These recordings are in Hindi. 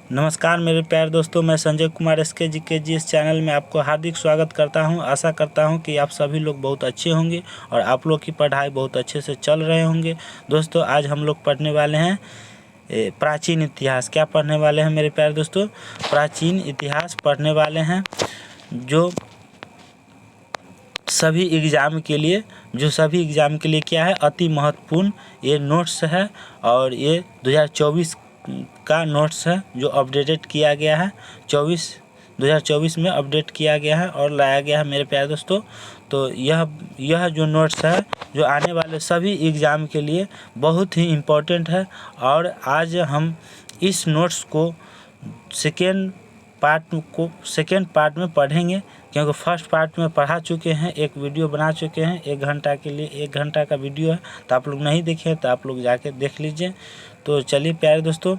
नमस्कार मेरे प्यारे दोस्तों, मैं संजय कुमार SKGKG इस चैनल में आपको हार्दिक स्वागत करता हूं। आशा करता हूं कि आप सभी लोग बहुत अच्छे होंगे और आप लोग की पढ़ाई बहुत अच्छे से चल रहे होंगे। दोस्तों, आज हम लोग पढ़ने वाले हैं प्राचीन इतिहास। क्या पढ़ने वाले हैं मेरे प्यारे दोस्तों? प्राचीन इतिहास पढ़ने वाले हैं, जो सभी एग्ज़ाम के लिए क्या है, अति महत्वपूर्ण ये नोट्स है। और ये 2024 का नोट्स है जो अपडेटेड किया गया है। 2024 में अपडेट किया गया है और लाया गया है मेरे प्यारे दोस्तों। तो यह जो नोट्स है, जो आने वाले सभी एग्ज़ाम के लिए बहुत ही इम्पोर्टेंट है। और आज हम इस नोट्स को सेकेंड पार्ट में पढ़ेंगे, क्योंकि फर्स्ट पार्ट में पढ़ा चुके हैं, एक वीडियो बना चुके हैं 1 घंटा के लिए। 1 घंटा का वीडियो है, तो आप लोग नहीं देखे तो आप लोग जाके देख लीजिए। तो चलिए प्यारे दोस्तों,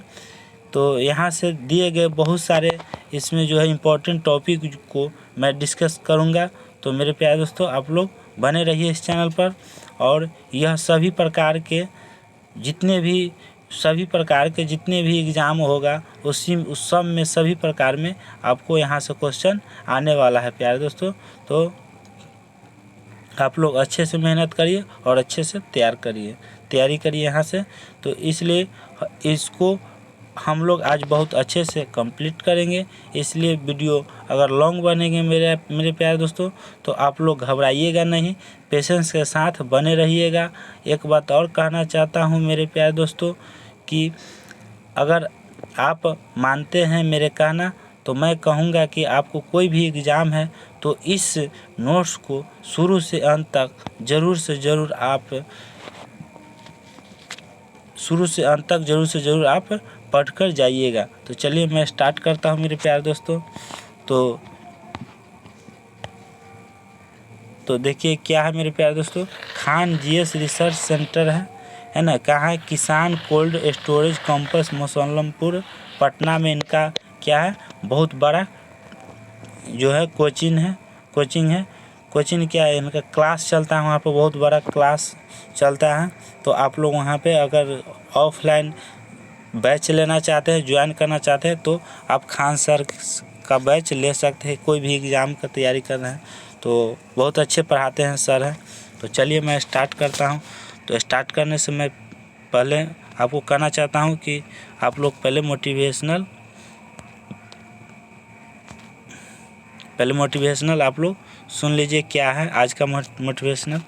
तो यहाँ से दिए गए बहुत सारे इसमें जो है इम्पोर्टेंट टॉपिक को मैं डिस्कस करूँगा। तो मेरे प्यारे दोस्तों, आप लोग बने रहिए इस चैनल पर। और यह सभी प्रकार के जितने भी एग्ज़ाम होगा उस सब में सभी प्रकार में आपको यहाँ से क्वेश्चन आने वाला है प्यारे दोस्तों। तो आप लोग अच्छे से मेहनत करिए और अच्छे से तैयारी करिए यहाँ से। तो इसलिए इसको हम लोग आज बहुत अच्छे से कंप्लीट करेंगे। इसलिए वीडियो अगर लॉन्ग बनेंगे मेरे प्यारे दोस्तों, तो आप लोग घबराइएगा नहीं, पेशेंस के साथ बने रहिएगा। एक बात और कहना चाहता हूँ मेरे प्यारे दोस्तों, कि अगर आप मानते हैं मेरे कहना, तो मैं कहूँगा कि आपको कोई भी एग्ज़ाम है तो इस नोट्स को शुरू से अंत तक ज़रूर से ज़रूर आप पढ़कर जाइएगा। तो चलिए मैं स्टार्ट करता हूँ मेरे प्यारे दोस्तों। तो देखिए क्या है मेरे प्यारे दोस्तों, खान GS रिसर्च सेंटर है ना। कहाँ है? किसान कोल्ड स्टोरेज कैंपस मुसल्लमपुर पटना में इनका क्या है, बहुत बड़ा जो है कोचिंग क्या है, इनका क्लास चलता है वहाँ पे, बहुत बड़ा क्लास चलता है। तो आप लोग वहाँ पे अगर ऑफलाइन बैच लेना चाहते हैं, ज्वाइन करना चाहते हैं, तो आप खान सर का बैच ले सकते हैं। कोई भी एग्ज़ाम का तैयारी कर रहे हैं तो बहुत अच्छे पढ़ाते हैं सर हैं। तो चलिए मैं स्टार्ट करता हूँ। तो स्टार्ट करने से मैं पहले आपको कहना चाहता हूँ कि आप लोग पहले मोटिवेशनल आप लोग सुन लीजिए। क्या है आज का मोटिवेशनल?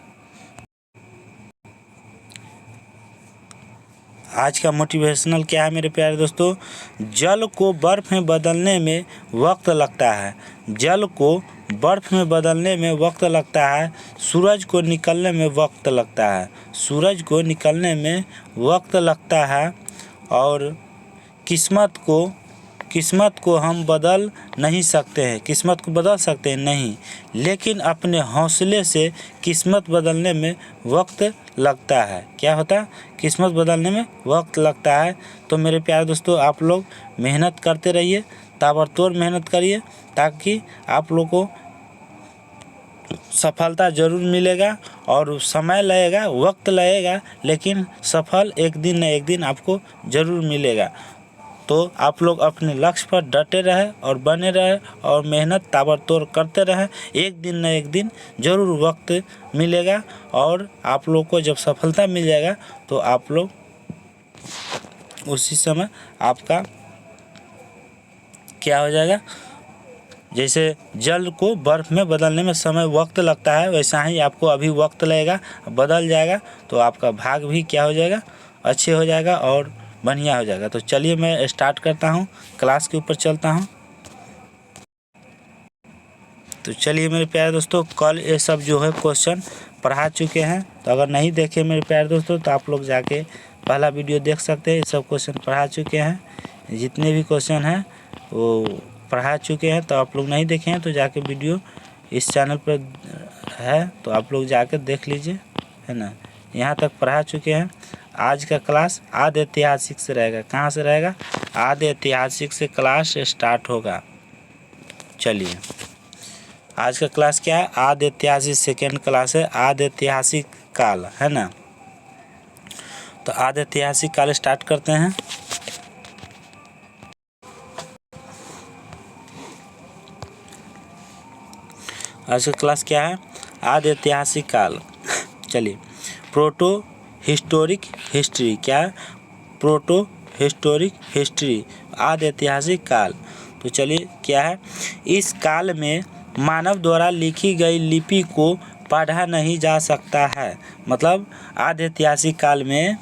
आज का मोटिवेशनल क्या है मेरे प्यारे दोस्तों? जल को बर्फ़ में बदलने में वक्त लगता है। जल को बर्फ़ में बदलने में वक्त लगता है। सूरज को निकलने में वक्त लगता है। सूरज को निकलने में वक्त लगता है। और किस्मत को हम बदल नहीं सकते हैं। किस्मत को बदल सकते हैं नहीं, लेकिन अपने हौसले से किस्मत बदलने में वक्त लगता है। क्या होता है? किस्मत बदलने में वक्त लगता है। तो मेरे प्यारे दोस्तों, आप लोग मेहनत करते रहिए, ताबड़तोड़ मेहनत करिए, ताकि आप लोग को सफलता ज़रूर मिलेगा। और समय लगेगा, वक्त लगेगा, लेकिन सफल एक दिन न एक दिन आपको ज़रूर मिलेगा। तो आप लोग अपने लक्ष्य पर डटे रहे और बने रहे और मेहनत ताबड़तोड़ करते रहें। एक दिन न एक दिन ज़रूर वक्त मिलेगा। और आप लोग को जब सफलता मिल जाएगा तो आप लोग उसी समय आपका क्या हो जाएगा, जैसे जल को बर्फ़ में बदलने में समय वक्त लगता है, वैसा ही आपको अभी वक्त लगेगा, बदल जाएगा। तो आपका भाग भी क्या हो जाएगा, अच्छे हो जाएगा और बढ़िया हो जाएगा। तो चलिए मैं स्टार्ट करता हूँ, क्लास के ऊपर चलता हूँ। तो चलिए मेरे प्यारे दोस्तों, कल ये सब जो है क्वेश्चन पढ़ा चुके हैं। तो अगर नहीं देखे मेरे प्यारे दोस्तों, तो आप लोग जाके पहला वीडियो देख सकते हैं। ये सब क्वेश्चन पढ़ा चुके हैं, जितने भी क्वेश्चन हैं वो पढ़ा चुके हैं। तो आप लोग नहीं देखे हैं तो जाके वीडियो इस चैनल पर है, तो आप लोग जाकर देख लीजिए, है ना। यहाँ तक पढ़ा चुके हैं। आज का क्लास आदि ऐतिहासिक से रहेगा। कहाँ से रहेगा? आदि ऐतिहासिक से क्लास स्टार्ट होगा। चलिए आज का क्लास क्या है? आदि ऐतिहासिक सेकेंड क्लास है, आदि ऐतिहासिक काल, है ना। तो आदि ऐतिहासिक काल स्टार्ट करते हैं। आज का क्लास क्या है? आदि ऐतिहासिक काल। चलिए, प्रोटो हिस्टोरिक हिस्ट्री। क्या है? प्रोटो हिस्टोरिक हिस्ट्री, आदि ऐतिहासिक काल। तो चलिए क्या है? इस काल में मानव द्वारा लिखी गई लिपि को पढ़ा नहीं जा सकता है। मतलब आदि ऐतिहासिक काल में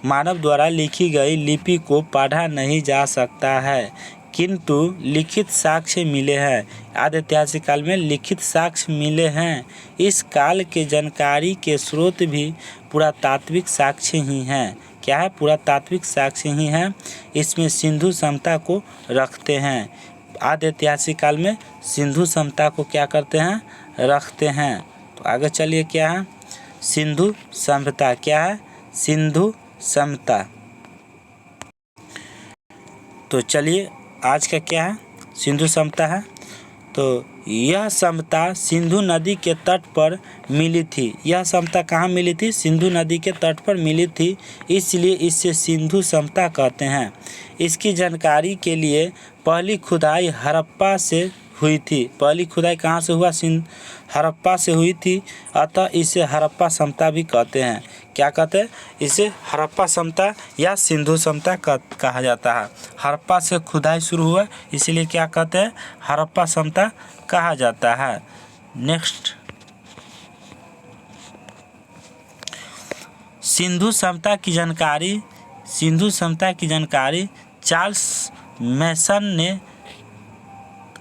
मानव द्वारा लिखी गई लिपि को पढ़ा नहीं जा सकता है, किंतु लिखित साक्ष्य मिले हैं। आदि ऐतिहासिक काल में लिखित साक्ष्य मिले हैं। इस काल के जानकारी के स्रोत भी पुरातात्विक साक्ष्य ही हैं। क्या है? पुरातात्विक साक्ष्य ही हैं। इसमें सिंधु सभ्यता को रखते हैं। आदि ऐतिहासिक काल में सिंधु सभ्यता को क्या करते हैं? रखते हैं। तो आगे चलिए, क्या है? सिंधु सभ्यता। क्या है? सिंधु सभ्यता। तो चलिए, आज का क्या है? सिंधु सभ्यता है। तो यह सभ्यता सिंधु नदी के तट पर मिली थी। यह सभ्यता कहाँ मिली थी? सिंधु नदी के तट पर मिली थी, इसलिए इसे सिंधु सभ्यता कहते हैं। इसकी जानकारी के लिए पहली खुदाई हड़प्पा से हुई थी। पहली खुदाई कहाँ से हुआ? हड़प्पा से हुई थी, अतः इसे हड़प्पा सभ्यता भी कहते हैं। क्या कहते हैं? इसे हड़प्पा सभ्यता या सिंधु सभ्यता कहा जाता है। हड़प्पा से खुदाई शुरू हुआ, इसीलिए क्या कहते हैं? हड़प्पा सभ्यता कहा जाता है। नेक्स्ट, सिंधु सभ्यता की जानकारी। सिंधु सभ्यता की जानकारी चार्ल्स मैसन ने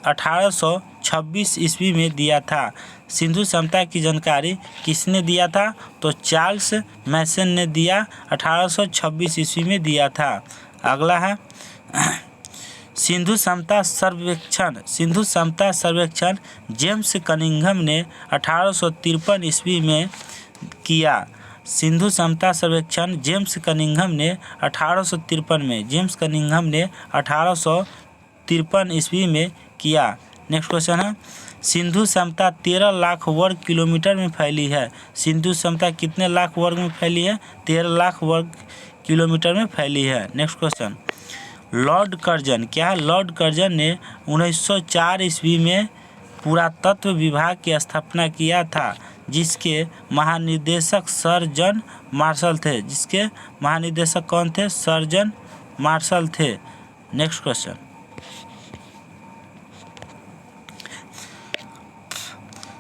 1826 ईस्वी में दिया था। सिंधु सभ्यता की जानकारी किसने दिया था? तो चार्ल्स मैसन ने दिया, 1826 ईस्वी में दिया था। अगला है सिंधु सभ्यता सर्वेक्षण। सिंधु सभ्यता सर्वेक्षण जेम्स कनिंघम ने 1853 ईस्वी में किया। सिंधु सभ्यता सर्वेक्षण जेम्स कनिंघम ने 1853 में, जेम्स कनिंघम ने 1853 ईस्वी में किया। नेक्स्ट क्वेश्चन है, सिंधु सभ्यता 13 लाख वर्ग किलोमीटर में फैली है। सिंधु सभ्यता कितने लाख वर्ग में फैली है? 13 लाख वर्ग किलोमीटर में फैली है। Next question, Lord Curzon. क्या है? लॉर्ड कर्जन ने 1904 ईस्वी में पुरातत्व विभाग की स्थापना किया था, जिसके महानिदेशक सर जॉन मार्शल थे। जिसके महानिदेशक कौन थे? सर जॉन मार्शल थे। नेक्स्ट क्वेश्चन,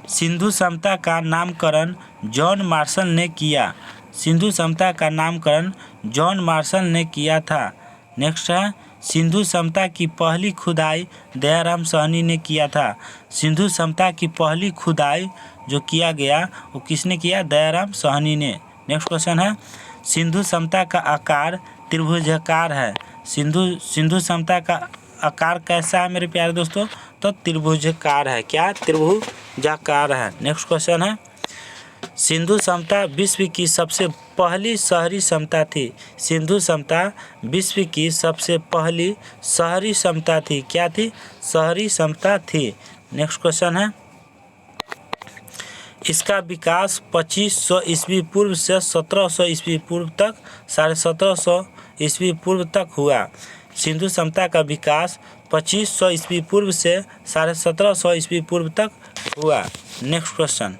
सिंधु सभ्यता का नामकरण जॉन मार्शल ने किया। सिंधु सभ्यता का नामकरण जॉन मार्शल ने किया था। नेक्स्ट है, सिंधु सभ्यता की पहली खुदाई दयाराम साहनी ने किया था। सिंधु सभ्यता की पहली खुदाई जो किया गया वो किसने किया? दयाराम साहनी ने। नेक्स्ट क्वेश्चन है, सिंधु सभ्यता का आकार त्रिभुजाकार है। सिंधु सभ्यता का आकार कैसा है मेरे प्यारे दोस्तों? तो त्रिभुजाकार है। क्या? त्रिभुजाकार है। नेक्स्ट क्वेश्चन है, सिंधु सभ्यता विश्व की सबसे पहली शहरी सभ्यता थी। सिंधु सभ्यता विश्व की सबसे पहली शहरी सभ्यता थी। क्या थी? शहरी सभ्यता थी। नेक्स्ट क्वेश्चन है, इसका विकास 2500 ईस्वी पूर्व से 1700 ईस्वी पूर्व तक, 1750 ईस्वी पूर्व तक हुआ। सिंधु सभ्यता का विकास 2500 ईस्वी पूर्व से 1750 ईस्वी पूर्व तक हुआ। नेक्स्ट क्वेश्चन,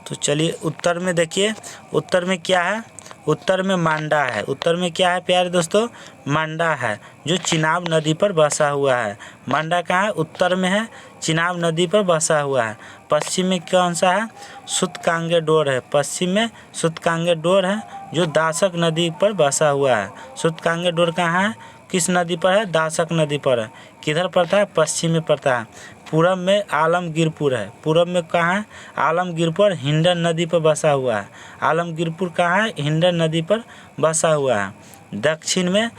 तो चलिए उत्तर में देखिए, उत्तर में क्या है? उत्तर में मांडा है। उत्तर में क्या है प्यारे दोस्तों? मांडा है, जो चिनाब नदी पर बसा हुआ है। मांडा कहाँ है? उत्तर में है, चिनाब नदी पर बसा हुआ है। पश्चिम में कौन सा है? सूतकांगेडोर है। पश्चिम में सूतकांगेडोर है, जो दासक नदी पर बसा हुआ है। सूतकांगेडोर कहाँ है? किस नदी पर है? दासक नदी पर है। किधर पड़ता है? पश्चिम में पड़ता है। पूरब में आलमगीरपुर है। पूरब में कहाँ है? आलमगीरपुर हिंडन नदी पर बसा हुआ है। आलमगीरपुर कहाँ है? हिंडन नदी पर बसा हुआ है। दक्षिण में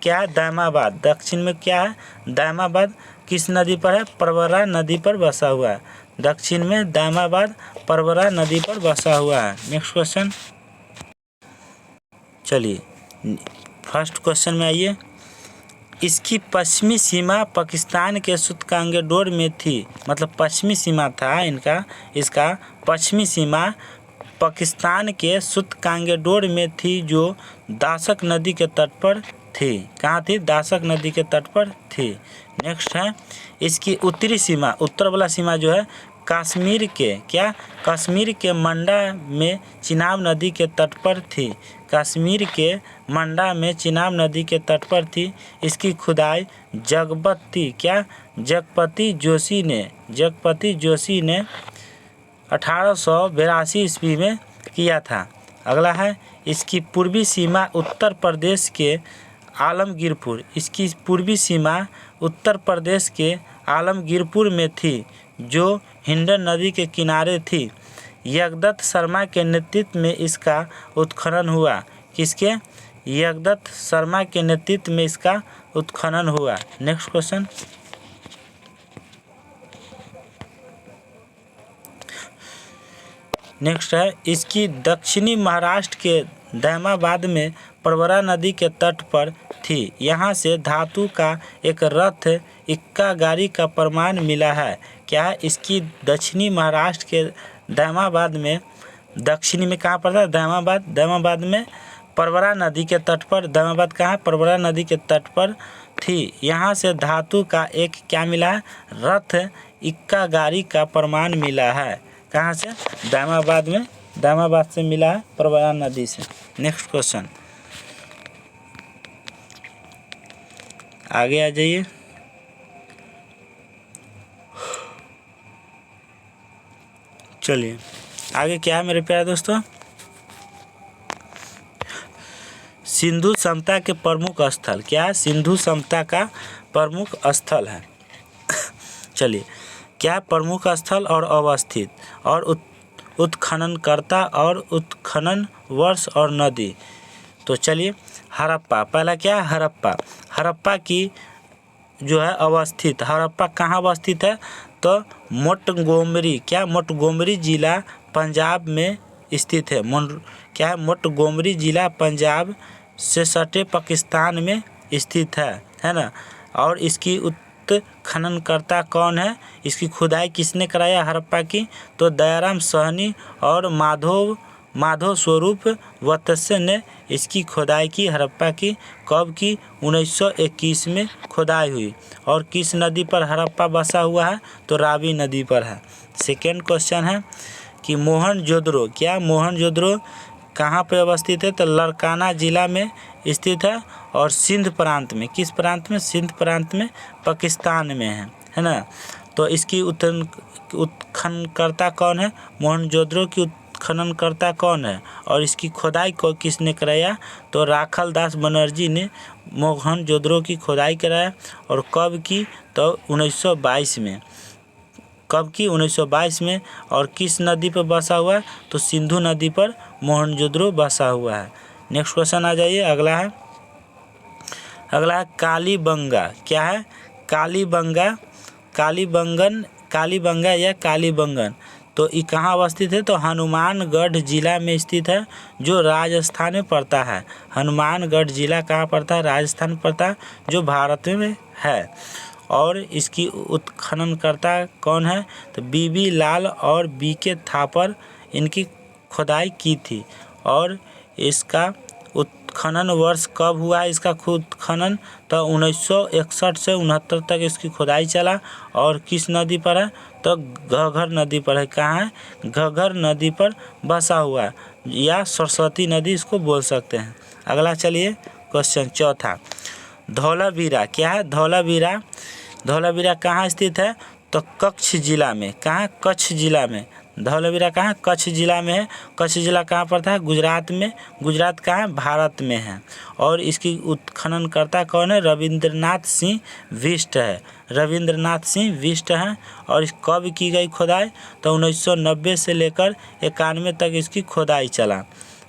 क्या है? दामाबाद। दक्षिण में क्या है? दामाबाद किस नदी पर है? परवरा नदी पर बसा हुआ है। दक्षिण में दामाबाद परवरा नदी पर बसा हुआ है। नेक्स्ट क्वेश्चन, चलिए फर्स्ट क्वेश्चन में आइए। इसकी पश्चिमी सीमा पाकिस्तान के सूतकांगेडोर में थी। मतलब पश्चिमी सीमा था इनका, इसका पश्चिमी सीमा पाकिस्तान के सूतकांगेडोर में थी, जो दासक नदी के तट पर थी। कहाँ थी? दासक नदी के तट पर थी। नेक्स्ट है इसकी उत्तरी सीमा, उत्तर वाला सीमा जो है कश्मीर के कश्मीर के मंडा में चिनाब नदी के तट पर थी। कश्मीर के मंडा में चिनाब नदी के तट पर थी। इसकी खुदाई जगपति जोशी ने 1882 ईस्वी में किया था। अगला है इसकी पूर्वी सीमा उत्तर प्रदेश के आलमगीरपुर, इसकी पूर्वी सीमा उत्तर प्रदेश के आलमगीरपुर में थी जो हिंडन नदी के किनारे थी। जगदत्त शर्मा के नेतृत्व में इसका उत्खनन हुआ। किसके? जगदत्त शर्मा के नेतृत्व में इसका उत्खनन हुआ। नेक्स्ट क्वेश्चन, नेक्स्ट है इसकी दक्षिणी महाराष्ट्र के दैमाबाद में प्रवरा नदी के तट पर थी। यहाँ से धातु का एक रथ इक्का गाड़ी का प्रमाण मिला है। क्या है? इसकी दक्षिणी महाराष्ट्र के दैमाबाद में, दक्षिणी में कहाँ पड़ता है? दैमाबाद में प्रवरा नदी के तट पर, दैमाबाद कहाँ है? प्रवरा नदी के तट पर थी। यहाँ से धातु का एक क्या मिला है? रथ इक्का गाड़ी का प्रमाण मिला है। कहाँ से? दैमाबाद में, दैमाबाद से मिला है प्रवरा नदी से। नेक्स्ट क्वेश्चन, आगे आ जाइए। चलिए आगे क्या है मेरे प्यारे दोस्तों? सिंधु सभ्यता के प्रमुख स्थल। क्या है? सिंधु सभ्यता का प्रमुख स्थल है। चलिए क्या प्रमुख स्थल और अवस्थित और उत्खननकर्ता और उत्खनन वर्ष और नदी। तो चलिए हड़प्पा, पहला क्या है? हड़प्पा की जो है अवस्थित, हड़प्पा कहाँ अवस्थित है? तो मोंटगोमरी, क्या? मोंटगोमरी जिला पंजाब में स्थित है। क्या है? मोंटगोमरी जिला पंजाब से सटे पाकिस्तान में स्थित है ना। और इसकी उत्खननकर्ता कौन है? इसकी खुदाई किसने कराया हड़प्पा की? तो दयाराम साहनी और माधव स्वरूप वत्स्य ने इसकी खुदाई की हड़प्पा की। कब की? 1921 में खुदाई हुई। और किस नदी पर हड़प्पा बसा हुआ है? तो रावी नदी पर है। सेकेंड क्वेश्चन है कि मोहनजोदड़ो, क्या? मोहनजोदड़ो कहाँ पे अवस्थित है? तो लारकाना जिला में स्थित है और सिंध प्रांत में, किस प्रांत में? सिंध प्रांत में, पाकिस्तान में है ना। तो इसकी उत्खननकर्ता कौन है? मोहनजोदड़ो की उत्खननकर्ता कौन है? और इसकी खुदाई को किसने कराया? तो राखल दास बनर्जी ने मोहनजोदड़ो की खुदाई कराया। और कब की? तो 1922 में। कब की? 1922 में। और किस नदी पर बसा हुआ है? तो सिंधु नदी पर मोहनजोदड़ो बसा हुआ है। नेक्स्ट क्वेश्चन आ जाइए। अगला है कालीबंगा। क्या है? कालीबंगा या कालीबंगन। तो ये कहाँ अवस्थित है? तो हनुमानगढ़ जिला में स्थित है जो राजस्थान में पड़ता है। हनुमानगढ़ जिला कहाँ पड़ता है? राजस्थान में पड़ता है, जो भारत में है। और इसकी उत्खननकर्ता कौन है? तो बीबी लाल और बीके थापर इनकी खुदाई की थी। और इसका उत्खनन वर्ष कब हुआ है? इसका उत्खनन तो 1961 से 69 तक इसकी खुदाई चला। और किस नदी पर है? तो घग्गर नदी पर है। कहाँ है? घग्गर नदी पर बसा हुआ है, या सरस्वती नदी इसको बोल सकते हैं। अगला चलिए क्वेश्चन चौथा, धौलावीरा। क्या है? धौलावीरा कहाँ स्थित है? तो कच्छ जिला में। कहाँ? कच्छ जिला में। धौलावीरा कहाँ? कच्छ जिला में है। कच्छ जिला कहाँ पड़ता है? गुजरात में। गुजरात कहाँ? भारत में है। और इसकी उत्खननकर्ता कौन है? रविंद्रनाथ सिंह बिष्ट है। रविंद्रनाथ सिंह बिष्ट हैं। और इस कब की गई खुदाई? तो 1990 से लेकर 91 तक इसकी खुदाई चला,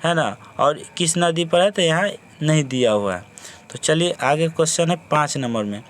है ना। और किस नदी पर है? तो यहाँ नहीं दिया हुआ है। तो चलिए आगे क्वेश्चन है 5 नंबर में,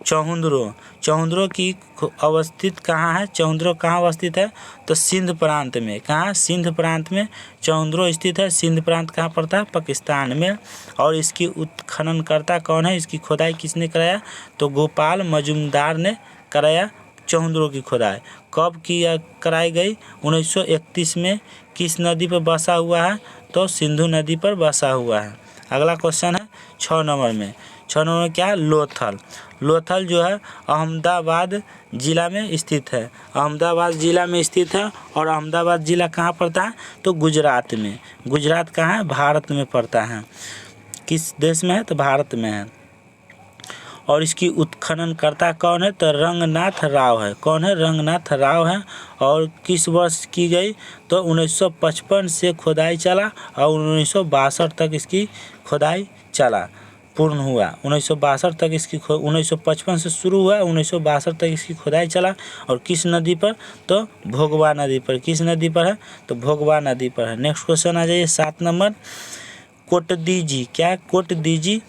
चौहंदरो की अवस्थित कहाँ है? चौहंदरो कहाँ अवस्थित है? तो सिंध प्रांत में। कहाँ? सिंध प्रांत में चौहंदरो स्थित है। सिंध प्रांत कहाँ पड़ता है? पाकिस्तान में। और इसकी उत्खननकर्ता कौन है? इसकी खुदाई किसने कराया? तो गोपाल मजुमदार ने कराया चौहंदरो की खुदाई। कब की कराई गई? 1931 में। किस नदी पर बसा हुआ है? तो सिंधु नदी पर बसा हुआ है। अगला क्वेश्चन है 6 नंबर में। 6 नंबर में क्या है, लोथल। लोथल जो है अहमदाबाद ज़िला में स्थित है। अहमदाबाद ज़िला में स्थित है। और अहमदाबाद ज़िला कहाँ पड़ता है, तो गुजरात में। गुजरात कहाँ है, भारत में पड़ता है। किस देश में है, तो भारत में है। और इसकी उत्खननकर्ता कौन है, तो रंगनाथ राव है। कौन है, रंगनाथ राव है। और किस वर्ष की गई, तो 1955 से खुदाई चला और 1962 तक इसकी खुदाई चला, पूर्ण हुआ। 1962 तक इसकी 1955 से शुरू हुआ, 1962 तक इसकी खुदाई चला। और किस नदी पर, तो भोगवा नदी पर। किस नदी पर है, तो भोगवा नदी पर है। नेक्स्ट क्वेश्चन आ जाइए 7 नंबर। कोटदीजी, क्या है, कोटदीजी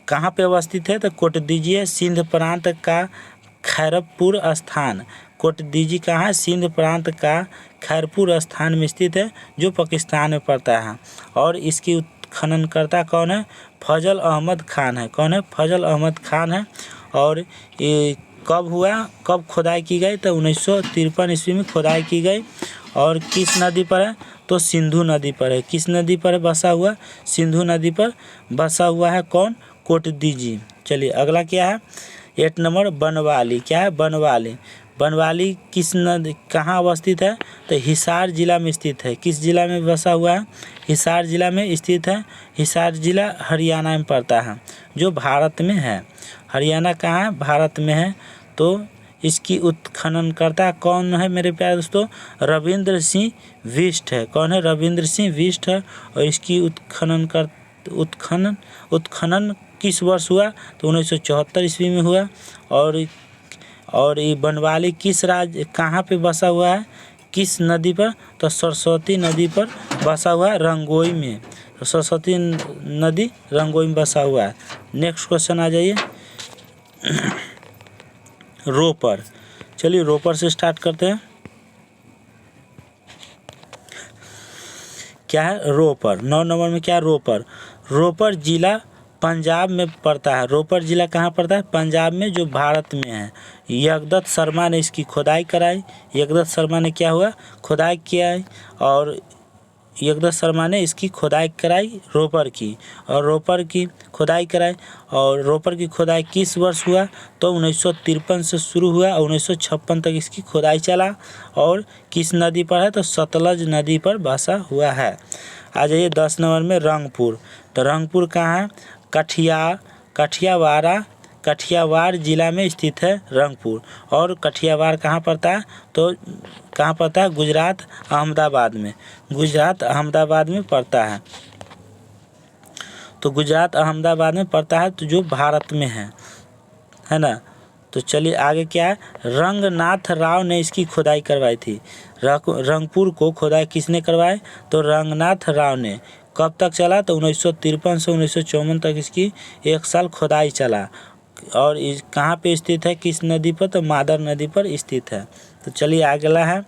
कहाँ पे अवस्थित है, तो कोटदीजी है सिंध प्रांत का खैरपुर स्थान। कोटदीजी कहाँ है, सिंध प्रांत का खैरपुर स्थान में स्थित है, जो पाकिस्तान में पड़ता है। और इसकी उत्खननकर्ता कौन है, फजल अहमद खान है। कौन है, फजल अहमद खान है। और ये कब हुआ, कब खुदाई की गई, तो 1953 ईस्वी में खुदाई की गई। और किस नदी पर है, तो सिंधु नदी पर है। किस नदी पर बसा हुआ, सिंधु नदी पर बसा हुआ है। कौन, कोटदीजी। चलिए अगला क्या है 8 नंबर, बनवाली। क्या है, बनवाली। बनवाली किस नदी, कहाँ अवस्थित है, तो हिसार जिला में स्थित है। किस जिला में बसा हुआ है, हिसार जिला में स्थित है। हिसार जिला हरियाणा में पड़ता है, जो भारत में है। हरियाणा कहाँ है, भारत में है। तो इसकी उत्खननकर्ता कौन है मेरे प्यारे दोस्तों, रविंद्र सिंह बिष्ट है। कौन है, रविंद्र सिंह बिष्ट है। और इसकी उत्खनन किस वर्ष हुआ, तो 1974 ईस्वी में हुआ। और ये बनवाली किस राज्य, कहाँ पे बसा हुआ है, किस नदी पर, तो सरस्वती नदी पर बसा हुआ है, रंगोई में। तो सरस्वती नदी रंगोई में बसा हुआ है। नेक्स्ट क्वेश्चन आ जाइए रोपर। चलिए रोपर से स्टार्ट करते हैं। क्या है, रोपर। 9 नंबर में क्या है, रोपर। रोपर जिला पंजाब में पड़ता है। रोपर जिला कहाँ पड़ता है, पंजाब में, जो भारत में है। यगदत्त शर्मा ने इसकी खुदाई कराई। यगदत्त शर्मा ने क्या हुआ, खुदाई किया है। और यगदत्त शर्मा ने इसकी खुदाई कराई, रोपर की। और रोपर की खुदाई कराई। और रोपर की खुदाई किस वर्ष हुआ, तो 1953 से शुरू हुआ और 1956 तक इसकी खुदाई चला। और किस नदी पर है, तो सतलज नदी पर बसा हुआ है। आ जाइए 10 नंबर में, रंगपुर। तो रंगपुर कहाँ है, कठियावाड़ जिला में स्थित है रंगपुर। और कठियावाड़ कहाँ पड़ता है, तो कहाँ पड़ता है, गुजरात अहमदाबाद में। गुजरात अहमदाबाद में पड़ता है। तो गुजरात अहमदाबाद में पड़ता है, तो जो भारत में है ना। तो चलिए आगे क्या है, रंगनाथ राव ने इसकी खुदाई करवाई थी। रंगपुर को खुदाई किसने करवाई, तो रंगनाथ राव ने। कब तक चला, तो 1953 से 1954 तक इसकी 1 साल खुदाई चला। और इस कहाँ पे स्थित है, किस नदी पर, तो मादर नदी पर स्थित है। तो चलिए अगला है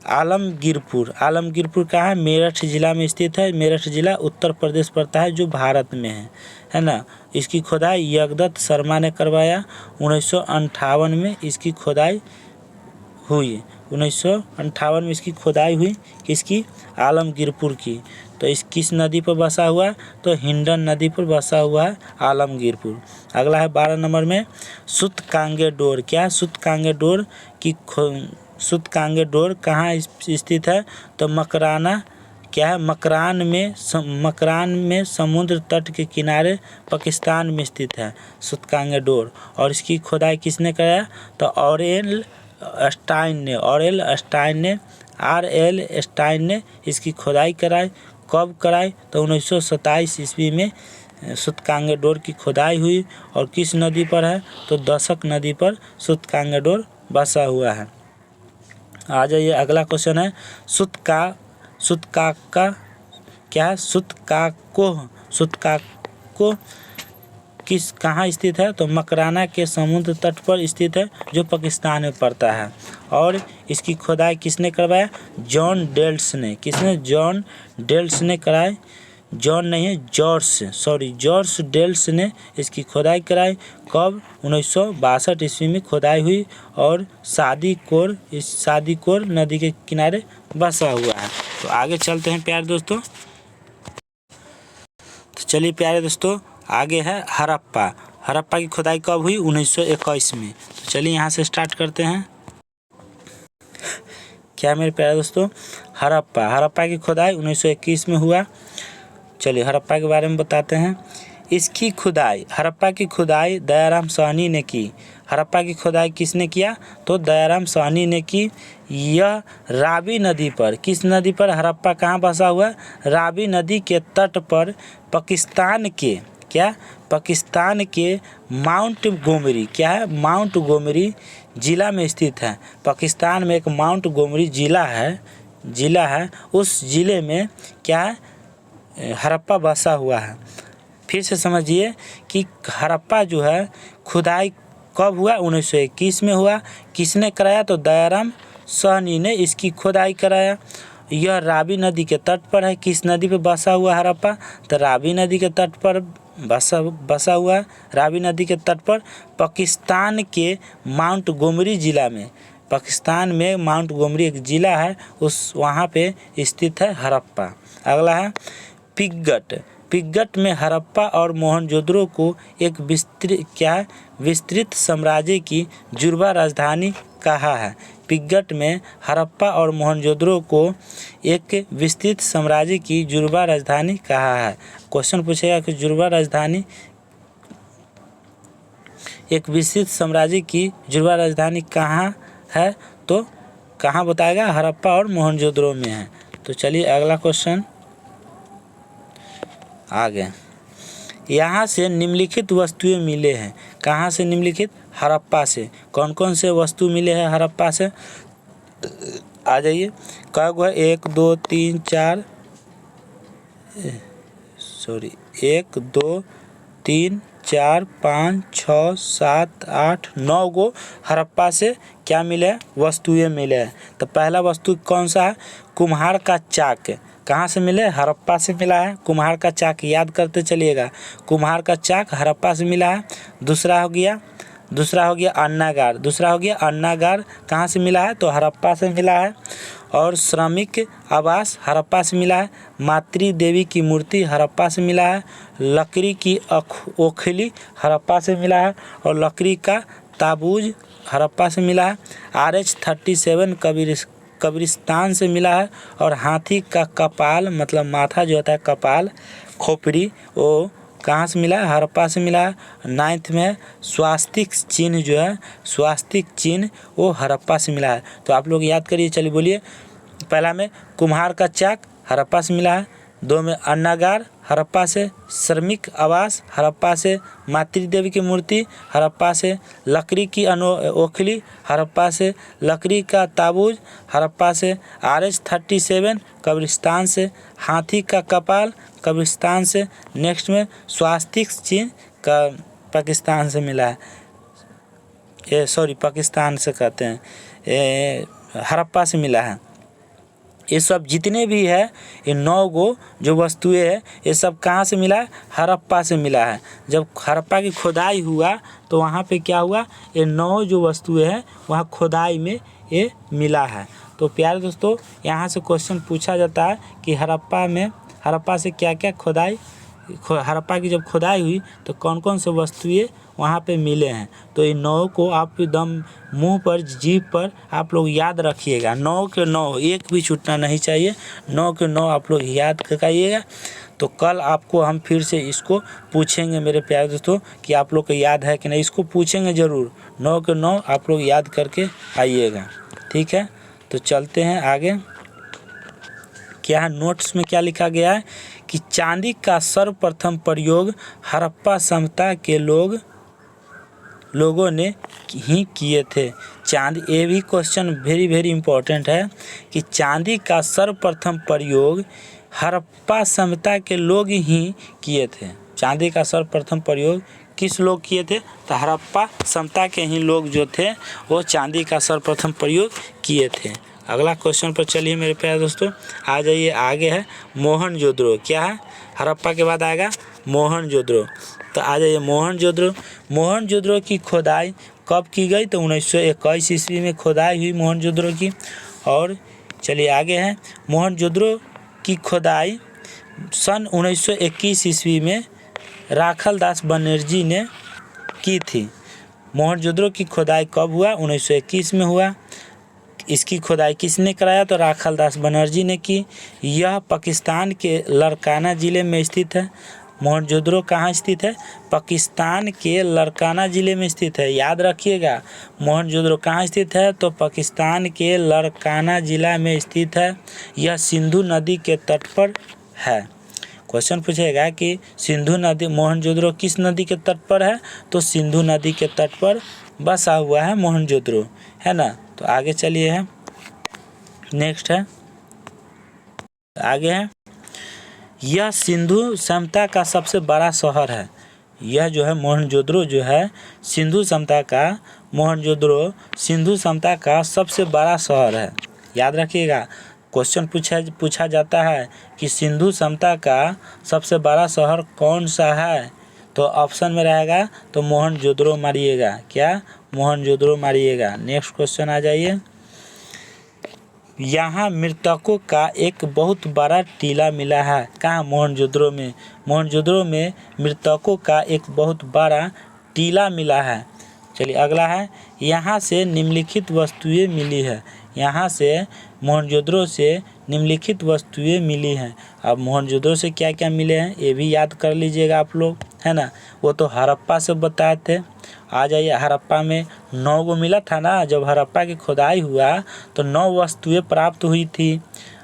आलमगीरपुर। आलमगीरपुर कहाँ है, मेरठ जिला में स्थित है। मेरठ जिला उत्तर प्रदेश पड़ता है, जो भारत में है ना। इसकी खुदाई यगदत्त शर्मा ने करवाया। 1958 में इसकी खुदाई हुई। 1958 में इसकी खुदाई हुई, किसकी, आलमगीरपुर की। तो इस किस नदी पर बसा हुआ है, तो हिंडन नदी पर बसा हुआ है आलमगीरपुर। अगला है 12 नंबर में, सूतकांगेडोर। क्या है, सूतकांगेडोर की सूतकांगेडोर कहाँ स्थित है, तो मकराना। क्या है, मकरान में समुद्र तट के किनारे पाकिस्तान में स्थित है सूतकांगेडोर। और इसकी खुदाई किसने कराया, तो ऑरेल स्टाइन ने इसकी खुदाई कराई। कब कराई, तो 1927 ईस्वी में सूतकांगेडोर की खुदाई हुई। और किस नदी पर है, तो दशक नदी पर सूतकांगेडोर बसा हुआ है। आ जाइए अगला क्वेश्चन है सूतकाका। क्या है, सूतकाको किस कहाँ स्थित है, तो मकराना के समुद्र तट पर स्थित है, जो पाकिस्तान में पड़ता है। और इसकी खुदाई किसने करवाया, जॉन डेल्स ने। किसने, जॉन डेल्स ने कराई। जॉन नहीं है, जॉर्ज डेल्स ने इसकी खुदाई कराई। कब, 1962 ईस्वी में खुदाई हुई। और शादीकोर नदी के किनारे बसा हुआ है। तो आगे चलते हैं प्यारे दोस्तों। तो चलिए प्यारे दोस्तों, आगे है हड़प्पा। हड़प्पा की खुदाई कब हुई? 1921 में। तो चलिए यहाँ से स्टार्ट करते हैं। क्या मेरे प्यारे दोस्तों, हड़प्पा की खुदाई 1921 में हुआ। चलिए हड़प्पा के बारे में बताते हैं। इसकी खुदाई, हड़प्पा की खुदाई दयाराम साहनी ने की। हड़प्पा की खुदाई किसने किया? तो दयाराम साहनी ने की। यह रावी नदी पर, किस नदी पर हड़प्पा कहाँ बसा हुआ? रावी नदी के तट पर पाकिस्तान के, क्या? पाकिस्तान के माउंट गोमरी, क्या है? माउंट गोमरी ज़िला में स्थित है। पाकिस्तान में एक माउंट गोमरी ज़िला है, उस ज़िले में क्या है? हड़प्पा बसा हुआ है। फिर से समझिए कि हड़प्पा जो है खुदाई कब हुआ? 1921 में हुआ। किसने कराया? तो दयाराम साहनी ने इसकी खुदाई कराया। यह रावी नदी के तट पर है। किस नदी पे बसा हुआ हड़प्पा? तो रावी नदी के तट पर बसा हुआ है। रावी नदी के तट पर पाकिस्तान के माउंट गोमरी ज़िला में, पाकिस्तान में माउंट गोमरी एक ज़िला है, उस वहाँ पे स्थित है हड़प्पा। अगला है पिग्गट में हड़प्पा और मोहनजोदड़ो को एक विस्तृत साम्राज्य की जुड़वा राजधानी कहा है। पिग्गट में हड़प्पा और मोहनजोदड़ो को एक विस्तृत साम्राज्य की जुड़वा राजधानी कहा है। क्वेश्चन पूछेगा कि जुड़वा राजधानी, एक विस्तृत साम्राज्य की जुड़वा राजधानी कहाँ है? तो कहाँ बताएगा? हड़प्पा और मोहनजोदड़ो में है। तो चलिए अगला क्वेश्चन आगे। यहाँ से निम्नलिखित वस्तुएं मिले हैं। कहाँ से निम्नलिखित? हड़प्पा से। कौन कौन से वस्तु मिले हैं हड़प्पा से? आ जाइए। कब हुआ? 1 2 3 4 1 2 3 4 5 6 7 8 9 गो हड़प्पा से क्या मिले? वस्तुएं मिले हैं। तो पहला वस्तु कौन सा है? कुम्हार का चाक। कहाँ से मिले? हड़प्पा से मिला है। कुम्हार का चाक याद करते चलिएगा। कुम्हार का चाक हड़प्पा से मिला है। दूसरा हो गया अन्नागार। कहाँ से मिला है? तो हड़प्पा से मिला है। और श्रमिक आवास हड़प्पा से मिला है। मातृ देवी की मूर्ति हड़प्पा से मिला है। लकड़ी की ओखली हड़प्पा से मिला है। और लकड़ी का ताबूज हड़प्पा से मिला है। RH-37 कब्रिस्तान से मिला है। और हाथी का कपाल, मतलब माथा जो होता है, कपाल, खोपड़ी, वो कहाँ से मिला है? हड़प्पा से मिला है। 9th में स्वास्तिक चिन्ह जो है, स्वास्तिक चिन्ह वो हड़प्पा से मिला है। तो आप लोग याद करिए। चलिए बोलिए। पहला में कुम्हार का चाक हड़प्पा से मिला है। 2 में अन्नागार हड़प्पा से। श्रमिक आवास हड़प्पा से। मातृ देवी की मूर्ति हड़प्पा से। लकड़ी की ओखली हड़प्पा से। लकड़ी का ताबूज हड़प्पा से। RH-37 कब्रिस्तान से। हाथी का कपाल कब्रिस्तान से। नेक्स्ट में स्वास्तिक चिन्ह का पाकिस्तान से मिला है। पाकिस्तान से कहते हैं, हड़प्पा से मिला है। ये सब जितने भी है, ये 9 गो जो वस्तुएं है, ये सब कहाँ से मिला है? हड़प्पा से मिला है। जब हड़प्पा की खुदाई हुआ तो वहाँ पे क्या हुआ? ये 9 जो वस्तुएं हैं वहाँ खुदाई में ये मिला है। तो प्यारे दोस्तों, यहाँ से क्वेश्चन पूछा जाता है कि हड़प्पा से क्या क्या खुदाई, हड़प्पा की जब खुदाई हुई तो कौन कौन से वस्तुएं वहाँ पे मिले हैं। तो इन 9 को आप एकदम मुंह पर, जीभ पर आप लोग याद रखिएगा। 9 के 9, एक भी छूटना नहीं चाहिए। 9 के 9 आप लोग याद करिएगा। तो कल आपको हम फिर से इसको पूछेंगे मेरे प्यारे दोस्तों कि आप लोग को याद है कि नहीं। इसको पूछेंगे ज़रूर। 9 के 9 आप लोग याद करके आइएगा, ठीक है। तो चलते हैं आगे। क्या है नोट्स में क्या लिखा गया है कि चांदी का सर्वप्रथम प्रयोग हड़प्पा सभ्यता के लोगों ने ही किए थे। चांदी, ये भी क्वेश्चन वेरी इंपॉर्टेंट है कि चांदी का सर्वप्रथम प्रयोग हड़प्पा सभ्यता के लोग ही किए थे। चांदी का सर्वप्रथम प्रयोग किस लोग किए थे? तो हड़प्पा सभ्यता के ही लोग जो थे वो चांदी का सर्वप्रथम प्रयोग किए थे। अगला क्वेश्चन पर चलिए मेरे प्यारे दोस्तों, आ जाइए। आगे है मोहनजोदड़ो। क्या है? हड़प्पा के बाद आएगा मोहनजोदड़ो। तो आ जाइए मोहनजोदड़ो की खुदाई कब की गई? तो 1921 ईस्वी में खुदाई हुई मोहनजोदड़ो की। और चलिए आगे है मोहनजोदड़ो की खुदाई सन 1921 ईस्वी में राखल दास बनर्जी ने की थी। मोहनजोदड़ो की खुदाई कब हुआ? 1921 में हुआ। इसकी खुदाई किसने कराया? तो राखल दास बनर्जी ने की। यह पाकिस्तान के लारकाना ज़िले में स्थित है। मोहनजोदड़ो कहाँ स्थित है? पाकिस्तान के लारकाना ज़िले में स्थित है। याद रखिएगा, मोहनजोदड़ो कहाँ स्थित है? तो पाकिस्तान के लारकाना ज़िला में स्थित है। यह सिंधु नदी के तट पर है। क्वेश्चन पूछेगा कि सिंधु नदी, मोहनजोदड़ो किस नदी के तट पर है? तो सिंधु नदी के तट पर बसा हुआ है मोहनजोदड़ो, है ना। तो आगे चलिए है, नेक्स्ट है, आगे है, यह सिंधु सभ्यता का सबसे बड़ा शहर है। यह जो है मोहनजोदड़ो जो है सिंधु सभ्यता का, मोहनजोदड़ो सिंधु सभ्यता का सबसे बड़ा शहर है। याद रखिएगा, क्वेश्चन पूछा जाता है कि सिंधु सभ्यता का सबसे बड़ा शहर कौन सा है? तो ऑप्शन में रहेगा तो मोहनजोदड़ो मारिएगा। क्या? मोहनजोदड़ो मारिएगा। नेक्स्ट क्वेश्चन आ जाइए। यहाँ मृतकों का एक बहुत बड़ा टीला मिला है। कहाँ? मोहनजोदड़ो में। मोहनजोदड़ो में मृतकों का एक बहुत बड़ा टीला मिला है। चलिए अगला है, यहाँ से निम्नलिखित वस्तुएं मिली है। यहाँ से मोहनजोदड़ो से निम्नलिखित वस्तुएं मिली हैं। अब मोहनजोदड़ो से क्या क्या मिले हैं ये भी याद कर लीजिएगा आप लोग, है ना। वो तो हड़प्पा से बताए थे। आ जाइए, हड़प्पा में 9 गो मिला था ना। जब हड़प्पा की खुदाई हुआ तो 9 वस्तुएं प्राप्त हुई थी।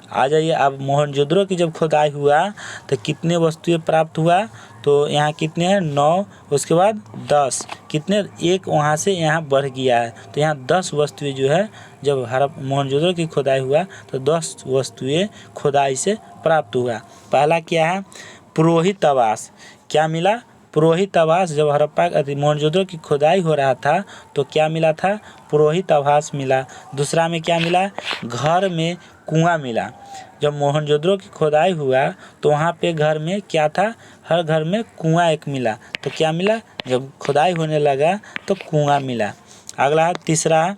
आ जाइए, अब मोहनजोदड़ो की जब खुदाई हुआ तो कितने वस्तुएं प्राप्त हुआ? तो यहाँ कितने हैं? 9, उसके बाद 10, कितने? एक वहाँ से यहाँ बढ़ गया है। तो यहाँ 10 वस्तुएं जो है, जब मोहनजोदड़ो की खुदाई हुआ तो 10 वस्तुएं खुदाई से प्राप्त हुआ। पहला क्या है? पुरोहित आवास। क्या मिला? पुरोहित आवास। जब हड़प्पा मोहनजोदड़ो की खुदाई हो रहा था तो क्या मिला था? पुरोहित आवास मिला। दूसरा में क्या मिला? घर में कुआं मिला। जब मोहनजोदड़ो की खुदाई हुआ तो वहाँ पे घर में क्या था? हर घर में कुआं एक मिला। तो क्या मिला? जब खुदाई होने लगा तो कुआं मिला। अगला है, तीसरा,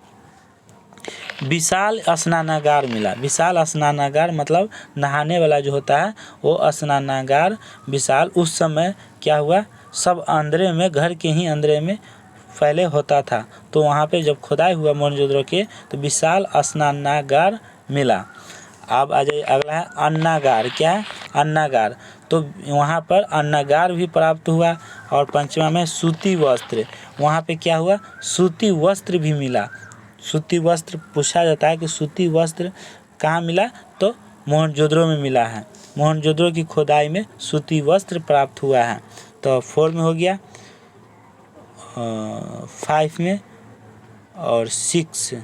विशाल स्नानागार मिला। विशाल स्नानागार मतलब नहाने वाला जो होता है वो स्नानागार विशाल। उस समय क्या हुआ? सब अंदर में, घर के ही अंदर में पहले होता था। तो वहाँ पे जब खुदाई हुआ मोहनजोदड़ो के तो विशाल स्नानागार मिला। अब आ जाइए, अगला है अन्नागार। क्या है? अन्नागार। तो वहाँ पर अन्नागार भी प्राप्त हुआ। और पंचमा में सूती वस्त्र। वहाँ पे क्या हुआ? सूती वस्त्र भी मिला। सूती वस्त्र पूछा जाता है कि सूती वस्त्र कहाँ मिला? तो मोहनजोदड़ो में मिला है। मोहनजोदड़ो की खुदाई में सूती वस्त्र प्राप्त हुआ है। तो 4 में हो गया, 5 में, और 6,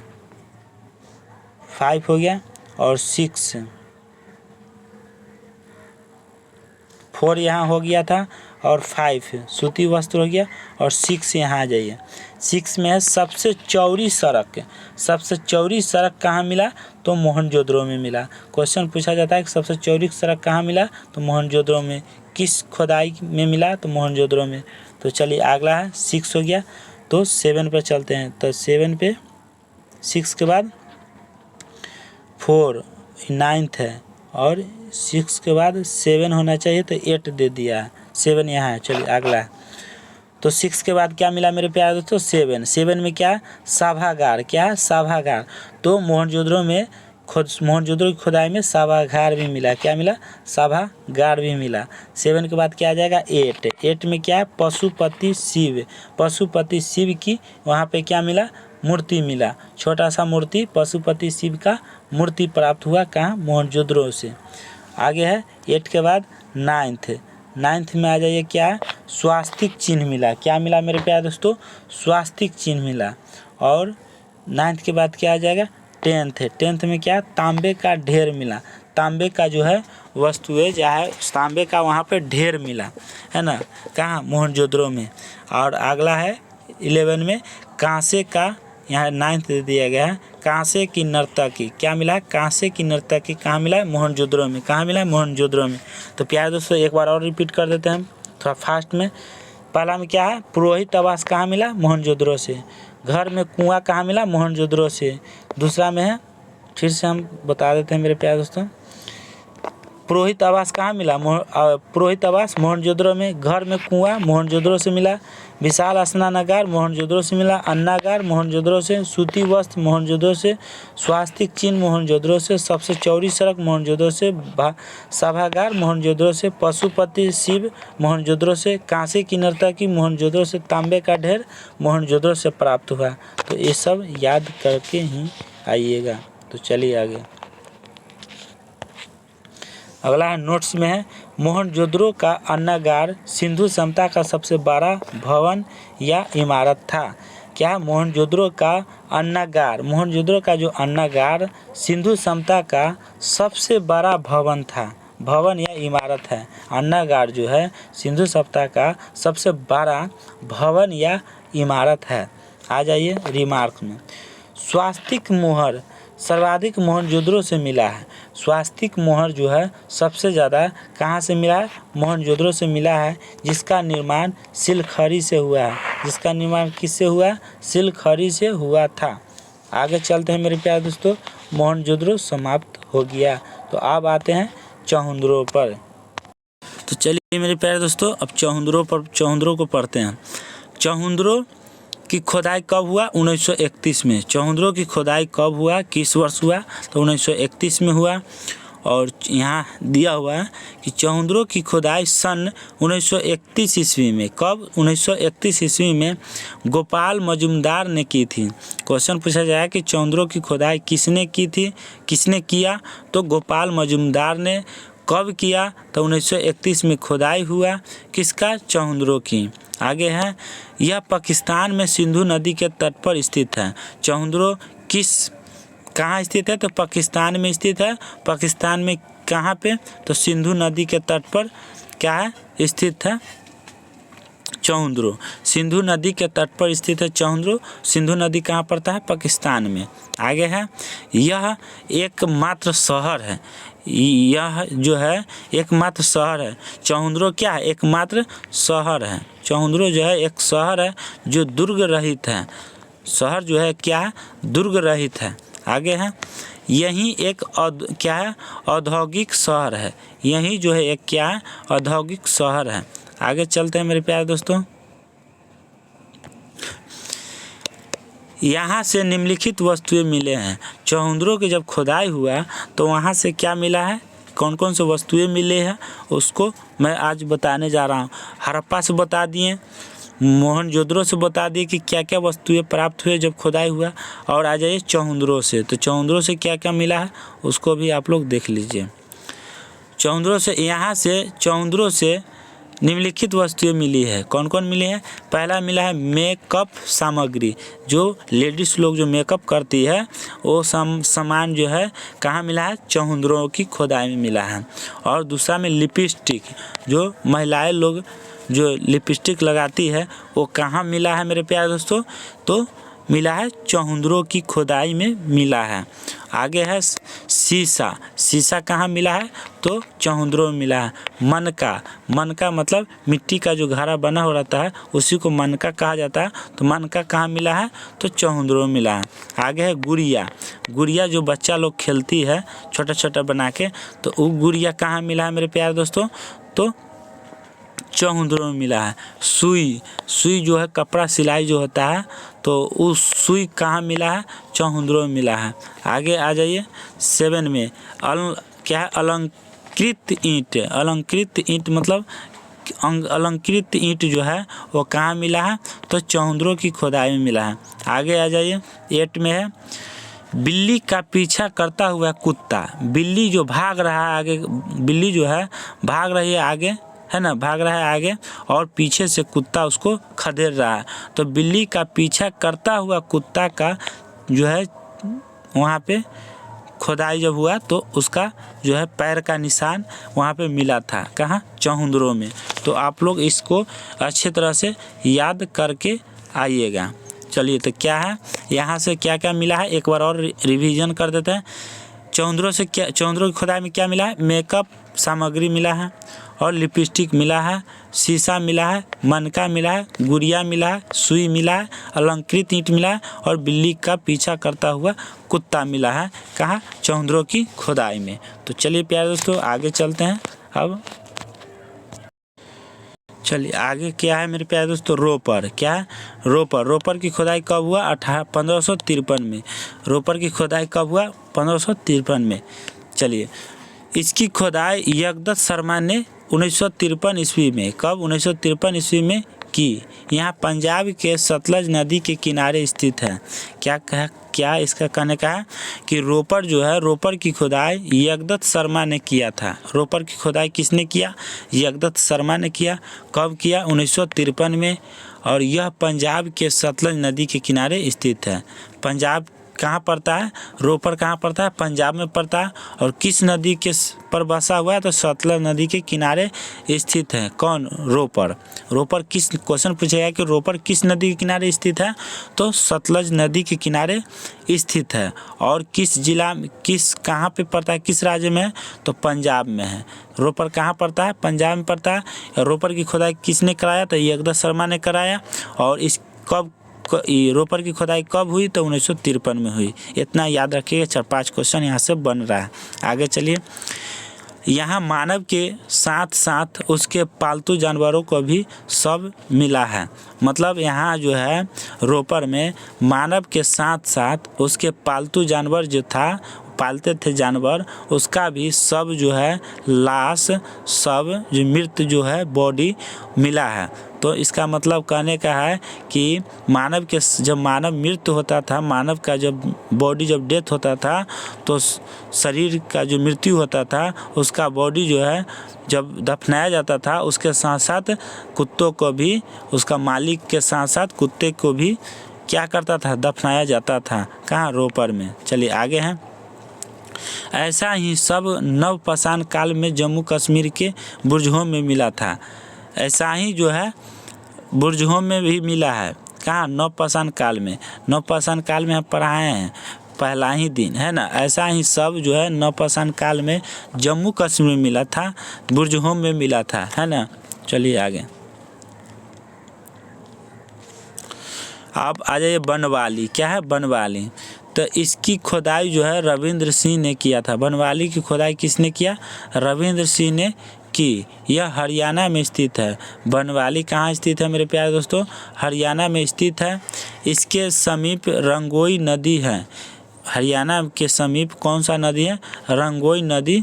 5 हो गया और 6, 4 यहाँ हो गया था और 5 सूती वस्त्र हो गया और 6 यहाँ आ जाइए। 6 में है सबसे चौड़ी सड़क। सबसे चौड़ी सड़क कहाँ मिला? तो मोहनजोदड़ो में मिला। क्वेश्चन पूछा जाता है कि सबसे चौड़ी सड़क कहाँ मिला? तो मोहनजोदड़ो में। किस खुदाई में मिला? तो मोहनजोदड़ो में। तो चलिए अगला है, 6 हो गया। तो 7 पर चलते हैं। तो 7 पे 6 के बाद 4 9th है और 6 के बाद 7 होना चाहिए तो 8 दे दिया है। 7 यहाँ है। चलिए अगला है। तो 6 के बाद क्या मिला मेरे प्यारे दोस्तों? 7 में क्या? सभागार। क्या है? सभागार। तो मोहनजोदड़ो में मोहनजोदड़ो की खुदाई में सभागार भी मिला। क्या मिला? सभागार भी मिला। 7 के बाद क्या आ जाएगा? 8 में क्या है? पशुपति शिव। पशुपति शिव की वहाँ पे क्या मिला? मूर्ति मिला। छोटा सा मूर्ति, पशुपति शिव का मूर्ति प्राप्त हुआ। कहाँ? मोहनजोदड़ो से। आगे है 8 के बाद 9th में आ जाइए। क्या है? स्वास्तिक चिन्ह मिला। क्या मिला मेरे प्यारे दोस्तों? स्वास्तिक चिन्ह मिला। और 9th के बाद क्या आ जाएगा? 10th में क्या? तांबे का ढेर मिला। तांबे का जो है वस्तुएं जो है तांबे का वहाँ पे ढेर मिला, है ना। कहाँ? मोहनजोदड़ो में। और अगला है 11 में कांसे का, यहाँ 9th दे दिया गया है, कांसे की नर्तकी। क्या मिला? कांसे की नर्तकी कहाँ मिला? मोहनजोदड़ो में। कहाँ मिला? मोहनजोदड़ो में। तो प्यारे दोस्तों एक बार और रिपीट कर देते हैं हम थोड़ा फास्ट में। पहला में क्या है? पुरोहित आवास कहाँ मिला? मोहनजोदड़ो से। घर में कुआं कहाँ मिला? मोहनजोदड़ो से। दूसरा में है, फिर से हम बता देते हैं मेरे प्यारे दोस्तों, पुरोहित आवास कहाँ मिला? पुरोहित आवास मोहनजोदड़ो में। घर में कुआं मोहनजोदड़ो से मिला। विशाल स्नानागार मोहनजोदड़ो से मिला। अन्नागार मोहनजोदड़ो से। सूती वस्त्र मोहनजोदड़ो से। स्वास्तिक चिन्ह मोहनजोदड़ो से। सबसे चौड़ी सड़क मोहनजोदड़ो से। सभागार मोहनजोदड़ो से। पशुपति शिव मोहनजोदड़ो से। कांसे की नर्तकी मोहनजोदड़ो से। तांबे का ढेर मोहनजोदड़ो से प्राप्त हुआ। तो ये सब याद करके ही आइएगा। तो चलिए आगे। अगला है नोट्स में है, मोहनजोदड़ो का अन्नागार सिंधु सभ्यता का सबसे बड़ा भवन या इमारत था। क्या? मोहनजोदड़ो का अन्नागार, मोहनजोदड़ो का जो अन्नागार सिंधु सभ्यता का सबसे बड़ा भवन था, भवन या इमारत है। अन्नागार जो है सिंधु सभ्यता का सबसे बड़ा भवन या इमारत है। आ जाइए रिमार्क में। स्वास्तिक मोहर सर्वाधिक मोहनजोदड़ो से मिला है। स्वास्तिक मोहर जो है सबसे ज़्यादा कहाँ से मिला है? मोहनजोदड़ो से मिला है, जिसका निर्माण सिलखरी से हुआ है। जिसका निर्माण किससे हुआ? सिलखरी से हुआ था। आगे चलते हैं मेरे प्यारे दोस्तों। मोहनजोदड़ो समाप्त हो गया। तो अब आते हैं चहुंदरो पर। तो चलिए मेरे प्यारे दोस्तों, अब चहुंदरो को पढ़ते हैं। चहुंदरो की खोदाई कब हुआ? 1931 में। चहुंदरो की खोदाई कब हुआ? किस वर्ष हुआ? तो 1931 में हुआ। और यहाँ दिया हुआ है कि चहुंदरो की खोदाई सन 1931 ईस्वी में। कब? 1931 ईस्वी में गोपाल मजुमदार ने की थी। क्वेश्चन पूछा जाए कि चहुंदरो की खोदाई किसने की थी, किसने किया? तो गोपाल मजुमदार ने। कब किया? तो 1931 में खोदाई हुआ। किसका? चहुंदरो की। आगे है, यह पाकिस्तान में सिंधु नदी के तट पर स्थित है। चहुंदरो कहाँ स्थित है? तो पाकिस्तान में स्थित है। पाकिस्तान में कहाँ पे? तो सिंधु नदी के तट पर क्या है? स्थित है चहुंदरो। सिंधु नदी के तट पर स्थित है चहुंदरो। सिंधु नदी कहाँ पड़ता है? पाकिस्तान में। आगे है, यह एकमात्र शहर है। यह जो है एकमात्र शहर है। चहुंदरो क्या है? एकमात्र शहर है। चहुंदरो जो है एक शहर है जो दुर्ग रहित है। शहर जो है क्या है? दुर्ग रहित है। आगे है, यही एक क्या है? औद्योगिक शहर है। यही जो है एक क्या है? औद्योगिक शहर है। आगे चलते हैं मेरे प्यारे दोस्तों। यहाँ से निम्नलिखित वस्तुएं मिले हैं। चहुंदरो की जब खुदाई हुआ तो वहाँ से क्या मिला है? कौन कौन से वस्तुएं मिले हैं उसको मैं आज बताने जा रहा हूँ। हड़प्पा से बता दिए, मोहनजोदड़ो से बता दिए कि क्या क्या वस्तुएं प्राप्त हुए जब खुदाई हुआ। और आ जाइए चहुंदरो से। तो चहुंदरो से क्या क्या मिला है उसको भी आप लोग देख लीजिए। चहुंदरो से, यहाँ से चहुंदरो से निम्नलिखित वस्तुएं मिली है। कौन कौन मिली है? पहला मिला है मेकअप सामग्री। जो लेडीज़ लोग जो मेकअप करती है वो सामान जो है कहाँ मिला है? चहुंदरो की खोदाई में मिला है। और दूसरा में लिपस्टिक, जो महिलाएं लोग जो लिपस्टिक लगाती है वो कहाँ मिला है मेरे प्यारे दोस्तों? तो मिला है चहुंदरो की खोदाई में मिला है। आगे है शीशा। शीशा कहाँ मिला है? तो चहुंदरो में मिला है। मनका मतलब मिट्टी का जो घड़ा बना हो रहता है उसी को मनका कहा जाता है। तो मनका कहाँ मिला है? तो चहुंदरो में मिला है। आगे है गुड़िया जो बच्चा लोग खेलती है छोटा छोटा बना के, तो वो गुड़िया कहाँ मिला है मेरे प्यारे दोस्तों? तो चहुंदरो में मिला है। सुई जो है कपड़ा सिलाई जो होता है, तो उस सुई कहाँ मिला है? चहुंदरो में मिला है। आगे आ जाइए 7 में। क्या है? अलंकृत ईंट। अलंकृत ईंट मतलब अलंकृत ईंट जो है वो कहाँ मिला है? तो चहुंदरो की खोदाई में मिला है। आगे आ जाइए 8 में है, बिल्ली का पीछा करता हुआ कुत्ता। बिल्ली जो भाग रहा है आगे, बिल्ली जो है भाग रही है आगे, है ना, भाग रहा है आगे और पीछे से कुत्ता उसको खदेड़ रहा है। तो बिल्ली का पीछा करता हुआ कुत्ता का जो है वहाँ पे खोदाई जब हुआ तो उसका जो है पैर का निशान वहाँ पे मिला था। कहाँ? चहुंदरो में। तो आप लोग इसको अच्छे तरह से याद करके आइएगा। चलिए, तो क्या है यहाँ से क्या क्या मिला है एक बार और रिवीजन कर देते हैं। चहुंदरो से क्या, चहुंदरो की खुदाई में क्या मिला है? मेकअप सामग्री मिला है। और लिपस्टिक मिला है, शीशा मिला है, मनका मिला है, गुड़िया मिला है, सुई मिला है, अलंकृत ईंट मिला है और बिल्ली का पीछा करता हुआ कुत्ता मिला है। कहाँ? चौंधरों की खुदाई में। तो चलिए प्यारे दोस्तों आगे चलते हैं। अब चलिए आगे क्या है मेरे प्यारे दोस्तों, रोपर। क्या है? रोपर। रोपर की खुदाई कब हुआ? 1553 में। रोपर की खुदाई कब हुआ? 1553 में। चलिए, इसकी खुदाई यगदत्त शर्मा ने 1953 ईस्वी में, कब? 1953 ईस्वी में की। यहाँ पंजाब के सतलज नदी के किनारे स्थित है। क्या इसका कहने का है कि रोपर जो है, रोपर की खुदाई यगदत्त शर्मा ने किया था। रोपर की खुदाई किसने किया? यगदत्त शर्मा ने किया। कब किया? 1953 में। और यह पंजाब के सतलज नदी के किनारे स्थित है। पंजाब कहाँ पड़ता है? रोपर कहाँ पड़ता है? पंजाब में पड़ता है। और किस नदी के पर बसा हुआ है? तो सतलज नदी के किनारे स्थित है। कौन? रोपर। रोपर किस, क्वेश्चन पूछेगा कि रोपर किस नदी के किनारे स्थित है? तो सतलज नदी के किनारे स्थित है। और किस जिला में, कहाँ पे पड़ता है, किस राज्य में है? तो पंजाब में है। रोपर कहाँ पड़ता है? पंजाब में पड़ता है। रोपर की खुदाई किसने कराया? तो यगदत्त शर्मा ने कराया। और इस रोपर की खुदाई कब हुई? तो 1953 में हुई। इतना याद रखिएगा, 4-5 क्वेश्चन यहाँ से बन रहा है। आगे चलिए, यहाँ मानव के साथ साथ उसके पालतू जानवरों को भी सब मिला है। मतलब यहाँ जो है रोपर में मानव के साथ साथ उसके पालतू जानवर जो था, पालते थे जानवर, उसका भी सब जो है लाश, सब जो मृत जो है बॉडी मिला है। तो इसका मतलब कहने का है कि मानव के, जब मानव मृत्यु होता था, मानव का जब बॉडी जब डेथ होता था, तो शरीर का जो मृत्यु होता था, उसका बॉडी जो है जब दफनाया जाता था, उसके साथ साथ कुत्तों को भी, उसका मालिक के साथ साथ कुत्ते को भी क्या करता था? दफनाया जाता था। कहाँ? रोपर में। चलिए आगे हैं। ऐसा ही सब नवपाषाण काल में जम्मू कश्मीर के बुर्जों में मिला था। ऐसा ही जो है बुर्जों में भी मिला है। कहाँ? नवपाषाण काल में। नवपाषाण काल में हम पढ़ाए हैं पहला ही दिन, है ना। ऐसा ही सब जो है नवपाषाण काल में जम्मू कश्मीर में मिला था, बुर्जों में मिला था, है ना। चलिए आगे। अब आ जाइए बनवाली। क्या है? बनवाली। तो इसकी खुदाई जो है रविंद्र सिंह ने किया था। बनवाली की खुदाई किसने किया? रविंद्र सिंह ने की। यह हरियाणा में स्थित है। बनवाली कहाँ स्थित है मेरे प्यारे दोस्तों? हरियाणा में स्थित है। इसके समीप रंगोई नदी है। हरियाणा के समीप कौन सा नदी है? रंगोई नदी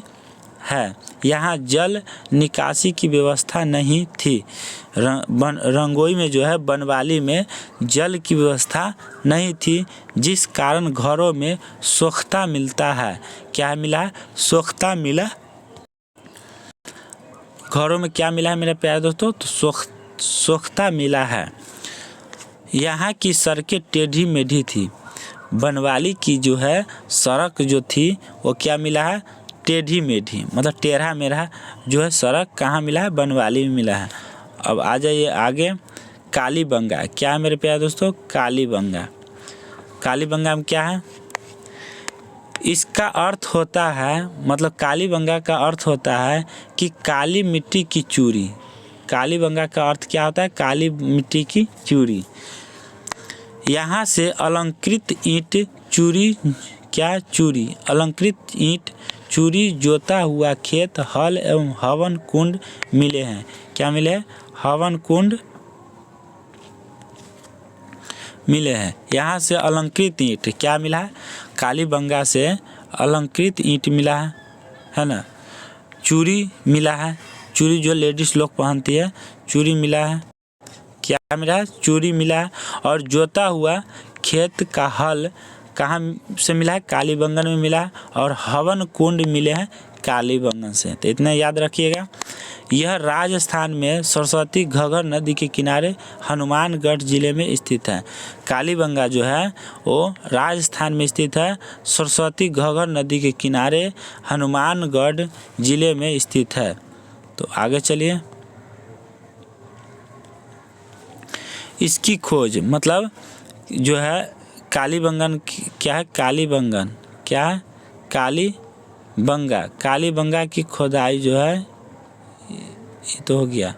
है। यहाँ जल निकासी की व्यवस्था नहीं थी। रंगोई में जो है, बनवाली में जल की व्यवस्था नहीं थी, जिस कारण घरों में सोख्ता मिलता है। क्या मिला? सोख्ता मिला। घरों में क्या मिला है मेरे प्यारे दोस्तों? तो सोख्ता मिला है। यहाँ की सड़कें टेढ़ी मेढ़ी थी। बनवाली की जो है सड़क जो थी वो क्या मिला है? टेढ़ी मेढ़ी, मतलब टेढ़ा मेढ़ा जो है सड़क कहाँ मिला है? बनवाली में मिला है। अब आ जाइए आगे। कालीबंगा। क्या है मेरे प्यारे दोस्तों? कालीबंगा। कालीबंगा में क्या है? इसका अर्थ होता है, मतलब कालीबंगा का अर्थ होता है कि काली मिट्टी की चूड़ी। कालीबंगा का अर्थ क्या होता है? काली मिट्टी की चूड़ी। यहाँ से अलंकृत ईंट चूड़ी। क्या? चूड़ी। अलंकृत ईंट चूड़ी, जोता हुआ खेत, हल एवं हवन कुंड मिले हैं। क्या मिले हैं? हवन कुंड मिले हैं। यहाँ से अलंकृत ईंट क्या मिला है? कालीबंगा से अलंकृत ईंट मिला है ना। चूड़ी मिला है। चूड़ी जो लेडीज लोग पहनती है, चूड़ी मिला है। क्या मिला है? चूड़ी मिला है। और जोता हुआ खेत का हल कहाँ से मिला है? कालीबंगन में मिला है। और हवन कुंड मिले हैं कालीबंगन से। तो इतना याद रखिएगा। यह राजस्थान में सरस्वती घगर नदी के किनारे हनुमानगढ़ जिले में स्थित है। कालीबंगा जो है वो राजस्थान में स्थित है, सरस्वती घगर नदी के किनारे हनुमानगढ़ जिले में स्थित है। तो आगे चलिए। इसकी खोज, मतलब जो है कालीबंगन क्या है? कालीबंगन क्या है? कालीबंगा। कालीबंगा की खुदाई जो है ये तो हो गया।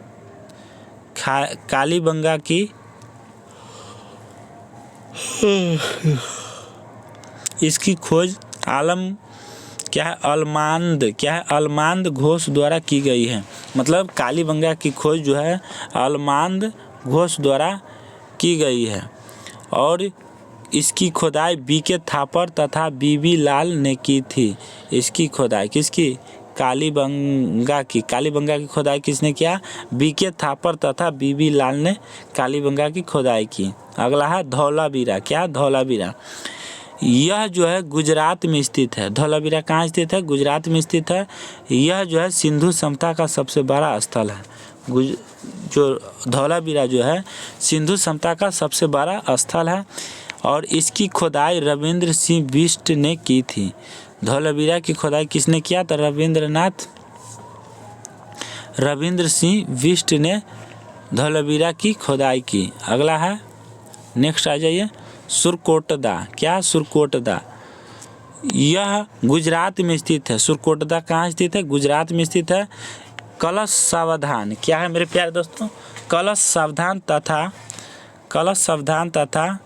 कालीबंगा की इसकी खोज अलमांद घोष द्वारा की गई है। मतलब कालीबंगा की खोज जो है अलमांद घोष द्वारा की गई है और इसकी खुदाई बीके थापर तथा बीबी लाल ने की थी। इसकी खुदाई किसकी? कालीबंगा की खुदाई किसने किया? बीके थापर तथा बीबी लाल ने कालीबंगा की खुदाई की। अगला है धौलावीरा। क्या? धौलावीरा। यह जो है गुजरात में स्थित है। धौलावीरा कहाँ स्थित है? गुजरात में स्थित है। यह जो है सिंधु सभ्यता का सबसे बड़ा स्थल है। जो धौलावीरा जो है सिंधु सभ्यता का सबसे बड़ा स्थल है और इसकी खुदाई रविंद्र सिंह बिष्ट ने की थी। धौलावीरा की खुदाई किसने किया? तो रविंद्र सिंह बिष्ट ने धौलावीरा की खुदाई की। अगला है, नेक्स्ट आ जाइए, सुरकोटदा। क्या? सुरकोटदा। यह गुजरात में स्थित है। सुरकोटदा कहाँ स्थित है? गुजरात में स्थित है। कलश सावधान। क्या है मेरे प्यारे दोस्तों? कलश सावधान तथा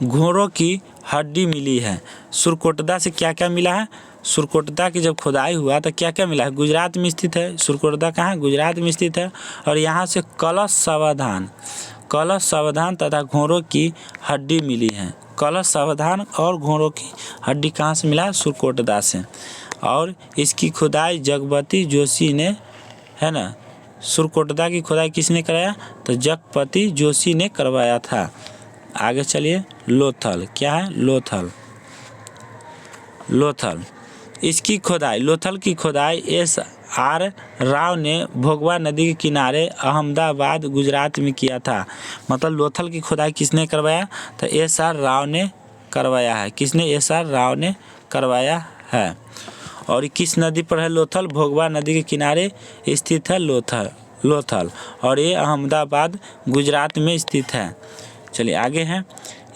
घोड़ों की हड्डी मिली है। सुरकोटदा से क्या क्या मिला है? सुरकोटदा की जब खुदाई हुआ तो क्या क्या मिला है? गुजरात में स्थित है। सुरकोटदा कहाँ? गुजरात में स्थित है। और यहाँ से कलश सावधान तथा घोड़ों की हड्डी मिली है। कलश सावधान और घोड़ों की हड्डी कहाँ से मिला? सुरकोटदा से। और इसकी खुदाई जगपति जोशी ने, है ना, सुरकोटदा की खुदाई किसने कराया? तो जगपति जोशी ने करवाया था। आगे चलिए, लोथल। क्या है? लोथल। इसकी खुदाई, लोथल की खुदाई SR राव ने भोगवा नदी के किनारे अहमदाबाद गुजरात में किया था। मतलब लोथल की खुदाई किसने करवाया? तो SR राव ने करवाया है। किसने? SR राव ने करवाया है। और किस नदी पर है लोथल? भोगवा नदी के किनारे स्थित है लोथल और ये अहमदाबाद गुजरात में स्थित है। चलिए आगे हैं,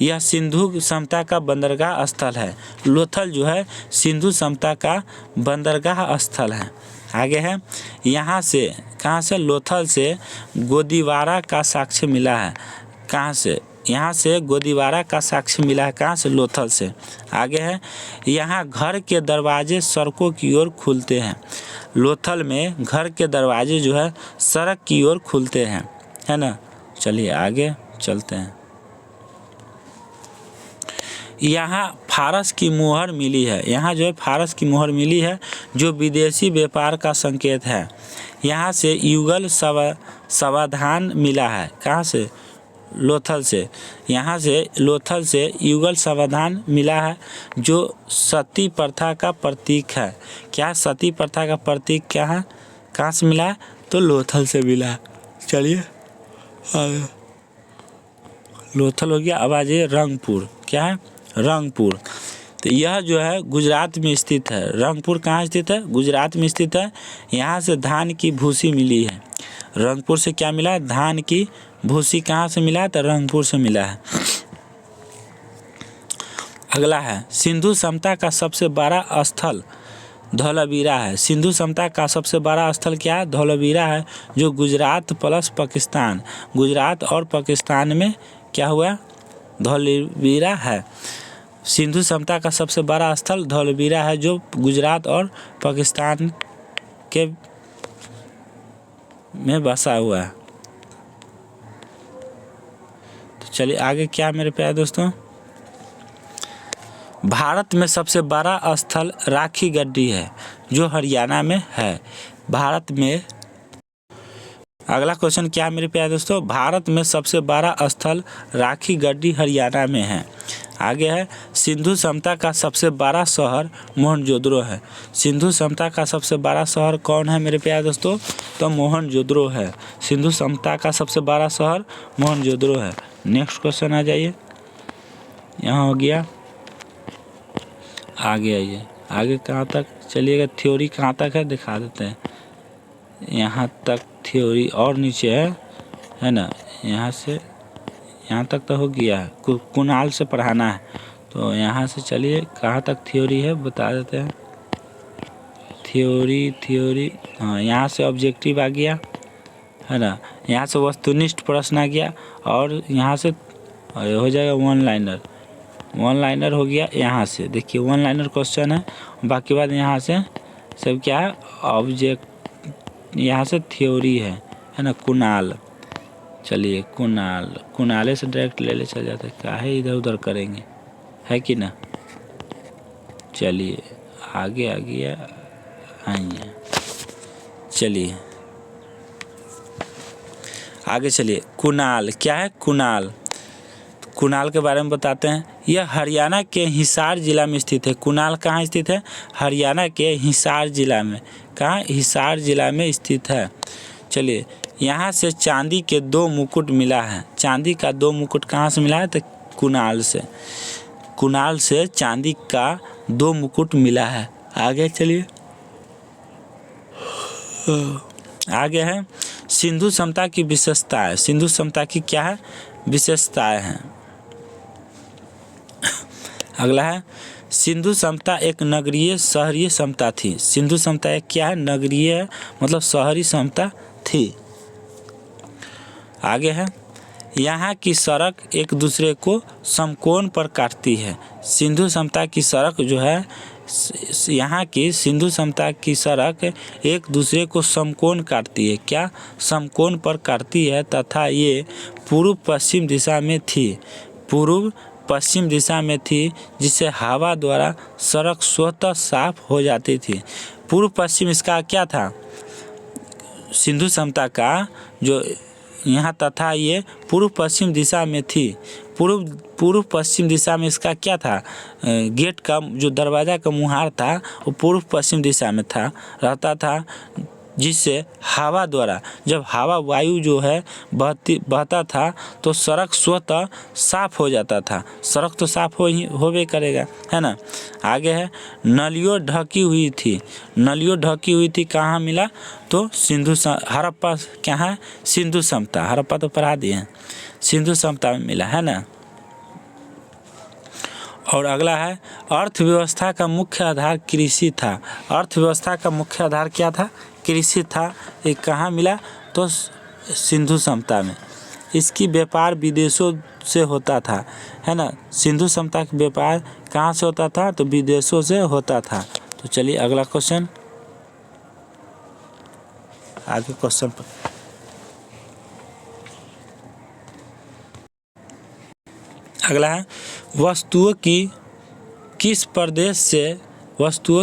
यह सिंधु सभ्यता का बंदरगाह स्थल है। लोथल जो है सिंधु सभ्यता का बंदरगाह स्थल है। आगे है, यहाँ से, कहाँ से? लोथल से गोदीवारा का साक्ष्य मिला है। कहाँ से? यहाँ से गोदीवारा का साक्ष्य मिला है। कहाँ से? लोथल से। आगे है, यहाँ घर के दरवाजे सड़कों की ओर खुलते हैं। लोथल में घर के दरवाजे जो है सड़क की ओर खुलते हैं, है ना। चलिए आगे चलते हैं। यहाँ फारस की मुहर मिली है। यहाँ जो है फारस की मुहर मिली है जो विदेशी व्यापार का संकेत है। यहाँ से युगल समाधान मिला है। कहाँ से? लोथल से। यहाँ से लोथल से युगल समाधान मिला है जो सती प्रथा का प्रतीक है। क्या? सती प्रथा का प्रतीक क्या है? कहाँ से मिला है? तो लोथल से मिला। चलिए लोथल हो गया। अब आ जाइए रंगपुर। क्या है? रंगपुर। तो यह जो है गुजरात में स्थित है। रंगपुर कहाँ स्थित है? गुजरात में स्थित है। यहाँ से धान की भूसी मिली है। रंगपुर से क्या मिला? धान की भूसी। कहाँ से मिला? तो रंगपुर से मिला है। अगला है, सिंधु सभ्यता का सबसे बड़ा स्थल धौलावीरा है। सिंधु सभ्यता का सबसे बड़ा स्थल क्या है? धौलावीरा है, जो गुजरात प्लस पाकिस्तान, गुजरात और पाकिस्तान में क्या हुआ? धौलावीरा है। सिंधु सभ्यता का सबसे बड़ा स्थल धौलावीरा है, जो गुजरात और पाकिस्तान के में बसा हुआ है। तो चलिए आगे क्या मेरे प्यारे दोस्तों, भारत में सबसे बड़ा स्थल राखी गड्डी है, जो हरियाणा में है। भारत में, अगला क्वेश्चन क्या है मेरे प्यारे दोस्तों, भारत में सबसे बड़ा स्थल राखी गड्डी हरियाणा में है। आगे है, सिंधु सभ्यता का सबसे बड़ा शहर मोहनजोदड़ो है। सिंधु सभ्यता का सबसे बड़ा शहर कौन है मेरे प्यारे दोस्तों? तो मोहनजोदड़ो है। सिंधु सभ्यता का सबसे बड़ा शहर मोहनजोदड़ो है। नेक्स्ट क्वेश्चन आ जाइए, यहाँ हो गया। आगे आइए, आगे कहाँ तक चलिएगा? थ्योरी कहाँ तक है दिखा देते हैं। यहाँ तक थ्योरी और नीचे है ना। यहाँ से यहाँ तक तो हो गया है, कुणाल से पढ़ाना है। तो यहाँ से चलिए कहाँ तक थ्योरी है बता देते हैं। थ्योरी हाँ, यहाँ से ऑब्जेक्टिव आ गया है ना, यहाँ से वस्तुनिष्ठ प्रश्न आ गया, और यहाँ से हो जाएगा वन लाइनर हो गया। यहाँ से देखिए वन लाइनर क्वेश्चन है, बाकी बात यहाँ से सब क्या है ऑब्जेक्ट, यहाँ से थ्योरी है ना। कुणाल, चलिए कुणाले से डायरेक्ट ले चल जाते, काहे इधर उधर करेंगे, है कि ना। चलिए आगे आइए, चलिए आगे चलिए। कुणाल क्या है, कुणाल के बारे में बताते हैं। यह हरियाणा के हिसार जिला में स्थित है। कुणाल कहाँ स्थित है, हरियाणा के हिसार जिला में। कहाँ, हिसार जिला में स्थित है। चलिए, यहाँ से चांदी के 2 मुकुट मिला है। चांदी का 2 मुकुट कहाँ से मिला है, तो कुणाल से चांदी का 2 मुकुट मिला है। आगे चलिए, आगे है सिंधु समता की विशेषताएं। सिंधु समता की क्या है, विशेषताएं हैं। अगला है सिंधु समता एक नगरीय शहरीय समता थी। सिंधु समता एक क्या है, नगरीय मतलब शहरी समता थी। आगे है यहाँ की सड़क एक दूसरे को समकोण पर काटती है। सिंधु समता की सड़क जो है, यहाँ की सिंधु समता की सड़क एक दूसरे को समकोण काटती है। क्या, समकोण पर काटती है, तथा ये पूर्व पश्चिम दिशा में थी, जिससे हवा द्वारा सड़क स्वतः साफ हो जाती थी। पूर्व पश्चिम इसका क्या था, सिंधु समता का जो यहाँ, तथा ये पूर्व पश्चिम दिशा में थी। पूर्व पश्चिम दिशा में इसका क्या था, गेट का जो दरवाज़ा का मुहार था वो पूर्व पश्चिम दिशा में रहता था, जिससे हवा द्वारा, जब हवा वायु जो है बहता था तो सड़क स्वतः साफ हो जाता था। सड़क तो साफ होवे करेगा, है ना। आगे है नलियों ढकी हुई थी। कहाँ मिला, तो हड़प्पा क्या है, सिंधु समता। हड़प्पा तो पढ़ा दिए हैं, सिंधु समता में मिला, है ना। और अगला है अर्थव्यवस्था का मुख्य आधार कृषि था। अर्थव्यवस्था का मुख्य आधार क्या था, कृषि था। ये कहाँ मिला, तो सिंधु समता में। इसकी व्यापार विदेशों से होता था, है ना। सिंधु समता का व्यापार कहाँ से होता था, तो विदेशों से होता था। तो चलिए अगला क्वेश्चन, आगे क्वेश्चन पर। अगला है वस्तुओं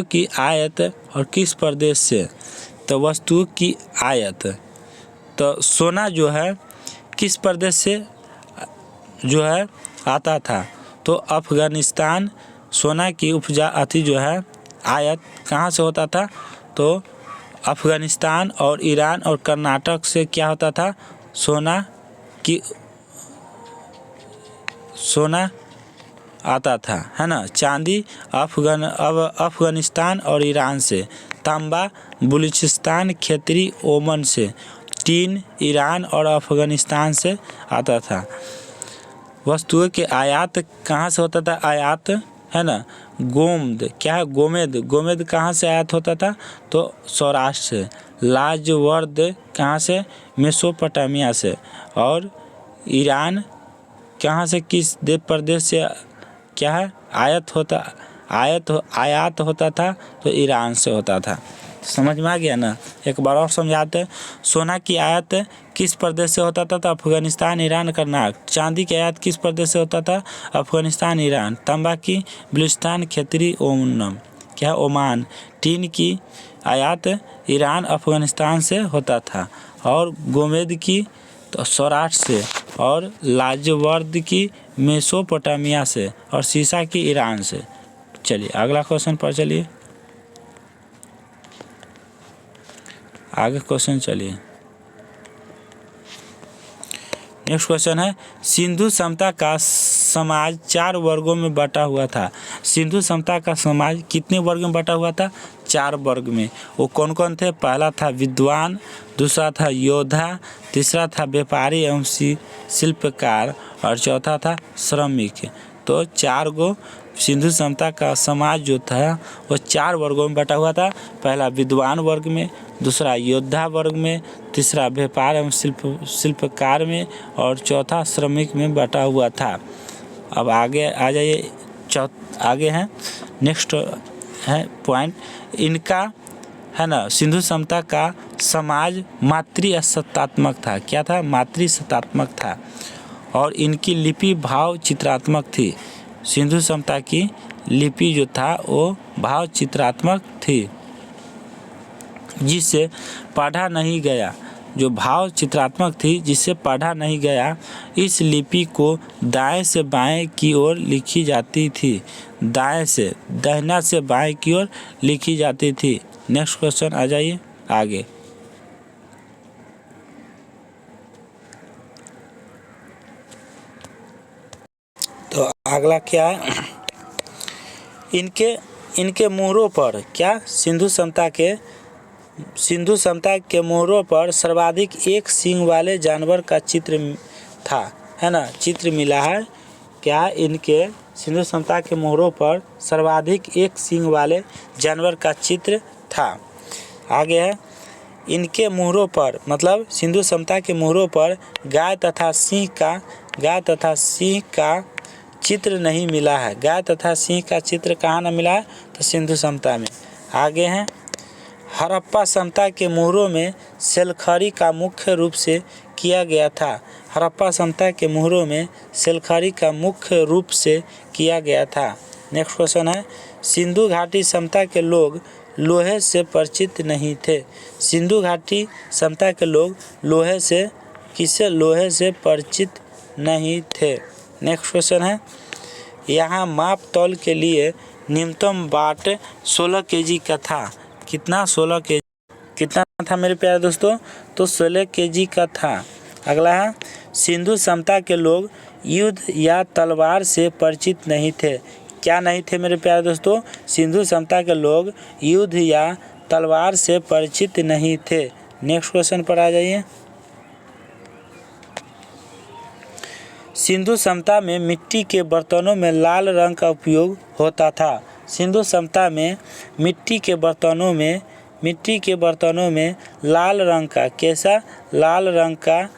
की आयत और किस प्रदेश से। तो वस्तुओं की आयत, तो सोना जो है किस प्रदेश से जो है आता था, तो अफगानिस्तान। सोना की उपजा जो है आयत कहाँ से होता था, तो अफगानिस्तान और ईरान और कर्नाटक से क्या होता था, सोना आता था, है ना। चांदी अफगानिस्तान और ईरान से, तांबा बलूचिस्तान खेतरी ओमान से, टीन ईरान और अफगानिस्तान से आता था। वस्तुओं के आयात कहाँ से होता था, आयात, है ना। गोमद क्या है, गोमेद कहाँ से आयात होता था, तो सौराष्ट्र से। लाजवर्द कहाँ से, मेसोपोटामिया से। और ईरान कहाँ से, किस प्रदेश से क्या है, आयात होता था, तो ईरान से होता था। समझ में आ गया ना। एक बार और समझाते हैं। सोना की आयात किस प्रदेश से होता था, तो अफगानिस्तान ईरान कर्नाटक। चांदी की आयात किस प्रदेश से होता था, अफगानिस्तान ईरान। तांबा की बलूचिस्तान खेतरी ओमान क्या, ओमान। टीन की आयात ईरान अफगानिस्तान से होता था। और गोमेद की तो सौराष्ट्र से। और लाजवर्द की मेसोपोटामिया से। और सीसा की ईरान से। चलिए अगला क्वेश्चन पर चलिए, आगे क्वेश्चन चलिए। नेक्स्ट क्वेश्चन है सिंधु समता का समाज 4 वर्गों में बटा हुआ था। सिंधु समता का समाज कितने वर्ग में बटा हुआ था, 4 वर्ग में। वो कौन कौन थे, पहला था विद्वान, दूसरा था योद्धा, तीसरा था व्यापारी एवं शिल्पकार, और चौथा था श्रमिक। तो 4 गो सिंधु सभ्यता का समाज जो था वो 4 वर्गों में बटा हुआ था। पहला विद्वान वर्ग में, दूसरा योद्धा वर्ग में, तीसरा व्यापार एवं शिल्पकार में और चौथा श्रमिक में बटा हुआ था। अब आगे आ जाइए, आगे हैं नेक्स्ट है पॉइंट इनका, है ना। सिंधु सभ्यता का समाज मातृसत्तात्मक था। क्या था? मातृसत्तात्मक था। और इनकी लिपि भाव चित्रात्मक थी। सिंधु सभ्यता की लिपि जो था वो भाव चित्रात्मक थी, जिससे पढ़ा नहीं गया। जो भाव चित्रात्मक थी जिससे पढ़ा नहीं गया। इस लिपि को दाएं से बाएं की ओर लिखी जाती थी। दाएं से दाहिना से बाएं की ओर लिखी जाती थी। नेक्स्ट क्वेश्चन आ जाइए आगे। तो अगला क्या है? इनके मोहरों पर क्या सिंधु सभ्यता के मोहरों पर सर्वाधिक एक सींग वाले जानवर का चित्र था, है ना। चित्र मिला है। क्या इनके सिंधु सभ्यता के मोहरों पर सर्वाधिक एक सींग वाले जानवर का चित्र था। आगे है इनके मोहरों पर, मतलब सिंधु सभ्यता के मोहरों पर गाय तथा सिंह का चित्र नहीं मिला है। गाय तथा सिंह का चित्र कहाँ न मिला है? तो सिंधु सभ्यता में। आगे हैं हड़प्पा सभ्यता के मोहरों में सेलखड़ी का मुख्य रूप से किया गया था। हड़प्पा सभ्यता के मोहरों में सेलखड़ी का मुख्य रूप से किया गया था। नेक्स्ट क्वेश्चन है सिंधु घाटी सभ्यता के लोग लोहे से परिचित नहीं थे। सिंधु घाटी सभ्यता के लोग लोहे से परिचित नहीं थे। नेक्स्ट क्वेश्चन है यहाँ माप तौल के लिए न्यूनतम बाट 16 kg का था। कितना? 16 kg। कितना था मेरे प्यारे दोस्तों? तो 16 kg का था। अगला है सिंधु सभ्यता के लोग युद्ध या तलवार से परिचित नहीं थे। क्या नहीं थे मेरे प्यारे दोस्तों? सिंधु सभ्यता के लोग युद्ध या तलवार से परिचित नहीं थे। नेक्स्ट क्वेश्चन पर आ जाइए। सिंधु सभ्यता में मिट्टी के बर्तनों में लाल रंग का उपयोग होता था। सिंधु सभ्यता में मिट्टी के बर्तनों में लाल रंग का, कैसा? लाल रंग का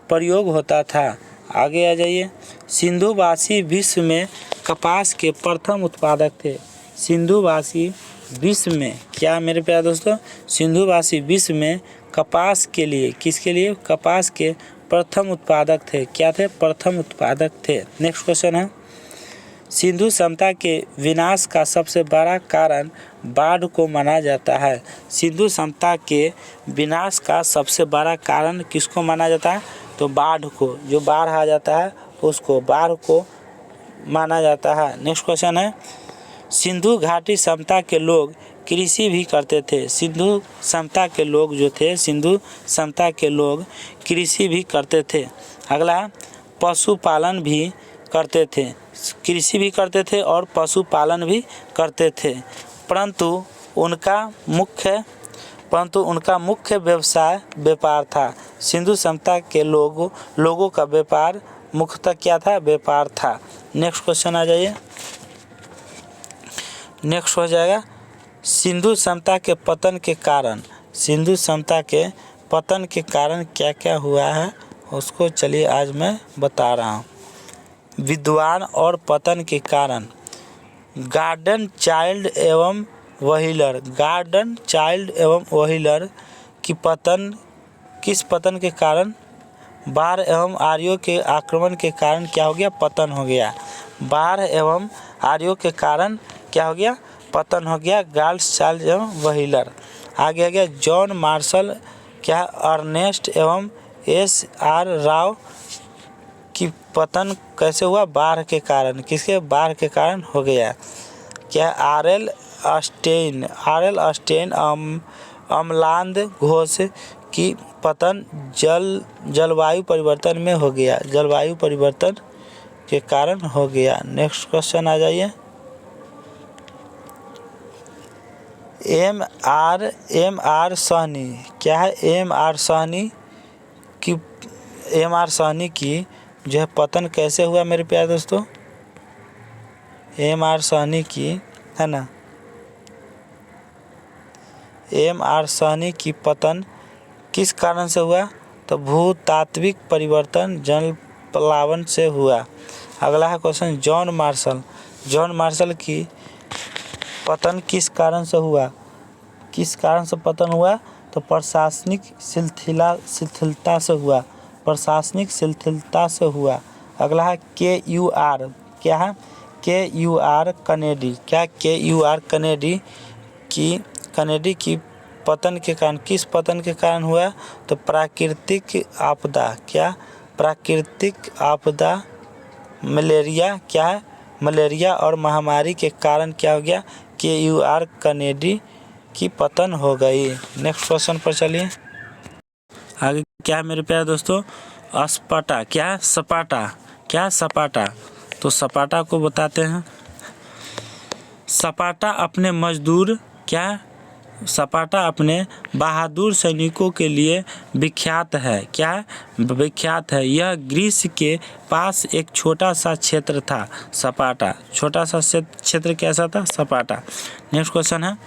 प्रयोग होता था। आगे आ जाइए। सिंधुवासी विश्व में कपास के प्रथम उत्पादक थे। सिंधुवासी विश्व में, क्या मेरे प्यारे दोस्तों? सिंधुवासी विश्व में कपास के लिए, किसके लिए? कपास के प्रथम उत्पादक थे। क्या थे? प्रथम उत्पादक थे। नेक्स्ट क्वेश्चन है सिंधु सभ्यता के विनाश का सबसे बड़ा कारण बाढ़ को माना जाता है। सिंधु सभ्यता के विनाश का सबसे बड़ा कारण किसको माना जाता है? तो बाढ़ को। जो बाढ़ आ जाता है उसको बाढ़ को माना जाता है। नेक्स्ट क्वेश्चन है सिंधु घाटी सभ्यता के लोग कृषि भी करते थे। सिंधु सभ्यता के लोग जो थे, सिंधु सभ्यता के लोग कृषि भी करते थे। अगला पशुपालन भी करते थे। कृषि भी करते थे और पशुपालन भी करते थे, परंतु उनका मुख्य व्यवसाय व्यापार था। सिंधु सभ्यता के लोगों का व्यापार मुख्यतः क्या था? व्यापार था। नेक्स्ट क्वेश्चन आ जाइए। नेक्स्ट हो जाएगा सिंधु सभ्यता के पतन के कारण। सिंधु सभ्यता के पतन के कारण क्या क्या हुआ है उसको चलिए आज मैं बता रहा हूँ। विद्वान और पतन के कारण। गार्डन चाइल्ड एवं व्हीलर की किस पतन के कारण? बाढ़ एवं आर्यों के आक्रमण के कारण क्या हो गया? पतन हो गया। बाढ़ एवं आर्यों के कारण क्या हो गया? पतन हो गया। गार्डन चाइल्ड एवं व्हीलर। आगे आ गया जॉन मार्शल, क्या? अर्नेस्ट एवं SR राव की पतन कैसे हुआ? बाढ़ के कारण। किसके? बाढ़ के कारण हो गया। क्या? RL स्टेन अम्लान घोष की पतन जलवायु परिवर्तन में हो गया। जलवायु परिवर्तन के कारण हो गया। नेक्स्ट क्वेश्चन आ जाइए। MR साहनी, क्या है? MR साहनी की जो है पतन कैसे हुआ मेरे प्यारे दोस्तों? एम.आर. साहनी की, है ना, एम.आर. साहनी की पतन किस कारण से हुआ? तो भूतात्विक परिवर्तन, जल प्लावन से हुआ। अगला है क्वेश्चन, जॉन मार्शल की पतन किस कारण से हुआ? किस कारण से पतन हुआ? तो प्रशासनिक शिथिलता से हुआ, प्रशासनिक शिथिलता से हुआ। अगला है KUR, क्या है? KUR कनेडी, क्या KUR कनेडी की पतन के कारण, किस पतन के कारण हुआ? तो प्राकृतिक आपदा, क्या? प्राकृतिक आपदा, मलेरिया, क्या है? मलेरिया और महामारी के कारण क्या हो गया? KUR कनेडी की पतन हो गई। नेक्स्ट क्वेश्चन पर चलिए। आगे क्या है मेरे प्यारे दोस्तों? स्पार्टा, क्या? सपाटा, क्या? सपाटा। तो सपाटा को बताते हैं। सपाटा अपने मजदूर, क्या? सपाटा अपने बहादुर सैनिकों के लिए विख्यात है, क्या? विख्यात है। यह ग्रीस के पास एक छोटा सा क्षेत्र था, सपाटा। छोटा सा क्षेत्र कैसा था? सपाटा। नेक्स्ट क्वेश्चन है,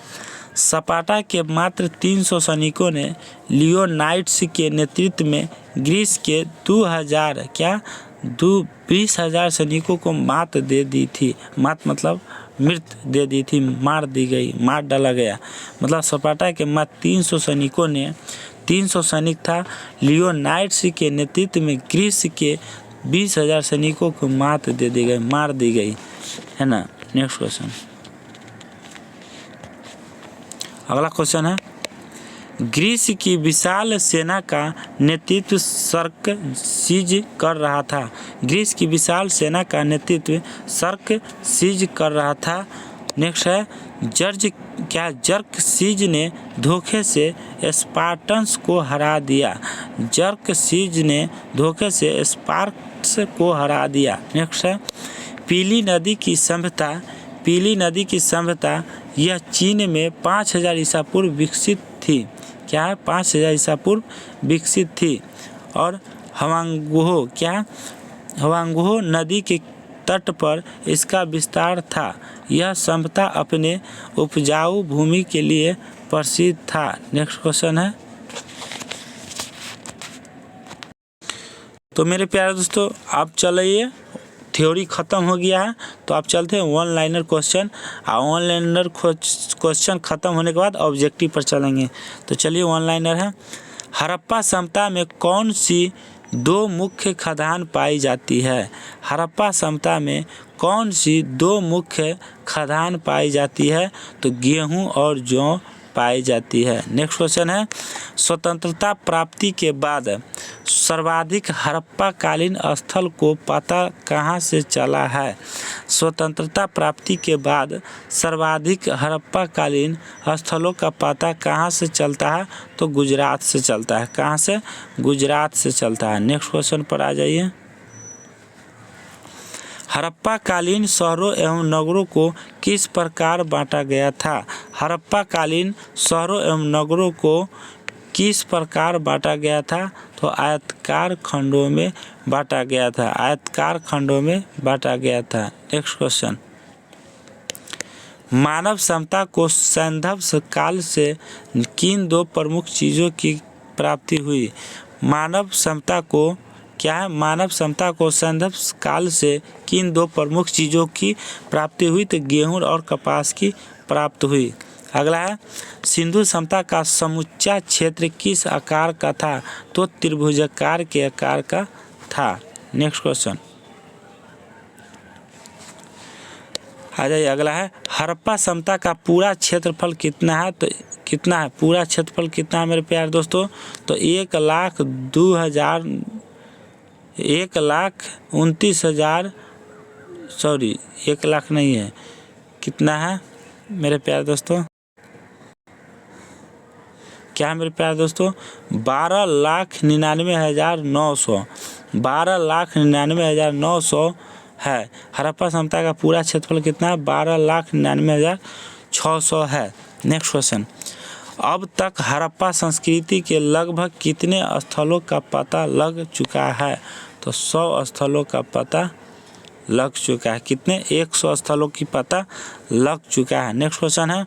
सपाटा के मात्र 300 सैनिकों ने लियोनाइड्स के नेतृत्व में ग्रीस के 2000, क्या? 20,000 सैनिकों को मात दे दी थी। मात मतलब मृत्यु दे दी थी, मार दी गई, मार डाला गया। मतलब सपाटा के मात्र 300 सैनिकों ने, 300 सैनिक था, लियोनाइड्स के नेतृत्व में ग्रीस के 20,000 सैनिकों को मात दे दी गई, मार दी गई, है ना। नेक्स्ट क्वेश्चन, अगला क्वेश्चन है, ग्रीस की विशाल सेना का नेतृत्व सर्कसिज कर रहा था। ग्रीस की विशाल सेना का नेतृत्व सर्कसिज कर रहा था। नेक्स्ट है, जर्कसिज ने धोखे से स्पार्टन्स को हरा दिया। जर्कसिज ने धोखे से स्पार्टन्स को हरा दिया। नेक्स्ट है, पीली नदी की सभ्यता यह चीन में 5000 ईसा पूर्व विकसित थी। क्या है? 5000 ईसा पूर्व विकसित थी। और हवांगुहो, क्या? हवांगुहो नदी के तट पर इसका विस्तार था। यह सभ्यता अपने उपजाऊ भूमि के लिए प्रसिद्ध था। नेक्स्ट क्वेश्चन है, तो मेरे प्यारे दोस्तों आप चलिए, थ्योरी ख़त्म हो गया है, तो आप चलते हैं वन लाइनर क्वेश्चन। और वन लाइनर क्वेश्चन ख़त्म होने के बाद ऑब्जेक्टिव पर चलेंगे। तो चलिए, वन लाइनर है, हड़प्पा सभ्यता में कौन सी 2 मुख्य खदान पाई जाती है? हड़प्पा सभ्यता में कौन सी 2 मुख्य खदान पाई जाती है? तो गेहूं और जौ पाई जाती है। नेक्स्ट क्वेश्चन है, स्वतंत्रता प्राप्ति के बाद सर्वाधिक हड़प्पा-कालीन स्थल को पता कहाँ से चला है? स्वतंत्रता प्राप्ति के बाद सर्वाधिक हड़प्पा-कालीन स्थलों का पता कहाँ से चलता है? तो गुजरात से चलता है। कहाँ से? गुजरात से चलता है। नेक्स्ट क्वेश्चन पर आ जाइए। हड़प्पा-कालीन शहरों एवं नगरों को किस प्रकार बांटा गया था? हड़प्पा-कालीन शहरों एवं नगरों को किस प्रकार बांटा गया था? तो आयताकार खंडों में बांटा गया था। आयताकार खंडों में बांटा गया था। नेक्स्ट क्वेश्चन, मानव सभ्यता को सैंधव काल से किन 2 प्रमुख चीज़ों की प्राप्ति हुई? मानव सभ्यता को, क्या है? मानव सभ्यता को सैंधव काल से किन 2 प्रमुख चीज़ों की प्राप्ति हुई? तो गेहूं और कपास की प्राप्त हुई। अगला है, सिंधु सभ्यता का समूचा क्षेत्र किस आकार का था? तो त्रिभुजाकार के आकार का था। नेक्स्ट क्वेश्चन आ जाइए। अगला है, हड़प्पा सभ्यता का पूरा क्षेत्रफल कितना है? तो कितना है? पूरा क्षेत्रफल कितना है मेरे प्यारे दोस्तों? तो 1,29,000 सॉरी 1 लाख नहीं है, कितना है मेरे प्यारे दोस्तों? क्या है मेरे प्यारे दोस्तों? 12,99,900, 12,99,900 है। हड़प्पा सभ्यता का पूरा क्षेत्रफल कितना है? 12,99,600 है। नेक्स्ट क्वेश्चन, अब तक हड़प्पा संस्कृति के लगभग कितने स्थलों का पता लग चुका है? तो 100 स्थलों का पता लग चुका है। कितने 100 स्थलों की पता लग चुका है। नेक्स्ट क्वेश्चन है,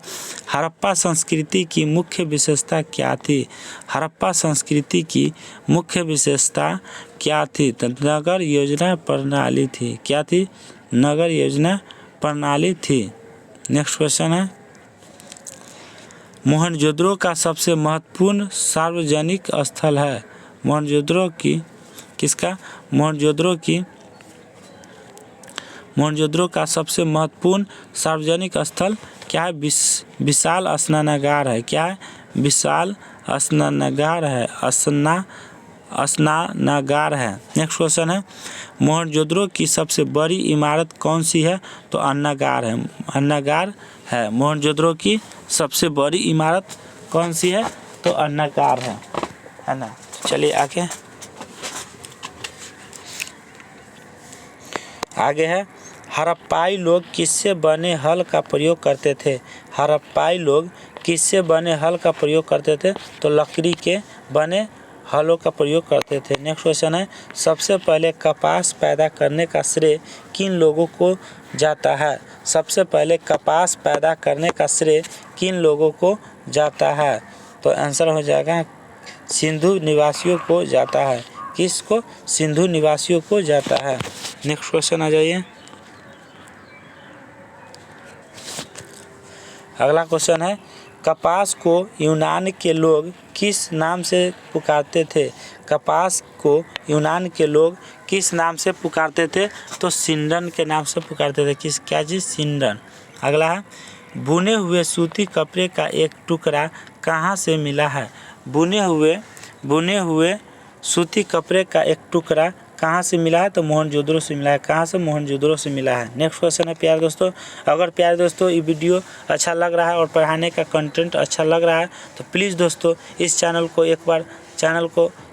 हड़प्पा संस्कृति की मुख्य विशेषता क्या थी? हड़प्पा संस्कृति की मुख्य विशेषता क्या थी? तो नगर योजना प्रणाली थी। क्या थी? नगर योजना प्रणाली थी। नेक्स्ट क्वेश्चन है, मोहनजोदड़ो का सबसे महत्वपूर्ण सार्वजनिक स्थल है। मोहनजोदड़ो की किसका? मोहनजोदड़ो का सबसे महत्वपूर्ण सार्वजनिक स्थल क्या है? विशाल स्नानागार है। क्या है? विशाल स्नानागार है। स्नानागार है। नेक्स्ट क्वेश्चन है, मोहनजोदड़ो की सबसे बड़ी इमारत कौन सी है? तो अन्नागार है। अन्नागार है। मोहनजोदड़ो की सबसे बड़ी इमारत कौन सी है? तो अन्नागार है ना। चलिए आगे है, हड़प्पाई लोग किससे बने हल का प्रयोग करते थे? हड़प्पाई लोग किससे बने हल का प्रयोग करते थे? तो लकड़ी के बने हलों का प्रयोग करते थे। नेक्स्ट क्वेश्चन है, सबसे पहले कपास पैदा करने का श्रेय किन लोगों को जाता है? सबसे पहले कपास पैदा करने का श्रेय किन लोगों को जाता है? तो आंसर हो जाएगा सिंधु निवासियों को जाता है। किसको? सिंधु निवासियों को जाता है। नेक्स्ट क्वेश्चन आ जाइए। अगला क्वेश्चन है, कपास को यूनान के लोग किस नाम से पुकारते थे? कपास को यूनान के लोग किस नाम से पुकारते थे? तो सिंडन के नाम से पुकारते थे। क्या चीज़? सिंडन। अगला है, बुने हुए सूती कपड़े का एक टुकड़ा कहाँ से मिला है? बुने हुए सूती कपड़े का एक टुकड़ा कहाँ से मिला है? तो मोहनजोदड़ो से मिला है। कहाँ से? मोहनजोदड़ो से मिला है। नेक्स्ट क्वेश्चन है प्यारे दोस्तों, अगर प्यारे दोस्तों ये वीडियो अच्छा लग रहा है और पढ़ाने का कंटेंट अच्छा लग रहा है तो प्लीज़ दोस्तों इस चैनल को एक बार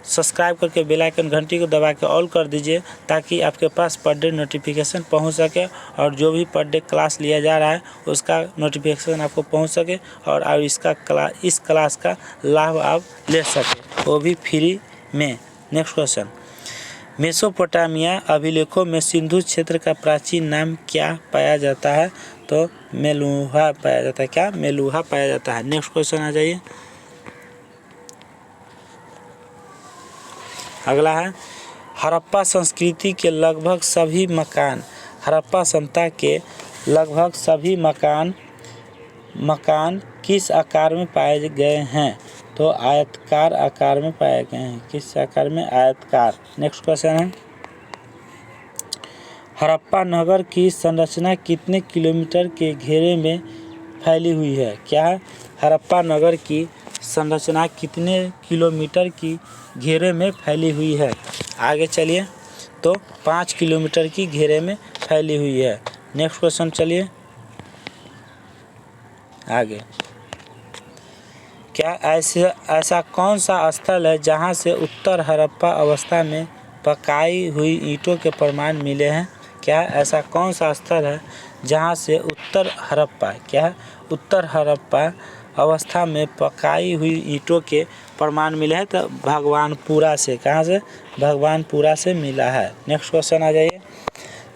सब्सक्राइब करके बेल आइकन घंटी को दबा के ऑल कर दीजिए, ताकि आपके पास पर डे नोटिफिकेशन पहुंच सके और जो भी पर डे क्लास लिया जा रहा है उसका नोटिफिकेशन आपको पहुंच सके और इस क्लास का लाभ आप ले सके, वो भी फ्री में। नेक्स्ट क्वेश्चन, मेसोपोटामिया अभिलेखों में सिंधु क्षेत्र का प्राचीन नाम क्या पाया जाता है? तो मेलुहा पाया जाता है। क्या? मेलुहा पाया जाता है। नेक्स्ट क्वेश्चन आ जाइए। अगला है, हड़प्पा संस्कृति के लगभग सभी मकान, हड़प्पा सभ्यता के लगभग सभी मकान किस आकार में पाए गए हैं? तो आयताकार आकार में पाए गए हैं। किस आकार में? आयताकार। नेक्स्ट क्वेश्चन है, हड़प्पा नगर की संरचना कितने किलोमीटर के घेरे में फैली हुई है? क्या है? हड़प्पा नगर की संरचना कितने किलोमीटर की घेरे में फैली हुई है? आगे चलिए, तो 5 किलोमीटर की घेरे में फैली हुई है। नेक्स्ट क्वेश्चन चलिए आगे, क्या ऐसा कौन सा स्थल है जहां से उत्तर हड़प्पा अवस्था में पकाई हुई ईंटों के प्रमाण मिले हैं? क्या ऐसा कौन सा स्थल है जहां से उत्तर हड़प्पा अवस्था में पकाई हुई ईंटों के प्रमाण मिले हैं? तो भगवानपुरा से। कहाँ से? भगवानपुरा से मिला है। नेक्स्ट क्वेश्चन आ जाइए,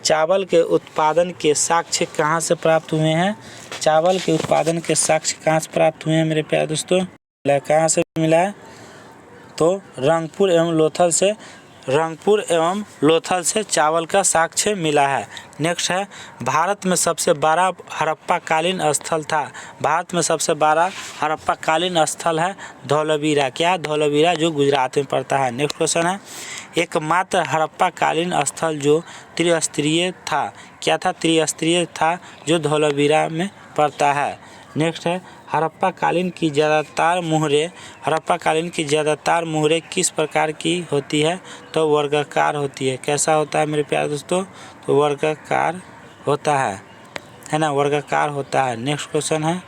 चावल के उत्पादन के साक्ष्य कहाँ से प्राप्त हुए हैं? चावल के उत्पादन के साक्ष्य कहाँ से प्राप्त हुए हैं मेरे प्यारे दोस्तों? कहाँ से मिला है? तो रंगपुर एवं लोथल से चावल का साक्ष्य मिला है। नेक्स्ट है, भारत में सबसे बड़ा हड़प्पा कालीन स्थल था। भारत में सबसे बड़ा हड़प्पा कालीन स्थल है धौलावीरा। क्या? धौलावीरा, जो गुजरात में पड़ता है। नेक्स्ट क्वेश्चन है, एकमात्र हड़प्पा कालीन स्थल जो त्रिस्तरीय था। क्या था? त्रिस्तरीय था, जो धौलावीरा में पड़ता है। नेक्स्ट है, हड़प्पा कालीन की ज़्यादातर मुहरें किस प्रकार की होती है? तो वर्गाकार होती है। कैसा होता है मेरे प्यारे दोस्तों? तो वर्गाकार होता है ना, वर्गाकार होता है। नेक्स्ट क्वेश्चन है,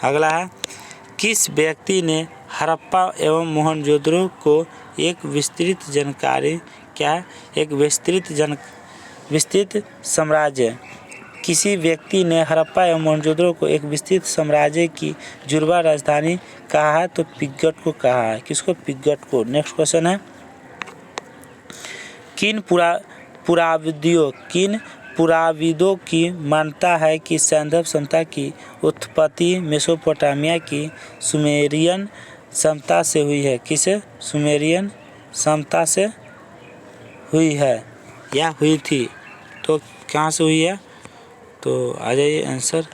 अगला है, किस व्यक्ति ने हड़प्पा एवं मोहनजोदड़ो को एक विस्तृत जानकारी? क्या है? एक विस्तृत साम्राज्य, किसी व्यक्ति ने हड़प्पा एवं मोहनजोदड़ो को एक विस्तृत साम्राज्य की जुड़वा राजधानी कहा है? तो पिग्गट को कहा है। किसको? पिग्गट को। नेक्स्ट क्वेश्चन है, किन पुराविदों की मान्यता है कि सैंधव सभ्यता की उत्पत्ति मेसोपोटामिया की सुमेरियन सभ्यता से हुई है। किसे? सुमेरियन सभ्यता से हुई है या हुई थी। तो कहाँ से हुई है? तो आ जाइए answer,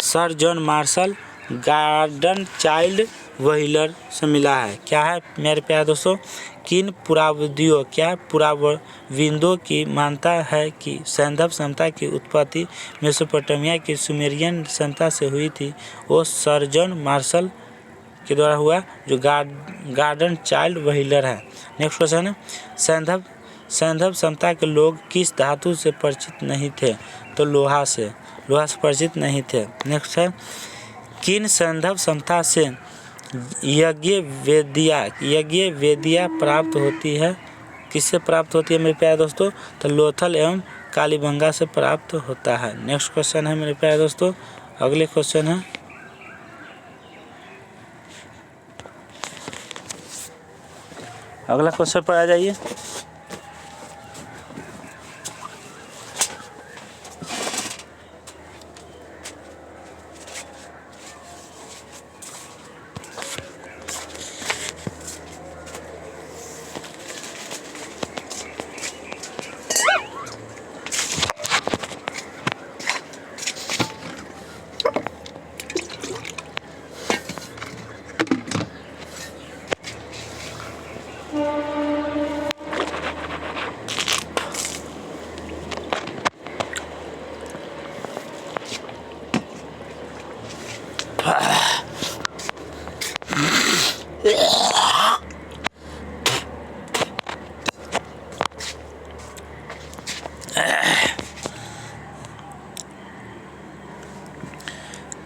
sir John martial garden child wheeler से मिला है। क्या है मेरे प्यारे दोस्तों? किन पुराविदों की मान्यता है कि सैंधव सभ्यता की उत्पत्ति मेसोपोटामिया की सुमेरियन सभ्यता से हुई थी। वो सर जॉन मार्शल के द्वारा हुआ, जो गार्डन चाइल्ड व्हीलर है। नेक्स्ट क्वेश्चन है, सैंधव सभ्यता के लोग किस धातु से परिचित नहीं थे? तो लोहा से परिचित नहीं थे। नेक्स्ट है, किन सैंधव सभ्यता से यज्ञ वेदिया प्राप्त होती है? किससे प्राप्त होती है मेरे प्यारे दोस्तों? तो लोथल एवं कालीबंगा से प्राप्त होता है। नेक्स्ट क्वेश्चन है मेरे प्यारे दोस्तों, अगले क्वेश्चन है, अगला क्वेश्चन पर आ जाइए।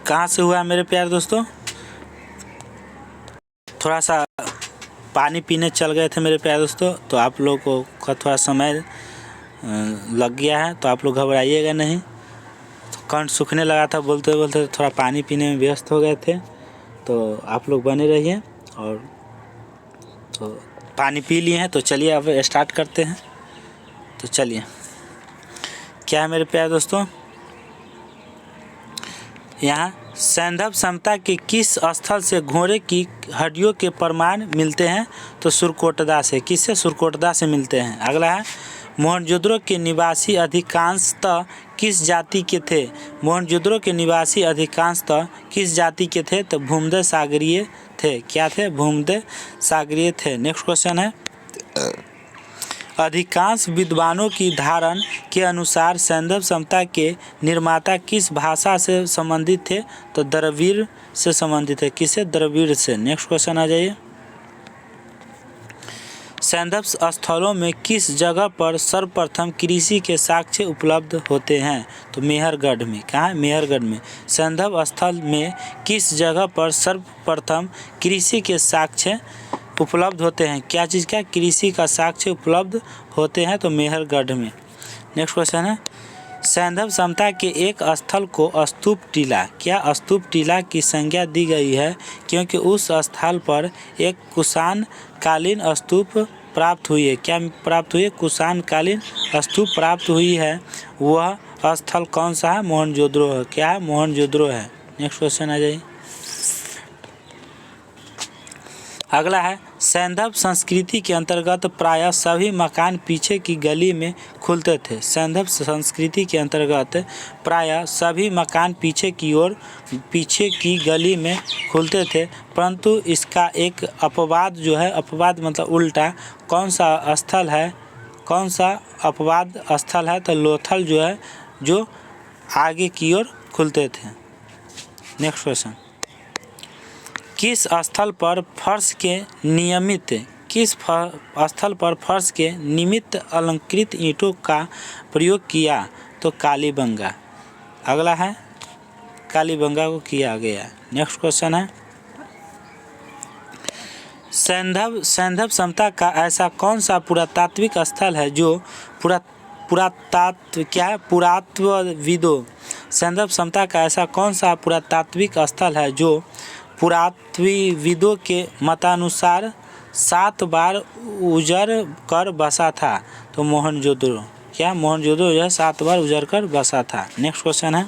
कहाँ से हुआ मेरे प्यारे दोस्तों? थोड़ा सा पानी पीने चल गए थे मेरे प्यारे दोस्तों, तो आप लोगों को थोड़ा समय लग गया है, तो आप लोग घबराइएगा नहीं। तो कंठ सूखने लगा था बोलते बोलते, थोड़ा पानी पीने में व्यस्त हो गए थे, तो आप लोग बने रहिए। और तो पानी पी लिए हैं, तो चलिए अब स्टार्ट करते हैं। तो चलिए, क्या है मेरे प्यारे दोस्तों, यहाँ सैंधव सभ्यता के किस स्थल से घोड़े की हड्डियों के प्रमाण मिलते हैं? तो सुरकोटदा से। किससे? सुरकोटदा से मिलते हैं। अगला है, मोहनजोदड़ो के निवासी अधिकांशतः किस जाति के थे? मोहनजोदड़ो के निवासी अधिकांशतः किस जाति के थे? तो भूमध्य सागरीय थे। क्या थे? भूमध्य सागरीय थे। नेक्स्ट क्वेश्चन है, अधिकांश विद्वानों की धारण के अनुसार सैंधव सभ्यता के निर्माता किस भाषा से संबंधित थे? तो द्रविड़ से संबंधित है। किससे? द्रविड़ से। नेक्स्ट क्वेश्चन आ जाइए, सैंधव स्थलों में किस जगह पर सर्वप्रथम कृषि के साक्ष्य उपलब्ध होते हैं? तो मेहरगढ़ में। कहाँ है? मेहरगढ़ में। सैंधव स्थल में किस जगह पर सर्वप्रथम कृषि के साक्ष्य उपलब्ध होते हैं? क्या चीज़ का? कृषि का साक्ष्य उपलब्ध होते हैं, तो मेहरगढ़ में। नेक्स्ट क्वेश्चन है, सैंधव सभ्यता के एक स्थल को स्तूप टीला, क्या स्तूप टीला की संज्ञा दी गई है क्योंकि उस स्थल पर एक कुषाण कालीन स्तूप प्राप्त हुई है? क्या प्राप्त हुई है? कुषाण कालीन स्तूप प्राप्त हुई है। वह स्थल कौन सा है? मोहनजोदड़ो है। क्या है? मोहनजोदड़ो है। नेक्स्ट क्वेश्चन आ जाइए, अगला है, सैंधव संस्कृति के अंतर्गत प्रायः सभी मकान पीछे की गली में खुलते थे। सैंधव संस्कृति के अंतर्गत प्रायः सभी मकान पीछे की गली में खुलते थे, परंतु इसका एक अपवाद जो है, अपवाद मतलब उल्टा, कौन सा स्थल है? कौन सा अपवाद स्थल है? तो लोथल जो है, जो आगे की ओर खुलते थे। नेक्स्ट क्वेश्चन, किस स्थल पर फर्श के निमित्त अलंकृत ईंटों का प्रयोग किया? तो कालीबंगा। अगला है, कालीबंगा को किया गया। नेक्स्ट क्वेश्चन है, सैंधव सभ्यता का ऐसा कौन सा पुरातात्विक स्थल है जो पुरातत्वविदों सैंधव सभ्यता का ऐसा कौन सा पुरातात्विक स्थल है जो पुरातत्वविदों के मतानुसार 7 बार उजड़ कर बसा था? तो मोहनजोदड़ो। क्या? मोहनजोदड़ो जो है 7 बार उजड़ कर बसा था। नेक्स्ट क्वेश्चन है,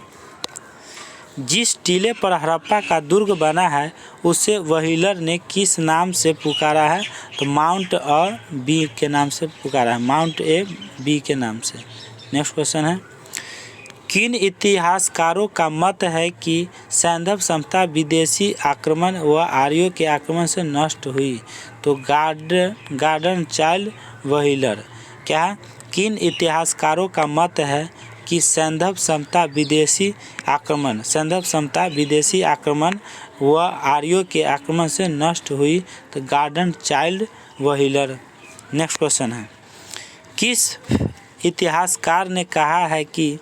जिस टीले पर हड़प्पा का दुर्ग बना है उसे व्हीलर ने किस नाम से पुकारा है? तो माउंट और बी के नाम से पुकारा है, माउंट ए बी के नाम से। नेक्स्ट क्वेश्चन है, किन इतिहासकारों का मत है कि सैंधव सभ्यता विदेशी आक्रमण व आर्यों के आक्रमण से नष्ट हुई? तो गार्डन चाइल्ड व्हीलर। क्या? किन इतिहासकारों का मत है कि सैंधव सभ्यता विदेशी आक्रमण व आर्यों के आक्रमण से नष्ट हुई? तो garden child wheeler. Next question है, किस इतिहासकार ने कहा है कि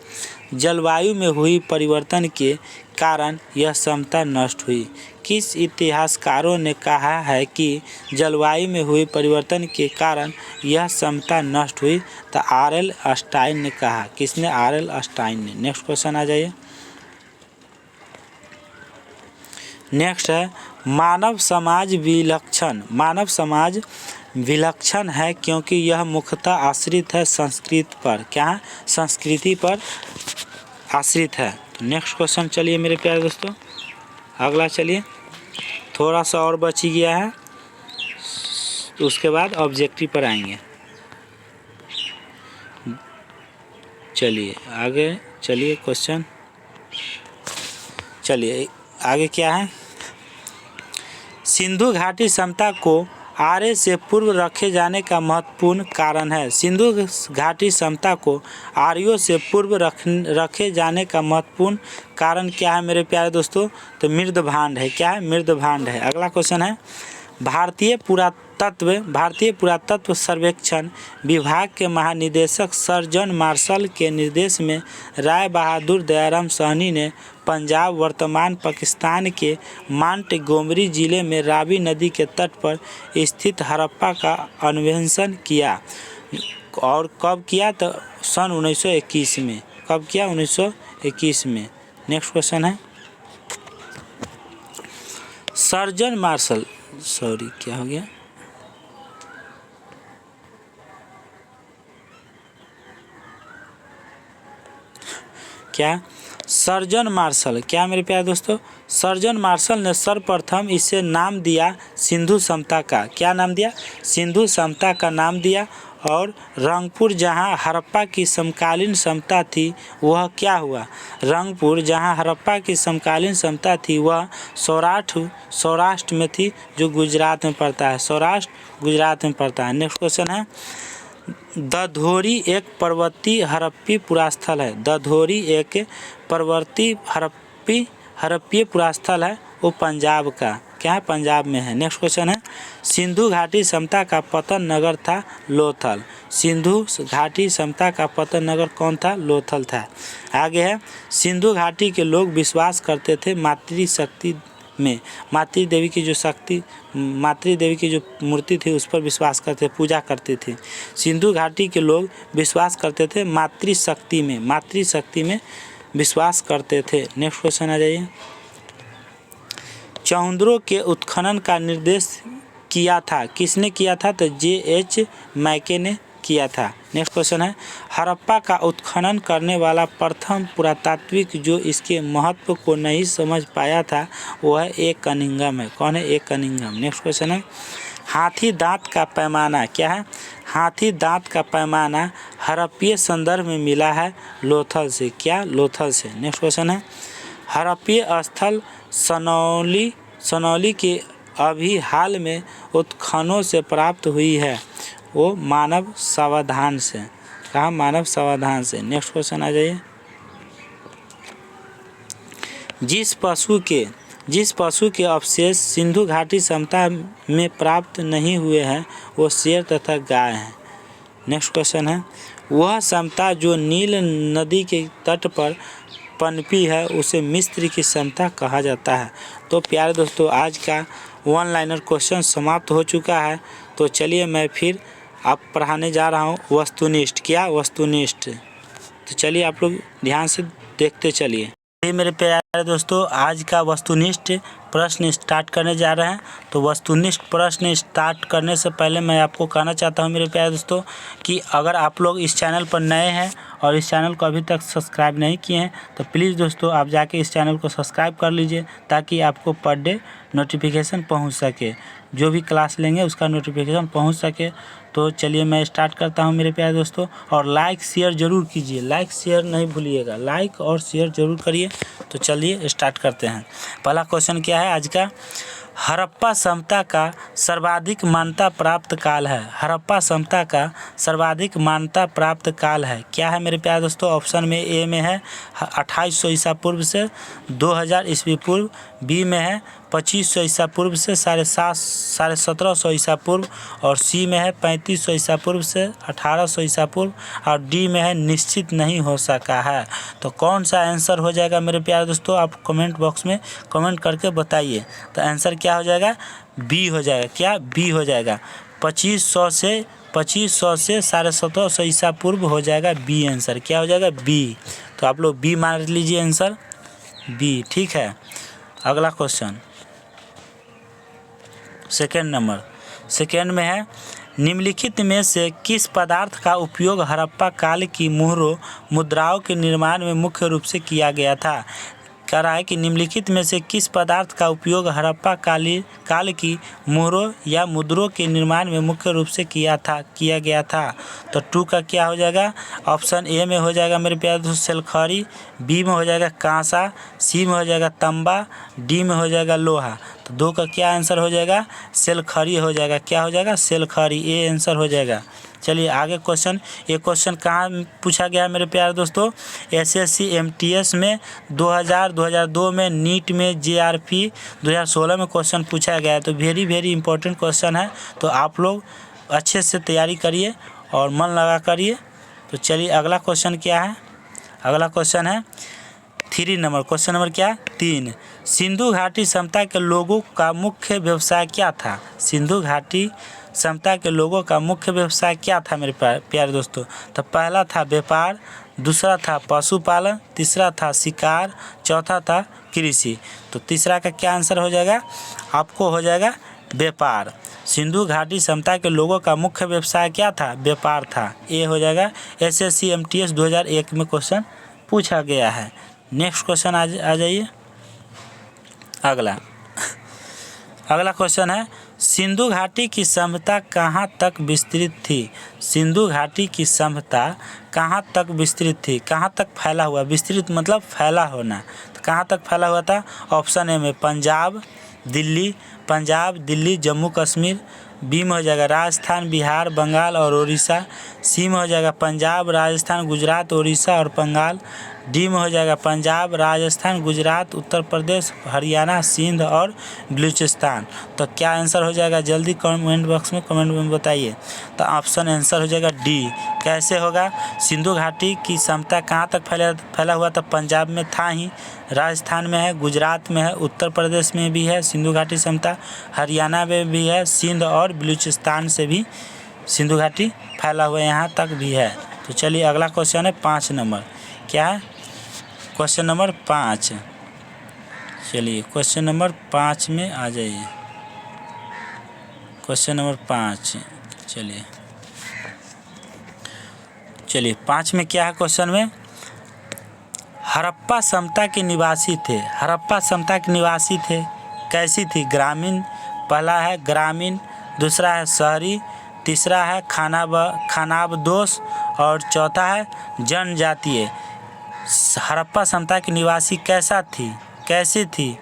जलवायु में हुई परिवर्तन के कारण यह समता नष्ट हुई? किस इतिहासकारों ने कहा है कि जलवायु में हुई परिवर्तन के कारण यह समता नष्ट हुई? तो आर.एल. स्टाइन ने कहा। किसने? आर.एल. स्टाइन ने। नेक्स्ट क्वेश्चन आ जाइए। नेक्स्ट है, मानव समाज विलक्षण है क्योंकि यह मुख्यतः आश्रित है संस्कृति पर। क्या है? संस्कृति पर आश्रित है। नेक्स्ट क्वेश्चन चलिए मेरे प्यारे दोस्तों, अगला चलिए, थोड़ा सा और बच ही गया है, तो उसके बाद ऑब्जेक्टिव पर आएंगे। चलिए आगे चलिए, क्वेश्चन चलिए आगे क्या है, सिंधु घाटी समता को आर्य से पूर्व रखे जाने का महत्वपूर्ण कारण है? सिंधु घाटी समता को आर्यों से पूर्व रखे जाने का महत्वपूर्ण कारण क्या है मेरे प्यारे दोस्तों? तो मृदभांड है। क्या है? मृदभांड है। अगला क्वेश्चन है, भारतीय पुरातत्व सर्वेक्षण विभाग के महानिदेशक सर जॉन मार्शल के निर्देश में राय बहादुर दयाराम साहनी ने पंजाब वर्तमान पाकिस्तान के मोंटगोमरी जिले में रावी नदी के तट पर स्थित हड़प्पा का अन्वेषण किया। और कब किया? तो सन 1921 में। कब किया? 1921 में। नेक्स्ट क्वेश्चन है, सर जॉन मार्शल, सॉरी क्या हो गया, क्या? Sir John martial. क्या मेरे प्यारे दोस्तों? सर जॉन मार्शल ने सर्वप्रथम इसे नाम दिया सिंधु समता का। क्या नाम दिया? सिंधु समता का नाम दिया। और रंगपुर जहां हड़प्पा की समकालीन समता थी वह क्या हुआ? रंगपुर जहां हड़प्पा की समकालीन समता थी वह सौराष्ट्र में थी, जो गुजरात में पड़ता है। सौराष्ट्र गुजरात में पड़ता है। नेक्स्ट क्वेश्चन है, दधोरी एक पर्वतीय हड़प्पी पुरास्थल है। दधोरी एक पर्वतीय हड़प्पी पुरास्थल है, वो पंजाब का। क्या है? पंजाब में है। नेक्स्ट क्वेश्चन है, सिंधु घाटी समता का पतन नगर था लोथल। सिंधु घाटी समता का पतन नगर कौन था? लोथल था। आगे है, सिंधु घाटी के लोग विश्वास करते थे मातृशक्ति में। मातृ देवी की जो मूर्ति थी उस पर विश्वास करते, पूजा करते थे। सिंधु घाटी के लोग विश्वास करते थे मातृशक्ति में विश्वास करते थे। नेक्स्ट क्वेश्चन आ जाइए, चौंद्रों के उत्खनन का निर्देश किया था? किसने किया था? तो J.H. मैके ने किया था। नेक्स्ट क्वेश्चन है, हड़प्पा का उत्खनन करने वाला प्रथम पुरातात्विक जो इसके महत्व को नहीं समझ पाया था वह ए कनिंघम है। कौन है? ए कनिंघम। नेक्स्ट क्वेश्चन है, हाथी दांत का पैमाना। क्या है? हाथी दांत का पैमाना हड़प्पीय संदर्भ में मिला है लोथल से। क्या? लोथल से। नेक्स्ट क्वेश्चन है, हड़प्पीय स्थल सनौली के अभी हाल में उत्खननों से प्राप्त हुई है, वो मानव सावधान से। कहा? मानव सावधान से। नेक्स्ट क्वेश्चन आ जाइए, जिस पशु के अवशेष सिंधु घाटी समता में प्राप्त नहीं हुए हैं वो शेर तथा गाय हैं। नेक्स्ट क्वेश्चन है, वह समता जो नील नदी के तट पर पनपी है उसे मिस्र की समता कहा जाता है। तो प्यारे दोस्तों, आज का वन लाइनर क्वेश्चन समाप्त हो चुका है। तो चलिए मैं फिर आप पढ़ाने जा रहा हूँ वस्तुनिष्ठ। क्या? वस्तुनिष्ठ। तो चलिए आप लोग ध्यान से देखते चलिए। मेरे प्यारे दोस्तों, आज का वस्तुनिष्ठ प्रश्न स्टार्ट करने जा रहे हैं। तो वस्तुनिष्ठ प्रश्न स्टार्ट करने से पहले मैं आपको कहना चाहता हूं मेरे प्यारे दोस्तों कि अगर आप लोग इस चैनल पर नए हैं और इस चैनल को अभी तक सब्सक्राइब नहीं किए हैं तो प्लीज़ दोस्तों आप जाके इस चैनल को सब्सक्राइब कर लीजिए, ताकि आपको पर डे नोटिफिकेशन पहुंच सके, जो भी क्लास लेंगे उसका नोटिफिकेशन पहुंच सके। तो चलिए मैं स्टार्ट करता हूं मेरे प्यारे दोस्तों, और लाइक शेयर ज़रूर कीजिए, लाइक शेयर नहीं भूलिएगा, लाइक और शेयर ज़रूर करिए। तो चलिए स्टार्ट करते हैं। पहला क्वेश्चन क्या है आज का? हड़प्पा सभ्यता का सर्वाधिक मान्यता प्राप्त काल है। हड़प्पा सभ्यता का सर्वाधिक मान्यता प्राप्त काल है, क्या है मेरे प्यारे दोस्तों? ऑप्शन में ए में है 2800 ईसा पूर्व से 2000 ईस्वी पूर्व, बी में है 2500 ईसा पूर्व से 1750 ईसा पूर्व, और सी में है 3500 ईसा पूर्व से 1800 ईसा पूर्व, और डी में है निश्चित नहीं हो सका है। तो कौन सा आंसर हो जाएगा मेरे प्यारे दोस्तों? आप कमेंट बॉक्स में कमेंट करके बताइए। तो आंसर क्या हो जाएगा? बी हो जाएगा। क्या? बी हो जाएगा। 2500 से 1750 ईसा पूर्व हो जाएगा बी आंसर। क्या हो जाएगा? बी। तो आप लोग बी मान लीजिए आंसर, बी। ठीक है। अगला क्वेश्चन सेकेंड में है, निम्नलिखित में से किस पदार्थ का उपयोग हड़प्पा काल की मुद्राओं के निर्माण में मुख्य रूप से किया गया था? कह रहा है कि निम्नलिखित में से किस पदार्थ का उपयोग हड़प्पा काल की मोहरों या मुद्रों के निर्माण में मुख्य रूप से किया गया था? तो 2 का क्या हो जाएगा? ऑप्शन ए में हो जाएगा मेरे प्यारे दोस्तों सेलखरी, बी में हो जाएगा कांसा, सी में हो जाएगा तांबा, डी में हो जाएगा लोहा। तो 2 का क्या आंसर हो जाएगा? सेलखरी हो जाएगा। क्या हो जाएगा? सेलखरी, ए आंसर हो जाएगा। चलिए आगे क्वेश्चन। ये क्वेश्चन कहाँ पूछा गया है मेरे प्यारे दोस्तों? एसएससी एमटीएस में 2002 में, नीट में, जेआरपी 2016 में क्वेश्चन पूछा गया है। तो वेरी इंपॉर्टेंट क्वेश्चन है, तो आप लोग अच्छे से तैयारी करिए और मन लगा करिए। तो चलिए अगला क्वेश्चन क्या है? अगला क्वेश्चन है 3 नंबर। क्वेश्चन नंबर क्या? 3। सिंधु घाटी सभ्यता के लोगों का मुख्य व्यवसाय क्या था? सिंधु घाटी सभ्यता के लोगों का मुख्य व्यवसाय क्या था मेरे प्यारे दोस्तों? तो पहला था व्यापार, दूसरा था पशुपालन, तीसरा था शिकार, चौथा था कृषि। तो तीसरा का क्या आंसर हो जाएगा? आपको हो जाएगा व्यापार। सिंधु घाटी सभ्यता के लोगों का मुख्य व्यवसाय क्या था? व्यापार था। ये हो जाएगा। एसएससी एमटीएस 2001 में क्वेश्चन पूछा गया है। नेक्स्ट क्वेश्चन आ जाइए। अगला क्वेश्चन है, सिंधु घाटी की सभ्यता कहाँ तक विस्तृत थी? सिंधु घाटी की सभ्यता कहाँ तक विस्तृत थी? कहाँ तक फैला हुआ? विस्तृत मतलब फैला होना। तो कहाँ तक फैला हुआ था? ऑप्शन ए में पंजाब, दिल्ली, जम्मू कश्मीर, बी में हो जाएगा राजस्थान, बिहार, बंगाल और उड़ीसा, सी में हो जाएगा पंजाब, राजस्थान, गुजरात, उड़ीसा और बंगाल, डी में हो जाएगा पंजाब, राजस्थान, गुजरात, उत्तर प्रदेश, हरियाणा, सिंध और बलूचिस्तान। तो क्या आंसर हो जाएगा? जल्दी कमेंट बॉक्स में कमेंट में बताइए। तो ऑप्शन आंसर हो जाएगा डी। कैसे होगा? सिंधु घाटी की सभ्यता कहाँ तक फैला हुआ था? पंजाब में था ही, राजस्थान में है, गुजरात में है, उत्तर प्रदेश में भी है सिंधु घाटी सभ्यता, हरियाणा में भी है, सिंध और बलूचिस्तान से भी सिंधु घाटी फैला हुआ यहाँ तक भी है। तो चलिए अगला क्वेश्चन है 5 नंबर। क्या है? Question number 5। चलिए क्वेश्चन नंबर 5 में आ जाइए। Question number 5। चलिए 5 में क्या है? क्वेश्चन में हड़प्पा सभ्यता के निवासी थे। हड़प्पा सभ्यता के निवासी थे, कैसी थी? ग्रामीण। पहला है ग्रामीण, दूसरा है शहरी, तीसरा है खानाबदोश और चौथा है जनजातीय। हड़प्पा सभ्यता की निवासी कैसी थी?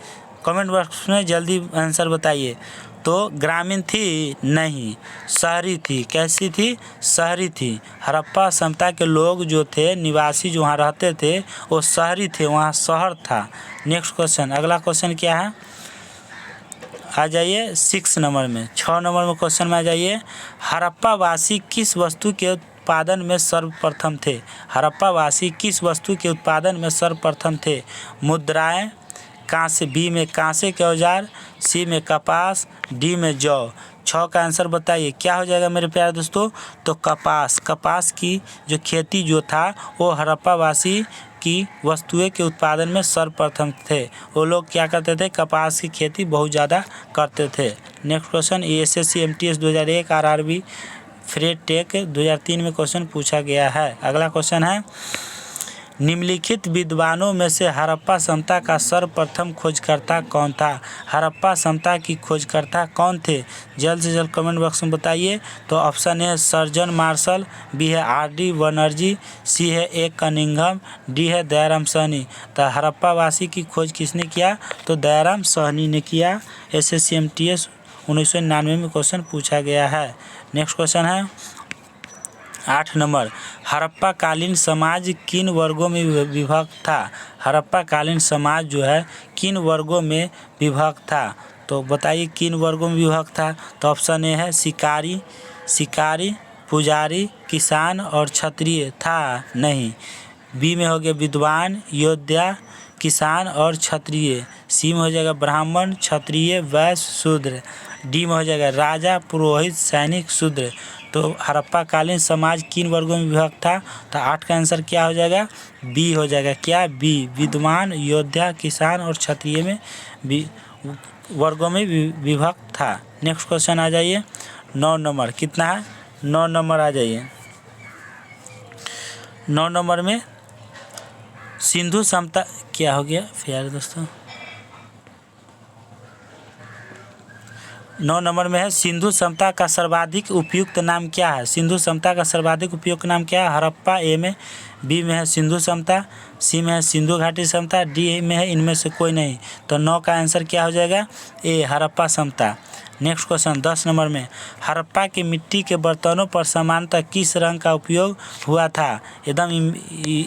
कमेंट बॉक्स में जल्दी आंसर बताइए। तो ग्रामीण थी? नहीं, शहरी थी। कैसी थी? शहरी थी। हड़प्पा सभ्यता के लोग जो थे, निवासी जो वहाँ रहते थे, वो शहरी थे, वहाँ शहर था। Next question. अगला क्वेश्चन क्या है? आ जाइए 6 नंबर में। 6 नंबर में क्वेश्चन में आ जाइए। हड़प्पा वासी किस वस्तु के उत्पादन में सर्वप्रथम थे? हड़प्पा वासी किस वस्तु के उत्पादन में सर्वप्रथम थे? मुद्राएं, कांसे, बी में कांसे के औजार, सी में कपास, डी में जौ। 6 का आंसर बताइए। क्या हो जाएगा मेरे प्यारे दोस्तों? तो कपास की जो खेती जो था वो हड़प्पा वासी की वस्तुएं के उत्पादन में सर्वप्रथम थे। वो लोग क्या करते थे, कपास की खेती बहुत ज़्यादा करते थे। Next question, SSC MTS 2001 RRB freight tech 2003 में क्वेश्चन पूछा गया है। अगला क्वेश्चन है, निम्नलिखित विद्वानों में से हड़प्पा सभ्यता का सर्वप्रथम खोजकर्ता कौन था। हड़प्पा सभ्यता की खोजकर्ता कौन थे, जल्द से जल्द कमेंट बॉक्स में बताइए। तो ऑप्शन है सर्जन मार्शल, बी है आर.डी. बनर्जी, सी है ए कनिंघम, डी है दयाराम साहनी। तो हड़प्पा वासी की खोज किसने किया, तो दयाराम साहनी ने किया। एसएससी एमटीएस 1999 में क्वेश्चन पूछा गया है। नेक्स्ट क्वेश्चन है 8 नंबर, हड़प्पा कालीन समाज किन वर्गों में विभक्त था। हड़प्पा कालीन समाज जो है किन वर्गों में विभक्त था, तो बताइए किन वर्गों में विभक्त था। तो ऑप्शन ए है शिकारी, पुजारी, किसान और क्षत्रिय था नहीं। बी में हो गया विद्वान, योद्धा, किसान और क्षत्रिय। सी में हो जाएगा ब्राह्मण, क्षत्रिय, वैश्य, शूद्र। डी में हो जाएगा राजा, पुरोहित, सैनिक, शूद्र। तो हड़प्पा कालीन समाज किन वर्गों में विभक्त था, तो 8 का आंसर क्या हो जाएगा, बी हो जाएगा। क्या, बी, विद्वान, योद्धा, किसान और क्षत्रिय में वर्गों में विभक्त था। नेक्स्ट क्वेश्चन आ जाइए 9 नंबर, कितना है 9 नंबर आ जाइए। 9 नंबर में सिंधु सभ्यता, क्या हो गया प्यारे दोस्तों, 9 नंबर में है सिंधु सभ्यता का सर्वाधिक उपयुक्त नाम क्या है। सिंधु सभ्यता का सर्वाधिक उपयुक्त नाम क्या है, हड़प्पा ए में, बी में है सिंधु सभ्यता, सी में है सिंधु घाटी सभ्यता, डी में है इनमें से कोई नहीं। तो 9 का आंसर क्या हो जाएगा, ए, हड़प्पा सभ्यता। नेक्स्ट क्वेश्चन 10 नंबर में, हड़प्पा के मिट्टी के बर्तनों पर सामान्यतः किस रंग का उपयोग हुआ था। एकदम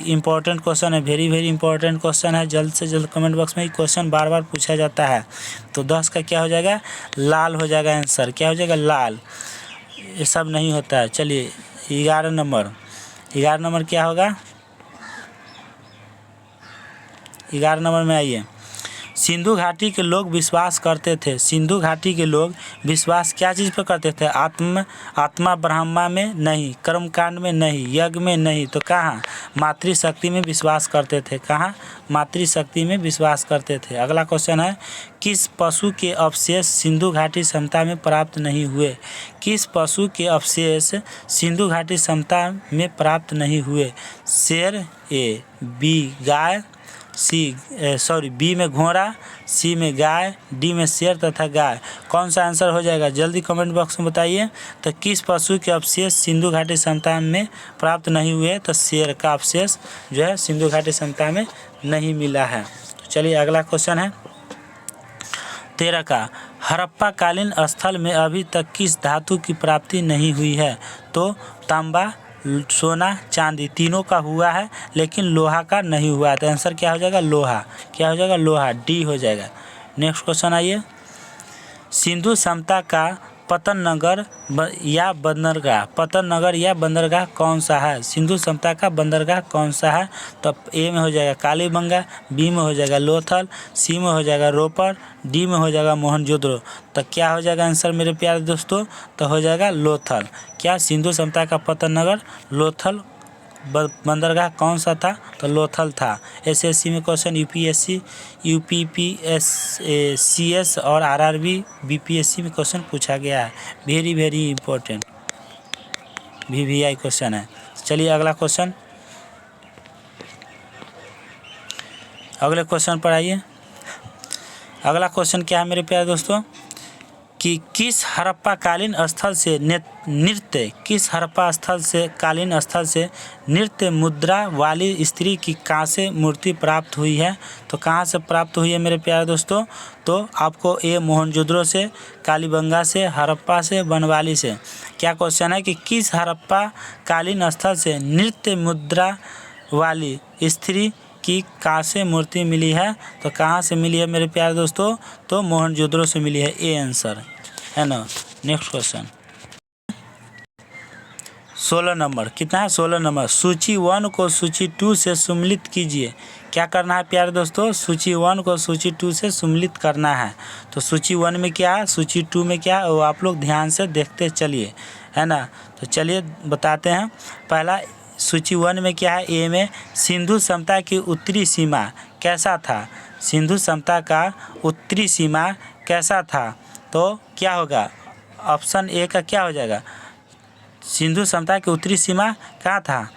इम्पोर्टेंट क्वेश्चन है, वेरी इंपॉर्टेंट क्वेश्चन है। जल्द से जल्द कमेंट बॉक्स में क्वेश्चन बार बार पूछा जाता है। तो 10 का क्या हो जाएगा, लाल हो जाएगा आंसर। क्या हो जाएगा, लाल। ये सब नहीं होता है। चलिए 11 नंबर, 11 नंबर क्या होगा, 11 नंबर में आइए। सिंधु घाटी के लोग विश्वास करते थे, सिंधु घाटी के लोग विश्वास क्या चीज़ पर करते थे, आत्मा ब्रह्मा में नहीं, कर्मकांड में नहीं, यज्ञ में नहीं, तो कहाँ, मातृशक्ति में विश्वास करते थे। कहाँ, मातृशक्ति में विश्वास करते थे। अगला क्वेश्चन है, किस पशु के अवशेष सिंधु घाटी सभ्यता में प्राप्त नहीं हुए। किस पशु के अवशेष सिंधु घाटी सभ्यता में प्राप्त नहीं हुए। शेर ए, बी गाय, बी में घोड़ा, सी में गाय, डी में शेर तथा गाय। कौन सा आंसर हो जाएगा, जल्दी कमेंट बॉक्स में बताइए। तो किस पशु के अवशेष सिंधु घाटी सभ्यता में प्राप्त नहीं हुए, तो शेर का अवशेष जो है सिंधु घाटी सभ्यता में नहीं मिला है। तो चलिए अगला क्वेश्चन है 13 का, हड़प्पा कालीन स्थल में अभी तक किस धातु की प्राप्ति नहीं हुई है। तो तांबा, सोना, चांदी तीनों का हुआ है, लेकिन लोहा का नहीं हुआ है। तो आंसर क्या हो जाएगा, लोहा। क्या हो जाएगा, लोहा, डी हो जाएगा। नेक्स्ट क्वेश्चन आइए, सिंधु सभ्यता का पतन नगर या बंदरगाह कौन सा है। सिंधु सभ्यता का बंदरगाह कौन सा है। तो ए में हो जाएगा कालीबंगा, बी में हो जाएगा लोथल, सी में हो जाएगा रोपर, डी में हो जाएगा मोहनजोदड़ो। तो क्या हो जाएगा आंसर मेरे प्यारे दोस्तों, तो हो जाएगा लोथल। क्या, सिंधु सभ्यता का पतन नगर लोथल बंदरगाह कौन सा था, तो लोथल था। एसएससी में क्वेश्चन यूपीएससी, सीएस और आरआरबी बीपीएससी में क्वेश्चन पूछा गया है। वेरी इंपॉर्टेंट वीवीआई क्वेश्चन है। चलिए अगला क्वेश्चन, अगले क्वेश्चन पर आइए। अगला क्वेश्चन क्या है मेरे प्यारे दोस्तों, कि किस हड़प्पा कालीन स्थल से कालीन स्थल से नृत्य मुद्रा वाली स्त्री की कांस्य मूर्ति प्राप्त हुई है। तो कहाँ से प्राप्त हुई है मेरे प्यारे दोस्तों, तो आपको ए मोहनजोदड़ो से, कालीबंगा से, हड़प्पा से, बनवाली से। क्या क्वेश्चन है कि किस हड़प्पा कालीन स्थल से नृत्य मुद्रा वाली स्त्री की कांस्य मूर्ति मिली है। तो कहाँ से मिली है मेरे प्यारे दोस्तों, तो मोहनजोदड़ो से मिली है, ए आंसर है ना। नेक्स्ट क्वेश्चन 16 नंबर, कितना है 16 नंबर, सूची 1 को सूची 2 से सम्मिलित कीजिए। क्या करना है प्यारे दोस्तों, सूची 1 को सूची 2 से सम्मिलित करना है। तो सूची 1 में क्या है, सूची 2 में क्या है, वो आप लोग ध्यान से देखते चलिए, है ना। तो चलिए बताते हैं। पहला सूची 1 में क्या है, ए में सिंधु सभ्यता की उत्तरी सीमा कैसा था, सिंधु सभ्यता का उत्तरी सीमा कैसा था, तो क्या होगा, ऑप्शन ए का क्या हो जाएगा, सिंधु सभ्यता की उत्तरी सीमा कहाँ था,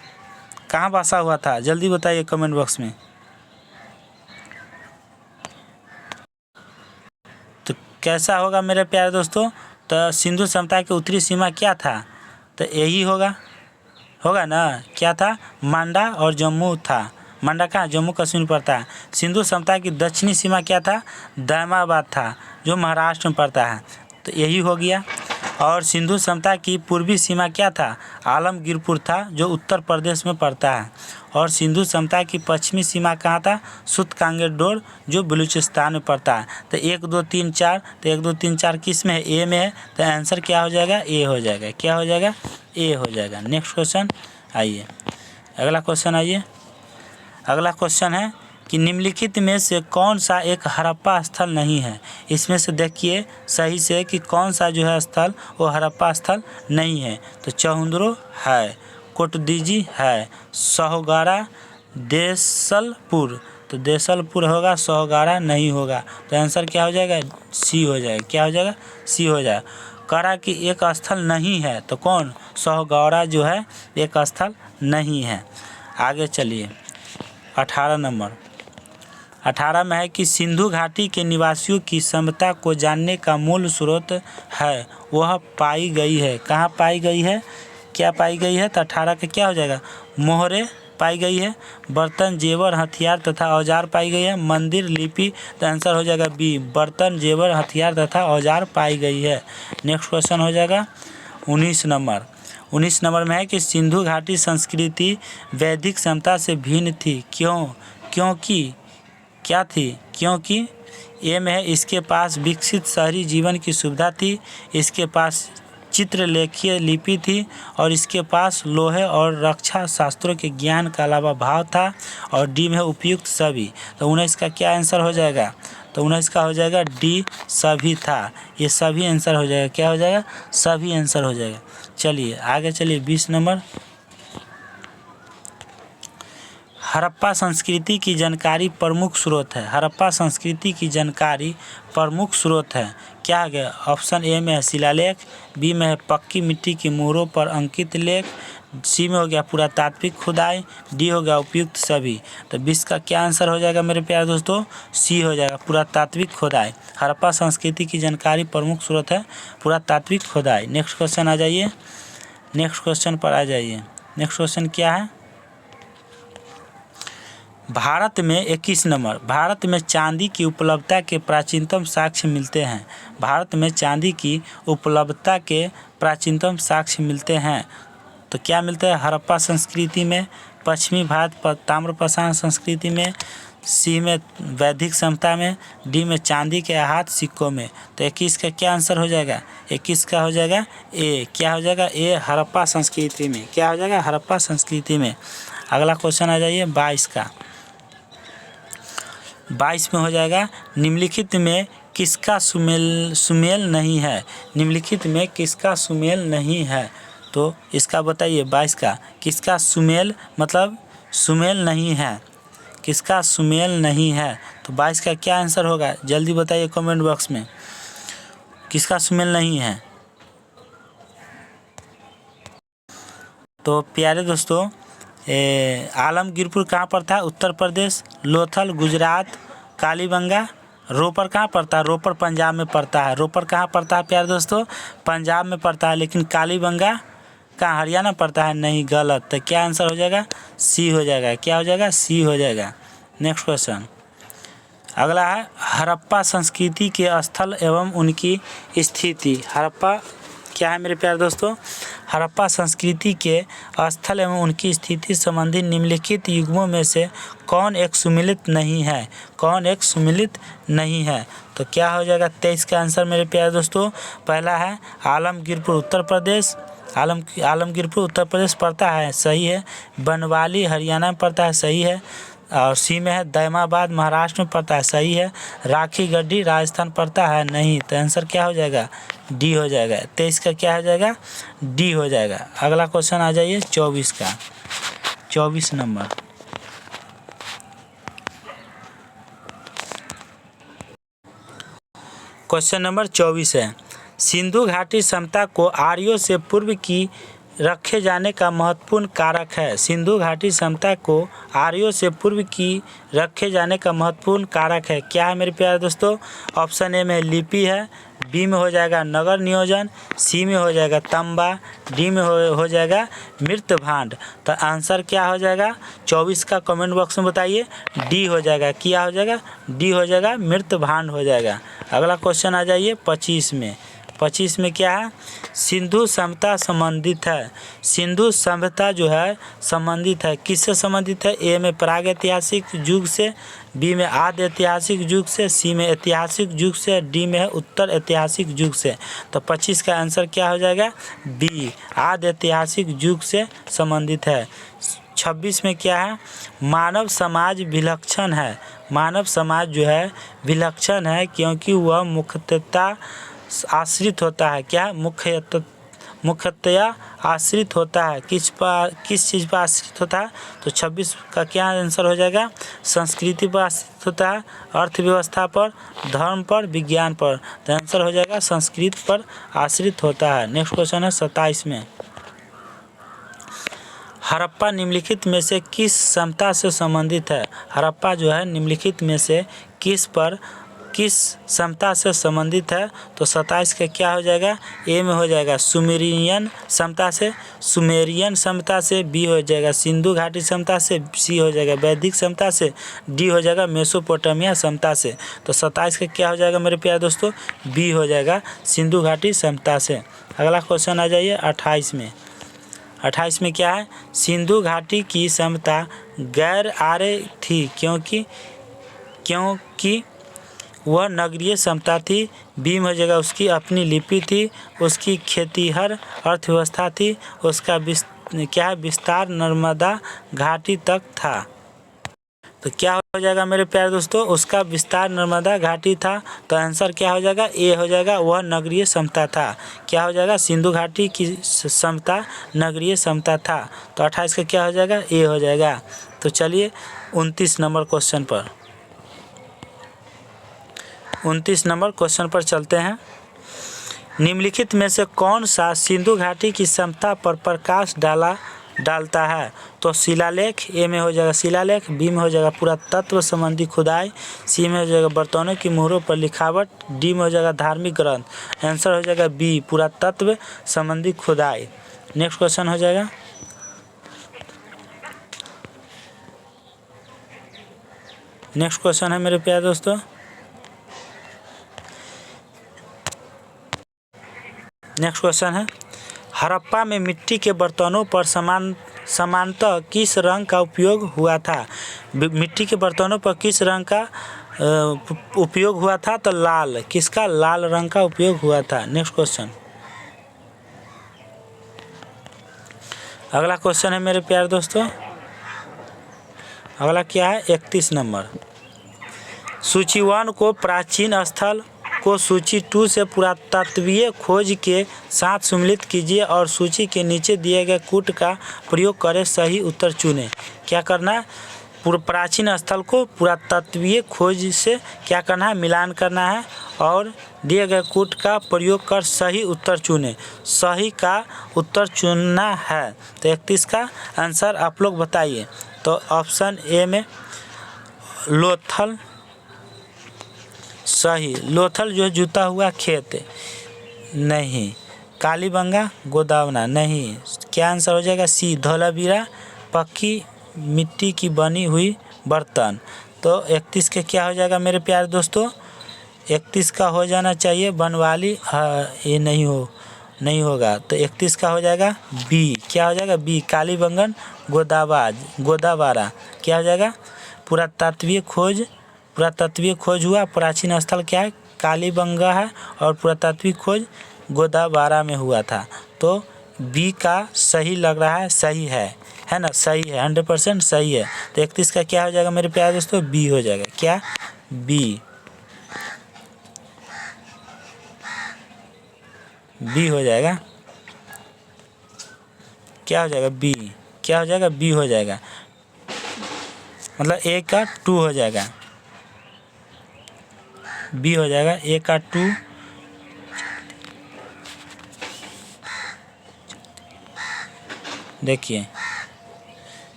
कहाँ बसा हुआ था, जल्दी बताइए कमेंट बॉक्स में। तो कैसा होगा मेरे प्यारे दोस्तों, तो सिंधु सभ्यता की उत्तरी सीमा क्या था, तो यही होगा ना, क्या था, मांडा और जम्मू था। मांडा कहाँ, जम्मू कश्मीर पड़ता है। सिंधु सभ्यता की दक्षिणी सीमा क्या था, दैमाबाद था, जो महाराष्ट्र में पड़ता है, तो यही हो गया। और सिंधु सभ्यता की पूर्वी सीमा क्या था, आलमगीरपुर था, जो उत्तर प्रदेश में पड़ता है। और सिंधु सभ्यता की पश्चिमी सीमा कहाँ था, सुतकांगेडोर, जो बलूचिस्तान में पड़ता है। तो 1 2 3 4, तो 1 2 3 4 किस में है, ए में है, तो आंसर क्या हो जाएगा, ए हो जाएगा, क्या हो जाएगा, ए हो जाएगा। नेक्स्ट क्वेश्चन आइए, अगला क्वेश्चन आइए। अगला क्वेश्चन है कि निम्नलिखित में से कौन सा एक हड़प्पा स्थल नहीं है। इसमें से देखिए सही से कि कौन सा जो है स्थल वो हड़प्पा स्थल नहीं है। तो चहुंदरो है, कोटदीजी है, सोहगारा, देसलपुर, तो देसलपुर होगा, सोहगारा नहीं होगा। तो आंसर क्या हो जाएगा, सी हो जाएगा, क्या हो जाएगा, सी हो जाएगा। करा कि एक स्थल नहीं है, तो कौन, सोहगौरा जो है एक स्थल नहीं है। आगे चलिए 18 नंबर, 18 में है कि सिंधु घाटी के निवासियों की सभ्यता को जानने का मूल स्रोत है, वह पाई गई है, कहाँ पाई गई है, क्या पाई गई है, तो 18 का क्या हो जाएगा, मोहरे पाई गई है, बर्तन जेवर हथियार तथा औजार पाई गई है, मंदिर लिपि, तो आंसर हो जाएगा बी, बर्तन जेवर हथियार तथा औजार पाई गई है। नेक्स्ट क्वेश्चन हो जाएगा 19 नंबर। 19 नंबर में है कि सिंधु घाटी संस्कृति वैदिक सभ्यता से भिन्न थी, क्योंकि क्या थी, क्योंकि ए में है इसके पास विकसित शहरी जीवन की सुविधा थी, इसके पास चित्रलेखीय लिपि थी, और इसके पास लोहे और रक्षा शास्त्रों के ज्ञान का अलावा भाव था, और डी में है उपयुक्त सभी। तो 19 का क्या आंसर हो जाएगा, तो 19 का हो जाएगा डी, सभी था, ये सभी आंसर हो जाएगा, क्या हो जाएगा, सभी आंसर हो जाएगा। चलिए आगे चलिए 20 नंबर। हड़प्पा संस्कृति की जानकारी प्रमुख स्रोत है, हड़प्पा संस्कृति की जानकारी प्रमुख स्रोत है, क्या आ गया, ऑप्शन ए में है शिलालेख, बी में है पक्की मिट्टी की मोहरों पर अंकित लेख, सी में हो गया पुरातात्विक खुदाई, डी हो गया उपयुक्त सभी। तो 20 का क्या आंसर हो जाएगा मेरे प्यारे दोस्तों, सी हो जाएगा, पुरातात्विक खुदाई। हड़प्पा संस्कृति की जानकारी प्रमुख स्रोत है पुरातात्विक खुदाई। नेक्स्ट क्वेश्चन आ जाइए, नेक्स्ट क्वेश्चन पर आ जाइए। नेक्स्ट क्वेश्चन क्या है, भारत में 21 नंबर, भारत में चांदी की उपलब्धता के प्राचीनतम साक्ष्य मिलते हैं, भारत में चांदी की उपलब्धता के प्राचीनतम साक्ष्य मिलते हैं, तो क्या मिलता है, हड़प्पा संस्कृति में, पश्चिमी भारत पर ताम्रपाषाण संस्कृति में, सी में वैदिक सभ्यता में, डी में चांदी के आहत सिक्कों में। तो 21 का क्या आंसर हो जाएगा, 21 का हो जाएगा ए, क्या हो जाएगा, ए हड़प्पा संस्कृति में, क्या हो जाएगा, हड़प्पा संस्कृति में। अगला क्वेश्चन आ जाइए 22 का, 22 में हो जाएगा निम्नलिखित में किसका सुमेल नहीं है, निम्नलिखित में किसका सुमेल नहीं है, तो इसका बताइए 22 का, किसका सुमेल मतलब सुमेल नहीं है, किसका सुमेल नहीं है, तो 22 का क्या आंसर होगा, जल्दी बताइए कमेंट बॉक्स में, किसका सुमेल नहीं है। तो प्यारे दोस्तों आलमगीरपुर कहाँ पड़ता है, उत्तर प्रदेश, लोथल गुजरात, कालीबंगा रोपर कहाँ पड़ता है, रोपर पंजाब में पड़ता है, रोपर कहाँ पड़ता है प्यारे दोस्तों, पंजाब में पड़ता है, लेकिन कालीबंगा कहाँ हरियाणा पड़ता है, नहीं गलत। तो क्या आंसर हो जाएगा, सी हो जाएगा, क्या हो जाएगा, सी हो जाएगा। नेक्स्ट क्वेश्चन अगला है हड़प्पा संस्कृति के स्थल एवं उनकी स्थिति। हड़प्पा क्या है मेरे प्यारे दोस्तों, हड़प्पा संस्कृति के स्थल एवं उनकी स्थिति संबंधी निम्नलिखित युग्मों में से कौन एक सुमेलित नहीं है, कौन एक सुमेलित नहीं है, तो क्या हो जाएगा 23 का आंसर मेरे प्यारे दोस्तों। पहला है आलमगीरपुर उत्तर प्रदेश, आलमगीरपुर उत्तर प्रदेश पड़ता है, सही है। बनवाली हरियाणा में पड़ता है, सही है। और सी में है दैमाबाद महाराष्ट्र में पड़ता है, सही है। राखी गढ़ी राजस्थान पड़ता है, नहीं। तो आंसर क्या हो जाएगा, डी हो जाएगा। 23 का क्या हो जाएगा, डी हो जाएगा। अगला क्वेश्चन आ जाइए 24 का। 24 नंबर। क्वेश्चन नंबर 24 है, सिंधु घाटी समता को आर्यों से पूर्व की रखे जाने का महत्वपूर्ण कारक है। सिंधु घाटी समता को आर्यों से पूर्व की रखे जाने का महत्वपूर्ण कारक है। क्या है मेरे प्यारे दोस्तों? ऑप्शन ए में लिपि है, बी में हो जाएगा नगर नियोजन, सी में हो जाएगा तंबा, डी में हो जाएगा मृत भांड। तो आंसर क्या हो जाएगा 24 का? कमेंट बॉक्स में बताइए। डी हो जाएगा। क्या हो जाएगा? डी हो जाएगा, मृत भांड हो जाएगा। अगला क्वेश्चन आ जाइए 25 में। 25 में क्या है? सिंधु सभ्यता संबंधित है। सिंधु सभ्यता जो है संबंधित है, किससे संबंधित है? ए में प्रागैतिहासिक युग से, बी में आद्य ऐतिहासिक युग से, सी में ऐतिहासिक युग से, डी में है उत्तर ऐतिहासिक युग से। तो 25 का आंसर क्या हो जाएगा? बी, आद्य ऐतिहासिक युग से संबंधित है। 26 में क्या है? मानव समाज विलक्षण है। मानव समाज जो है विलक्षण है क्योंकि वह मुख्यतः आश्रित होता है। क्या? मुख्यतया आश्रित होता है। किस चीज़ पर आश्रित होता है? तो 26 का क्या आंसर हो जाएगा? संस्कृति पर आश्रित होता है, अर्थव्यवस्था पर, धर्म पर, विज्ञान पर। तो आंसर हो जाएगा संस्कृति पर आश्रित होता है। नेक्स्ट क्वेश्चन है 27 में, हड़प्पा निम्नलिखित में से किस समता से संबंधित है? हड़प्पा जो है निम्नलिखित में से किस समता से संबंधित है? तो 27 का क्या हो जाएगा? ए में हो जाएगा सुमेरियन समता से, सुमेरियन समता से, बी हो जाएगा सिंधु घाटी समता से, सी हो जाएगा वैदिक समता से, डी हो जाएगा मेसोपोटामिया समता से। तो 27 का क्या हो जाएगा मेरे प्यारे दोस्तों? बी हो जाएगा सिंधु घाटी समता से। अगला क्वेश्चन आ जाइए 28 में। 28 में क्या है? सिंधु घाटी की समता गैर आर्य थी क्योंकि वह नगरीय समता थी। बी में हो जाएगा उसकी अपनी लिपि थी, उसकी खेतीहर अर्थव्यवस्था थी, उसका विस्तार नर्मदा घाटी तक था। तो क्या हो जाएगा मेरे प्यारे दोस्तों? उसका विस्तार नर्मदा घाटी था। तो आंसर क्या हो जाएगा? ए हो जाएगा, वह नगरीय समता था। क्या हो जाएगा? सिंधु घाटी की समता नगरीय समता था। तो 28 का क्या हो जाएगा? ए हो जाएगा। तो चलिए 29 नंबर क्वेश्चन पर 29 नंबर क्वेश्चन पर चलते हैं। निम्नलिखित में से कौन सा सिंधु घाटी की समता पर प्रकाश डालता है? तो शिलालेख, ए में हो जाएगा शिलालेख, बी में हो जाएगा पुरातत्व संबंधी खुदाई, सी में हो जाएगा बर्तनों की मोहरों पर लिखावट, डी में हो जाएगा धार्मिक ग्रंथ। आंसर हो जाएगा बी, पुरातत्व संबंधी खुदाई। नेक्स्ट क्वेश्चन हो जाएगा नेक्स्ट क्वेश्चन है मेरे प्यारे दोस्तों, नेक्स्ट क्वेश्चन है, हड़प्पा में मिट्टी के बर्तनों पर समानतः किस रंग का उपयोग हुआ था? मिट्टी के बर्तनों पर किस रंग का उपयोग हुआ था? तो लाल। किसका? लाल रंग का उपयोग हुआ था। नेक्स्ट क्वेश्चन, अगला क्वेश्चन है मेरे प्यारे दोस्तों, अगला क्या है? 31 नंबर। सूची 1 को प्राचीन स्थल को सूची 2 से पुरातत्वीय खोज के साथ सम्मिलित कीजिए और सूची के नीचे दिए गए कूट का प्रयोग करें, सही उत्तर चुनें। क्या करना है? प्राचीन स्थल को पुरातत्वीय खोज से क्या करना है? मिलान करना है और दिए गए कूट का प्रयोग कर सही उत्तर चुनें। सही का उत्तर चुनना है। तो 31 का आंसर आप लोग बताइए। तो ऑप्शन ए में लोथल सही। लोथल जो जुता हुआ खेत नहीं। कालीबंगा गोदावना नहीं। क्या आंसर हो जाएगा? सी, धौलावीरा पक्की मिट्टी की बनी हुई बर्तन। तो 31 के क्या हो जाएगा मेरे प्यारे दोस्तों? 31 का हो जाना चाहिए बनवाली। ये नहीं होगा। तो 31 का हो जाएगा बी। क्या हो जाएगा? बी, कालीबंगन गोदावारा। क्या हो जाएगा? पुरातत्वीय खोज हुआ। प्राचीन स्थल क्या है? कालीबंगा है और पुरातत्वीय खोज गोदावारा में हुआ था। तो बी का सही लग रहा है, सही है ना? सही है, 100% सही है। तो 31 का क्या हो जाएगा मेरे प्यारे दोस्तों? बी हो जाएगा। क्या? बी हो जाएगा। क्या हो जाएगा? बी। क्या हो जाएगा, बी हो जाएगा, मतलब ए का 2 हो जाएगा, बी हो जाएगा, ए का 2। देखिए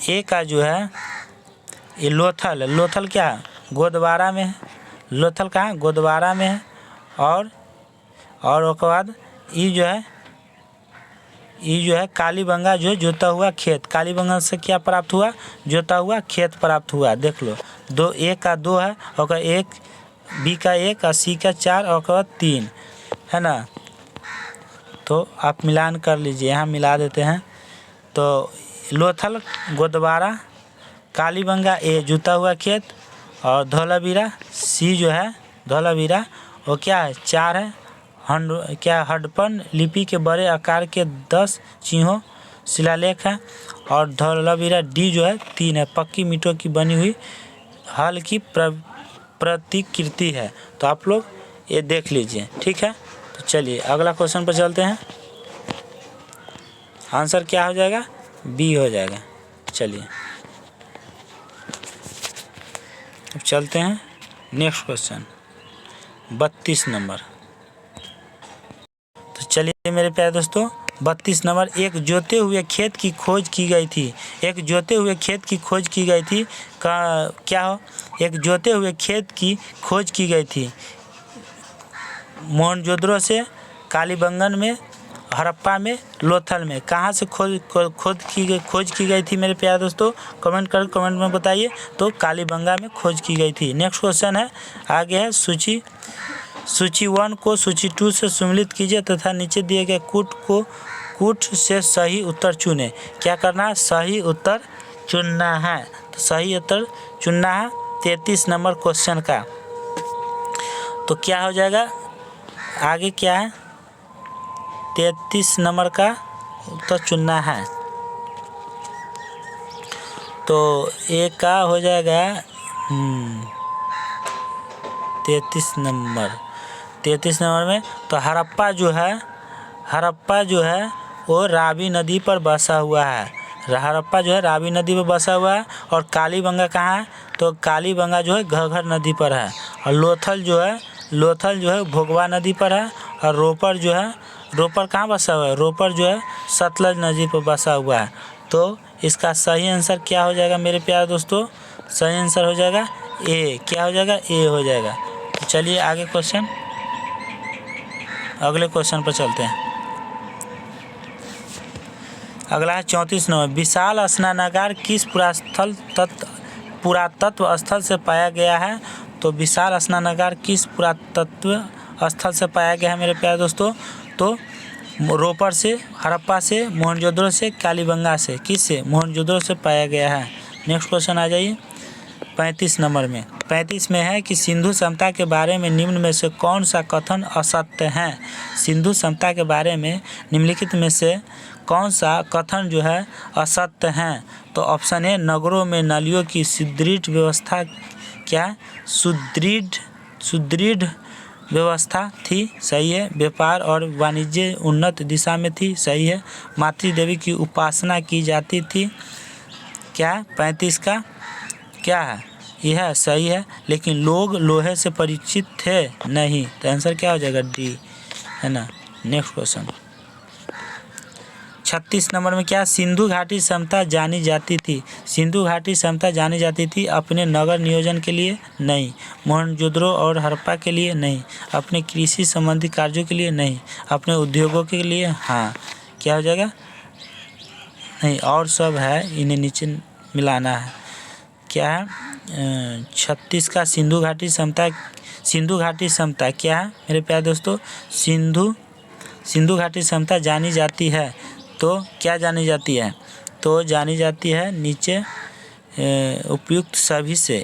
ए का जो है ये लोथल है, लोथल क्या है, गोदवारा में है, लोथल कहाँ, गोदवारा में है। और उसके बाद ये जो है कालीबंगा जो है जोता हुआ खेत, कालीबंगा से क्या प्राप्त हुआ, जोता हुआ खेत प्राप्त हुआ। देख लो, दो, ए का 2 है और 1, बी का 1 और सी का 4 और उसके बाद 3 है ना। तो आप मिलान कर लीजिए, यहाँ मिला देते हैं। तो लोथल गोदवारा, कालीबंगा ए जुता हुआ खेत और धौलावीरा सी जो है धौलावीरा वो क्या है 4 है। क्या हडपन लिपि के बड़े आकार के 10 चिन्हों शिलालेख है। और धौलावीरा डी जो है 3 है, पक्की ईंटों की बनी हुई हल की प्रतिकृति है। तो आप लोग ये देख लीजिए, ठीक है। तो चलिए अगला क्वेश्चन पर चलते हैं। आंसर क्या हो जाएगा, बी हो जाएगा। चलिए अब चलते हैं नेक्स्ट क्वेश्चन 32 नंबर। तो चलिए मेरे प्यारे दोस्तों 32 नंबर, एक जोते हुए खेत की खोज की गई थी। एक जोते हुए खेत की खोज की गई थी का क्या हो, एक जोते हुए खेत की खोज की गई थी मोहनजोदड़ो से, कालीबंगन में, हड़प्पा में, लोथल में। कहाँ से खोज की गई थी मेरे प्यारे दोस्तों, कमेंट में बताइए। तो कालीबंगा में खोज की गई थी। नेक्स्ट क्वेश्चन है, आगे है सूची 1 को सूची 2 से सम्मिलित कीजिए तथा नीचे दिए गए कूट से सही उत्तर चुने। क्या करना है, सही उत्तर चुनना है। तो सही उत्तर चुनना है 33 नंबर क्वेश्चन का। तो क्या हो जाएगा, आगे क्या है, 33 नंबर का उत्तर चुनना है। तो ए का हो जाएगा 33 नंबर में। तो हड़प्पा जो है वो रावी नदी पर बसा हुआ है। हड़प्पा जो है रावी नदी पर बसा हुआ है। और कालीबंगा कहाँ है, तो कालीबंगा जो है घग्गर नदी पर है। और लोथल जो है भोगवा नदी पर है। और रोपर कहाँ बसा हुआ है, रोपर जो है सतलज नदी पर बसा हुआ है। तो इसका सही आंसर क्या हो जाएगा मेरे प्यारे दोस्तों, सही आंसर हो जाएगा ए। क्या हो जाएगा, ए हो जाएगा। तो चलिए आगे अगले क्वेश्चन पर चलते हैं। अगला है 34 नंबर, विशाल स्नानागार किस पुरातत्व स्थल से पाया गया है। तो विशाल स्नानागार किस पुरातत्व स्थल से पाया गया है मेरे प्यारे दोस्तों, तो रोपर से, हड़प्पा से, मोहनजोदड़ो से, कालीबंगा से, किस से, मोहनजोदड़ो से पाया गया है। नेक्स्ट क्वेश्चन आ जाइए 35 नंबर में। 35 में है कि सिंधु सभ्यता के बारे में निम्न में से कौन सा कथन असत्य है। सिंधु सभ्यता के बारे में निम्नलिखित में से कौन सा कथन जो है असत्य है। तो ऑप्शन है, नगरों में नालियों की सुदृढ़ व्यवस्था, क्या सुदृढ़ व्यवस्था थी, सही है। व्यापार और वाणिज्य उन्नत दिशा में थी, सही है। मातृ देवी की उपासना की जाती थी, क्या 35 का क्या है, यह सही है। लेकिन लोग लोहे से परिचित थे नहीं। तो आंसर क्या हो जाएगा, डी, है ना। नेक्स्ट क्वेश्चन 36 नंबर में क्या, सिंधु घाटी सभ्यता जानी जाती थी। सिंधु घाटी सभ्यता जानी जाती थी अपने नगर नियोजन के लिए नहीं, मोहनजोदड़ो और हड़प्पा के लिए नहीं, अपने कृषि संबंधी कार्यों के लिए नहीं, अपने उद्योगों के लिए हाँ। क्या हो जाएगा, नहीं, और सब है, इन्हें नीचे मिलाना है। क्या है 36 का, सिंधु घाटी सभ्यता क्या है मेरे प्यारे दोस्तों, सिंधु घाटी सभ्यता जानी जाती है। तो क्या जानी जाती है, तो जानी जाती है नीचे उपयुक्त सभी से,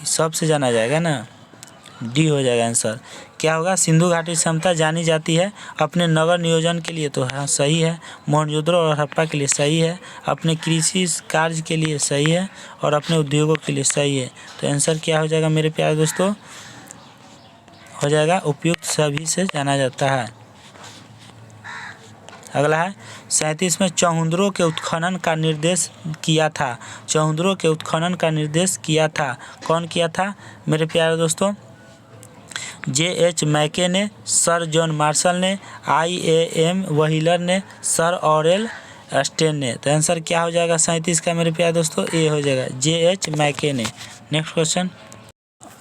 सबसे जाना जाएगा ना, डी हो जाएगा आंसर। क्या होगा, सिंधु घाटी सभ्यता जानी जाती है अपने नगर नियोजन के लिए, तो हाँ सही है। मोहनजोदड़ो और हड़प्पा के लिए सही है, अपने कृषि कार्य के लिए सही है, और अपने उद्योगों के लिए सही है। तो आंसर क्या हो जाएगा मेरे प्यारे दोस्तों, हो जाएगा उपयुक्त सभी से जाना जाता है। अगला है 37 में चौहुंदरों के उत्खनन का निर्देश किया था। चौहुंदरों के उत्खनन का निर्देश किया था, कौन किया था मेरे प्यारे दोस्तों? J.H. मैके ने, सर जॉन मार्शल ने, I.A.M. व्हीलर ने, सर ऑरेल स्टेन ने। तो आंसर क्या हो जाएगा 37 का मेरे प्यारे दोस्तों? ए हो जाएगा, J.H. मैके ने। नेक्स्ट क्वेश्चन,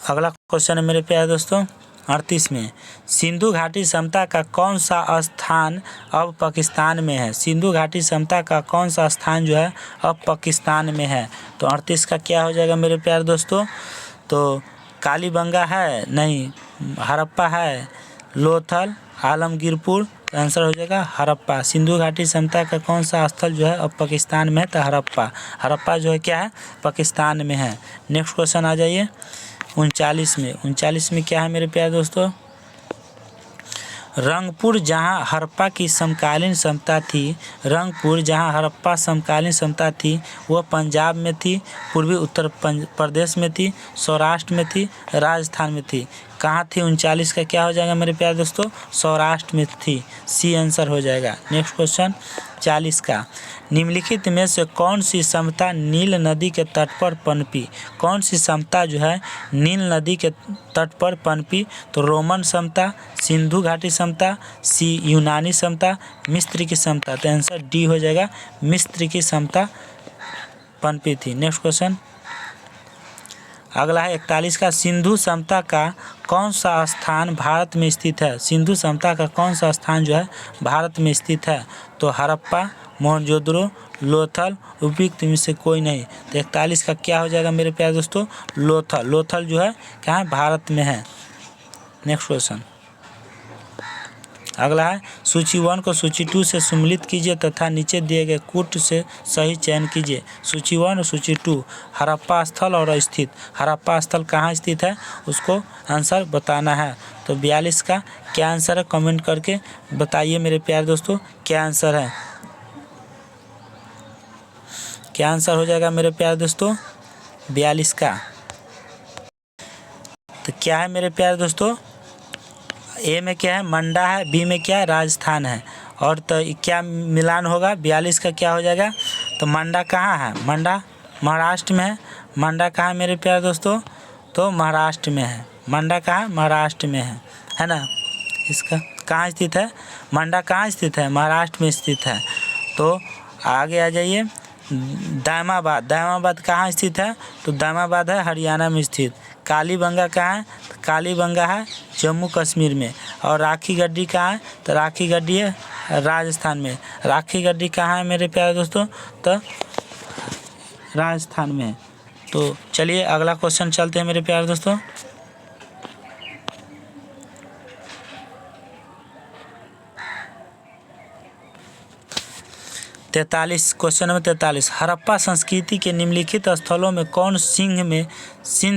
अगला क्वेश्चन है मेरे प्यारे दोस्तों 38 में, सिंधु घाटी समता का कौन सा स्थान अब पाकिस्तान में है? सिंधु घाटी समता का कौन सा स्थान जो है अब पाकिस्तान में है? तो 38 का क्या हो जाएगा मेरे प्यारे दोस्तों? तो कालीबंगा है, नहीं, हड़प्पा है, लोथल, आलमगीरपुर। आंसर हो जाएगा हड़प्पा। सिंधु घाटी समता का कौन सा स्थल जो है अब पाकिस्तान में है? तो हड़प्पा। हड़प्पा जो है क्या है? पाकिस्तान में है। नेक्स्ट क्वेश्चन आ जाइए 39 में। 39 में क्या है मेरे प्यारे दोस्तों? रंगपुर जहां हड़प्पा की समकालीन समता थी, रंगपुर जहां हड़प्पा समकालीन समता थी, वह पंजाब में थी, पूर्वी उत्तर प्रदेश में थी, सौराष्ट्र में थी, राजस्थान में थी। कहाँ थी? 39 का क्या हो जाएगा मेरे प्यारे दोस्तों? सौराष्ट्र में थी। सी आंसर हो जाएगा। नेक्स्ट क्वेश्चन 40 का, निम्नलिखित में से कौन सी समता नील नदी के तट पर पनपी? कौन सी समता जो है नील नदी के तट पर पनपी? तो रोमन समता, सिंधु घाटी समता, सी यूनानी समता, मिस्र की समता। तो आंसर डी हो जाएगा, मिस्र की समता पनपी थी। नेक्स्ट क्वेश्चन, अगला है 41 का, सिंधु समता का कौन सा स्थान भारत में स्थित है? सिंधु समता का कौन सा स्थान जो है भारत में स्थित है? तो हड़प्पा, मोहनजोदड़ो, लोथल, उपयुक्त में से कोई नहीं। तो 41 का क्या हो जाएगा मेरे प्यारे दोस्तों? लोथल। लोथल जो है क्या है? भारत में है। नेक्स्ट क्वेश्चन, अगला है सूची 1 को सूची 2 से सम्मिलित कीजिए तथा नीचे दिए गए कूट से सही चयन कीजिए। सूची 1 और सूची 2, हड़प्पा स्थल और स्थित। हड़प्पा स्थल कहाँ स्थित है उसको आंसर बताना है। तो 42 का क्या आंसर है कमेंट करके बताइए मेरे प्यारे दोस्तों, क्या आंसर है? क्या आंसर हो जाएगा मेरे प्यारे दोस्तों 42 का? तो क्या है मेरे प्यारे दोस्तों? ए में क्या है? मंडा है, बी में क्या है? राजस्थान है। और तो क्या मिलान होगा? 42 का क्या हो जाएगा? तो मंडा कहाँ है? मंडा महाराष्ट्र में है। मंडा कहाँ है मेरे प्यारे दोस्तों? तो महाराष्ट्र में है। मंडा कहाँ? महाराष्ट्र में है ना? इसका कहाँ स्थित है? मंडा कहाँ स्थित है? महाराष्ट्र में स्थित है। तो आगे आ जाइए, दामाबाद। दामाबाद कहाँ स्थित है? तो दामाबाद है हरियाणा में स्थित। कालीबंगा कहाँ है? तो कालीबंगा है जम्मू कश्मीर में। और राखी गड्डी कहाँ है? तो राखी गड्डी है राजस्थान में। राखी गड्डी कहाँ है मेरे प्यारे दोस्तों? तो राजस्थान में। तो चलिए अगला क्वेश्चन चलते हैं मेरे प्यारे दोस्तों। 43, क्वेश्चन नंबर 43, हड़प्पा संस्कृति के निम्नलिखित स्थलों में कौन सिंध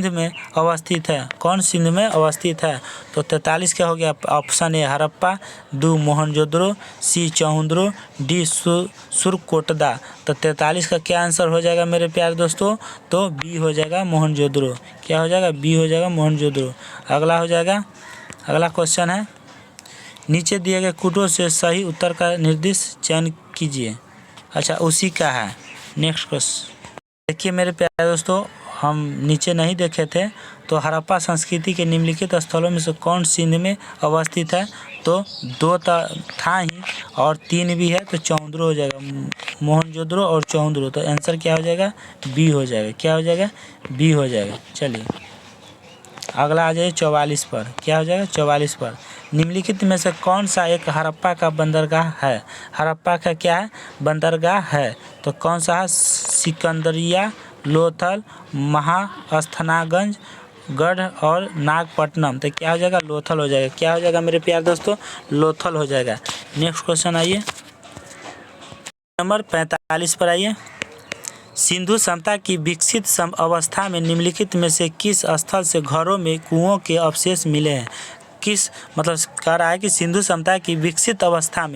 में अवस्थित है? कौन सिंध में अवस्थित है? तो 43 क्या हो गया? Option A Harappa, 2 Mohenjodaro, C Chanhudaro, D Surkotada. तो 43 का क्या आंसर हो जाएगा मेरे प्यारे दोस्तों? तो बी हो जाएगा मोहनजोदड़ो। क्या हो जाएगा? बी हो जाएगा मोहनजोदड़ो। अगला हो जाएगा, अगला क्वेश्चन है, नीचे दिए गए कूटों से सही उत्तर का निर्दिष्ट चयन कीजिए। अच्छा उसी का है। नेक्स्ट क्वेश्चन देखिए मेरे प्यारे दोस्तों, हम नीचे नहीं देखे थे। तो हड़प्पा संस्कृति के निम्नलिखित स्थलों में से कौन सिंध में अवस्थित है? तो 2 था ही और 3 भी है, तो चौहुंदरो हो जाएगा, मोहनजोदड़ो और चौहुंदरो। तो आंसर क्या हो जाएगा? बी हो जाएगा। क्या हो जाएगा? बी हो जाएगा। चलिए अगला आ जाइए 44 पर। क्या हो जाएगा? 44 पर, निम्नलिखित में से कौन सा एक हड़प्पा का बंदरगाह है? हड़प्पा का क्या है? बंदरगाह है। तो कौन सा है? सिकंदरिया, लोथल, महास्थानागंज, गढ़ और नागपट्टनम। तो क्या हो जाएगा? लोथल हो जाएगा। क्या हो जाएगा मेरे प्यारे दोस्तों? लोथल हो जाएगा। नेक्स्ट क्वेश्चन आइए, नंबर 45 पर आइए। सिंधु समता की विकसित अवस्था में निम्नलिखित में से किस स्थल से घरों में कुओं के अवशेष मिले हैं? किस मतलब कह रहा है कि सिंधु समता की विकसित अवस्था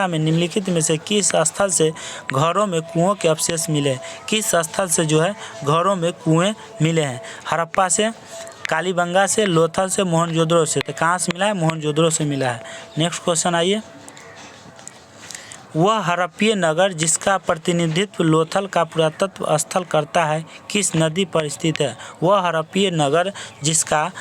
में निम्नलिखित में से किस स्थल से घरों में कुओं के अवशेष मिले? किस स्थल से जो है घरों में कुएं मिले हैं? हड़प्पा से, कालीबंगा से, लोथल से, मोहनजोदड़ो से। तो कहाँ से मिला है? मोहनजोदड़ो से मिला है। नेक्स्ट क्वेश्चन आइए, वह हड़प्पीय नगर जिसका प्रतिनिधित्व लोथल का पुरातत्व स्थल करता है किस नदी पर स्थित है? वह हड़प्पीय नगर जिसका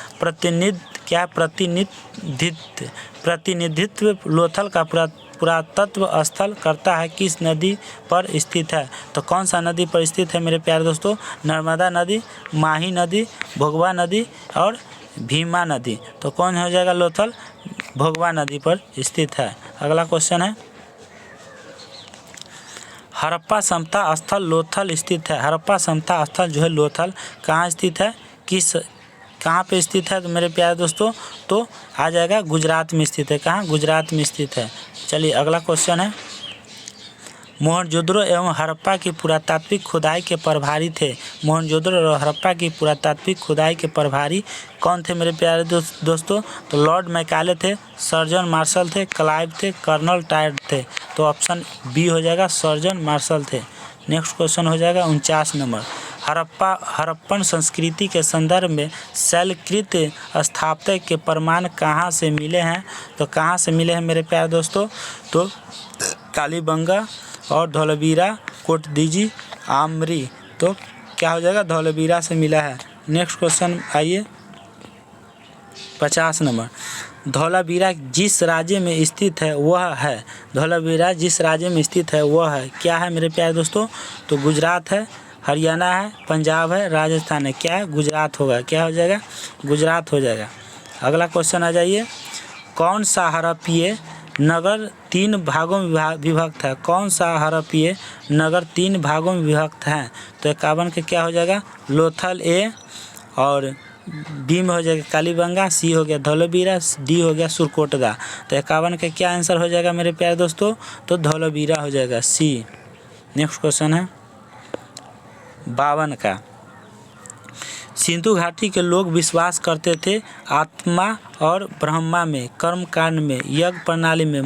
प्रतिनिधित्व लोथल का पुरातत्व स्थल करता है किस नदी पर स्थित है? तो कौन सा नदी पर स्थित है मेरे प्यारे दोस्तों? नर्मदा नदी, माही नदी, भोगवा नदी और भीमा नदी। तो कौन हो जाएगा? लोथल भोगवा नदी पर स्थित है। अगला क्वेश्चन है, हड़प्पा समता स्थल लोथल स्थित है। हड़प्पा समता स्थल जो है लोथल कहाँ स्थित है? कहाँ पे स्थित है? तो मेरे प्यारे दोस्तों तो आ जाएगा गुजरात में स्थित है। कहाँ? गुजरात में स्थित है। चलिए अगला क्वेश्चन है, मोहनजोदड़ो एवं हड़प्पा की पुरातात्विक खुदाई के प्रभारी थे। मोहनजोदड़ो और हड़प्पा की पुरातात्विक खुदाई के प्रभारी कौन थे मेरे प्यारे दोस्तों? तो लॉर्ड मैकाले थे, सर्जन मार्शल थे, क्लाइव थे, कर्नल टायर थे। तो ऑप्शन बी हो जाएगा, सर्जन मार्शल थे। नेक्स्ट क्वेश्चन हो जाएगा 49 नंबर, हड़प्पन संस्कृति के संदर्भ में शैलकृत स्थापत्य के प्रमाण कहाँ से मिले हैं? तो कहाँ से मिले हैं मेरे प्यारे दोस्तों? तो कालीबंगा और धौलावीरा, कोटदीजी, आमरी। तो क्या हो जाएगा? धौलावीरा से मिला है। नेक्स्ट क्वेश्चन आइए 50 नंबर, धौलावीरा जिस राज्य में स्थित है वह है। धौलावीरा जिस राज्य में स्थित है वह है, क्या है मेरे प्यारे दोस्तों? तो गुजरात है, हरियाणा है, पंजाब है, राजस्थान है। क्या है? गुजरात होगा। क्या हो जाएगा? गुजरात हो जाएगा। अगला क्वेश्चन आ जाइए, कौन सा हड़प्पीय नगर 3 भागों में विभक्त है? कौन सा हड़प्पीय नगर 3 भागों में विभक्त है? तो 51 के क्या हो जाएगा? लोथल ए, और बी में हो जाएगा कालीबंगा, सी हो गया धौलावीरा, डी हो गया सुरकोटदा। तो 51 के क्या आंसर हो जाएगा मेरे प्यारे दोस्तों? तो धौलावीरा हो जाएगा, सी। नेक्स्ट क्वेश्चन है 52 का, सिंधु घाटी के लोग विश्वास करते थे आत्मा और ब्रह्मा में, कर्म कांड में, यज्ञ प्रणाली में,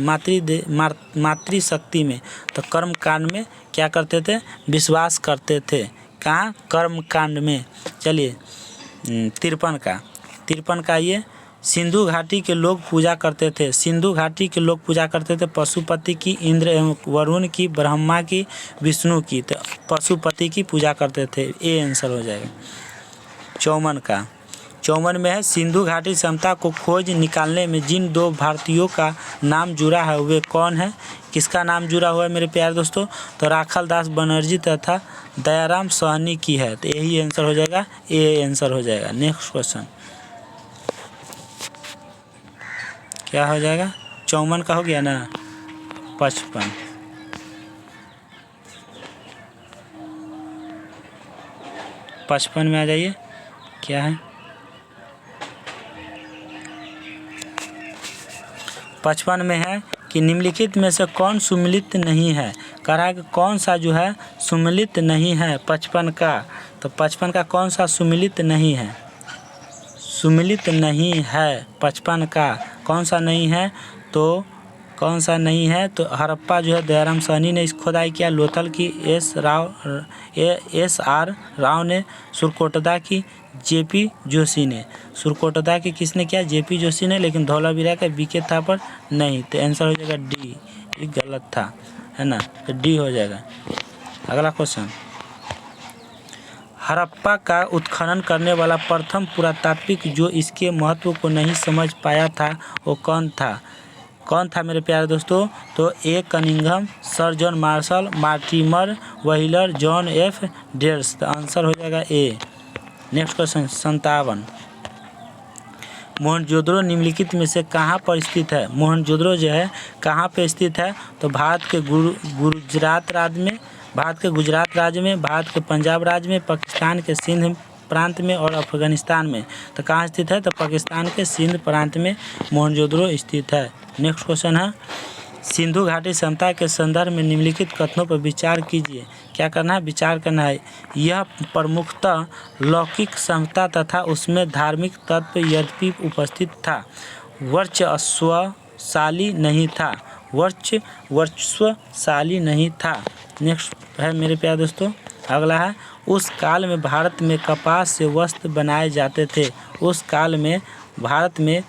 मातृशक्ति में। तो कर्म कांड में क्या करते थे? विश्वास करते थे। कहाँ? कर्म कांड में। चलिए 53 का ये, सिंधु घाटी के लोग पूजा करते थे। सिंधु घाटी के लोग पूजा करते थे पशुपति की, इंद्र एवं वरुण की, ब्रह्मा की, विष्णु की। तो पशुपति की पूजा करते थे, ए आंसर हो जाएगा। 54 में है, सिंधु घाटी समता को खोज निकालने में जिन 2 भारतीयों का नाम जुड़ा है वे कौन है? किसका नाम जुड़ा हुआ है मेरे प्यारे दोस्तों? तो राखाल दास बनर्जी तथा दयाराम साहनी की है। तो यही आंसर हो जाएगा, ए आंसर हो जाएगा। नेक्स्ट क्वेश्चन क्या हो जाएगा? 54 का हो गया ना, 55 में आ जाइए, क्या है? 55 में है कि निम्नलिखित में से कौन सुमिलित नहीं है? कह रहा है कि कौन सा जो है सुमिलित नहीं है 55 का। तो 55 का कौन सा सुमिलित नहीं है? सुमिलित नहीं है 55 का कौन सा नहीं है? तो कौन सा नहीं है? तो हड़प्पा जो है दयाराम साहनी ने इस खुदाई किया, लोथल की एस.आर. राव ने, सुरकोटदा की जे.पी. जोशी ने। सुरकोटदा की किसने किया? जे.पी. जोशी ने। लेकिन धौलावीरा का बी.के. थापर नहीं। तो आंसर हो जाएगा डी, ये गलत था, है ना? तो डी हो जाएगा। अगला क्वेश्चन, हड़प्पा का उत्खनन करने वाला प्रथम पुरातात्विक जो इसके महत्व को नहीं समझ पाया था वो कौन था? कौन था मेरे प्यारे दोस्तों? तो A. Cunningham, sir John Marshall, Mortimer Wheeler, John F. Dales. तो आंसर हो जाएगा ए। नेक्स्ट क्वेश्चन 57, मोहनजोदड़ो निम्नलिखित में से कहाँ पर स्थित है? मोहनजोदड़ो जो है कहाँ पे स्थित है? तो भारत के गुजरात राज्य में, भारत के गुजरात राज्य में, भारत के पंजाब राज्य में, पाकिस्तान के सिंध प्रांत में और अफगानिस्तान में। तो कहाँ स्थित है? तो पाकिस्तान के सिंध प्रांत में मोहनजोदड़ो स्थित है। नेक्स्ट क्वेश्चन है, सिंधु घाटी समता के संदर्भ में निम्नलिखित कथनों पर विचार कीजिए। क्या करना है? विचार करना है। यह प्रमुखतः लौकिक समता तथा उसमें धार्मिक तत्व यद्यपि उपस्थित था, वर्चस्वशाली नहीं था। वर्चस्वशाली नहीं था। नेक्स्ट है मेरे प्यारे दोस्तों, अगला है, उस काल में भारत में कपास से वस्त्र बनाए जाते थे। उस काल में भारत में